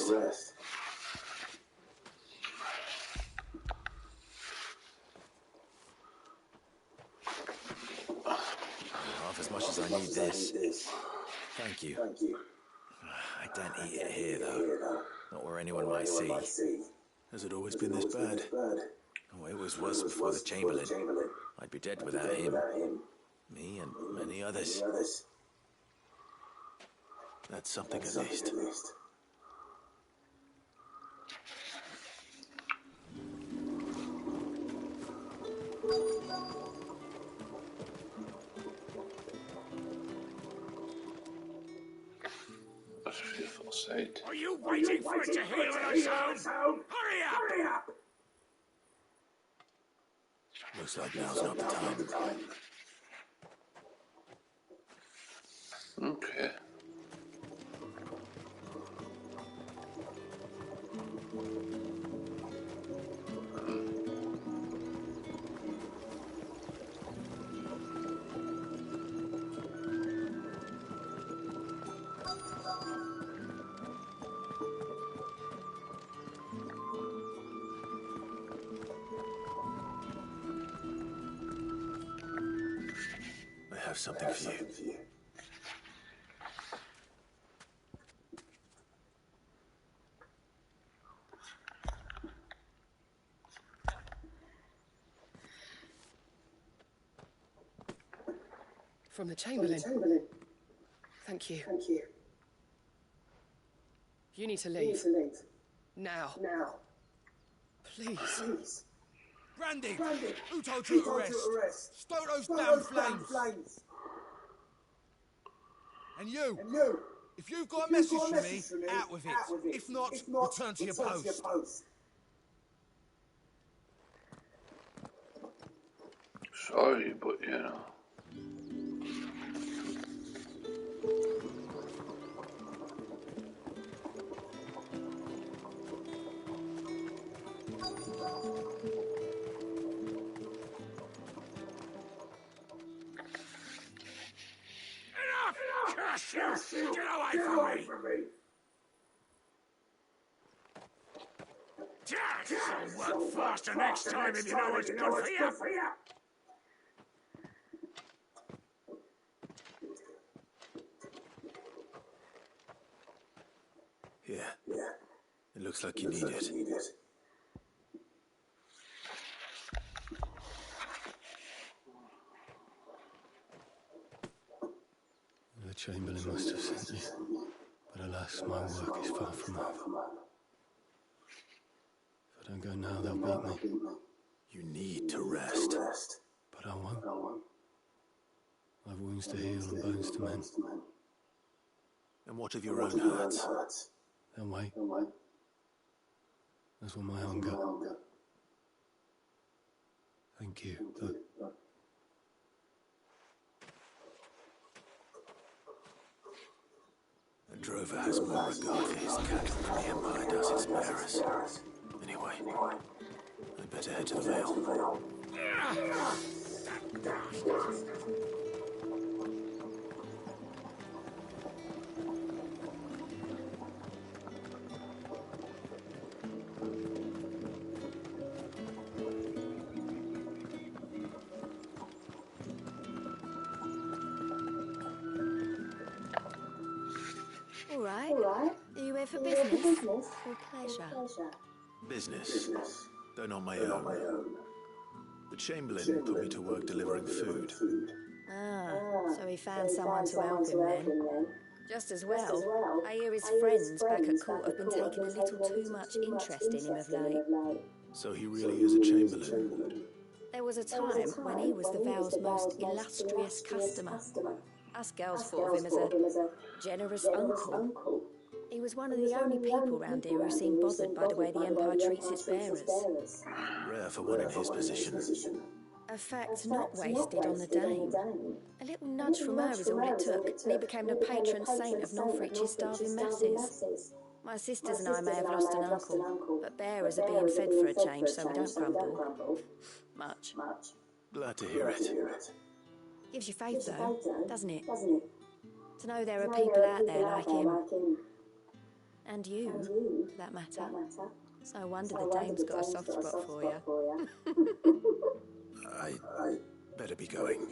Half as much as I need this. Thank you. I don't eat it here, though. Not where anyone might see. Has it always been this bad? Oh, it was worse before the Chamberlain. I'd be dead without him. Me and many others. That's something at least. That's a fearful sight. Are you waiting for it to heal on its own? Hurry up! Looks like now's not the time. Okay. I have something for you. From the Chamberlain. Thank you. You need to leave. Now. Please. Brandy! Who told you to arrest? Stoke those damn flames! And you! If you've got a message for me, out with it. If not, return to your post. Sorry, but you know. Curse you! Get away from me! So work faster next time if you know what's good for you! Yeah. It looks like you need it. The Chamberlain must have sent you, but alas, my work is far from over. If I don't go now, they'll beat me. You need to rest. But I won't. I've wounds to heal and bones to mend. And what of your own hurts? They'll wait. As will my hunger. Thank you, though. A drover has more regard for his cattle than the Empire does its bearers. Anyway, I'd better head to the Vale. All right. Are you here for business or pleasure? Business, though not my own. The Chamberlain put me to work delivering food. Ah, so he found someone to help him then. Just as well. I hear his friends back at court have been taking a little too much interest in him of late. So he really is a Chamberlain. There was a time when he was the Vale's most illustrious customer. Us girls thought of him as a generous uncle. He was one of the only people round here who seemed bothered by the way the Empire treats its bearers. Rare for one in his position. A fact not wasted on the Dame. A little nudge from her is all it took, and he became the patron saint of Northreach's starving masses. My sisters and I may have lost an uncle, but bearers are being fed for a change, so we don't grumble. Much. Glad to hear it. Gives you faith, though, doesn't it? To know there are people out there like him. And you, for that matter. It's no wonder the dame's got a soft spot for you. I better be going.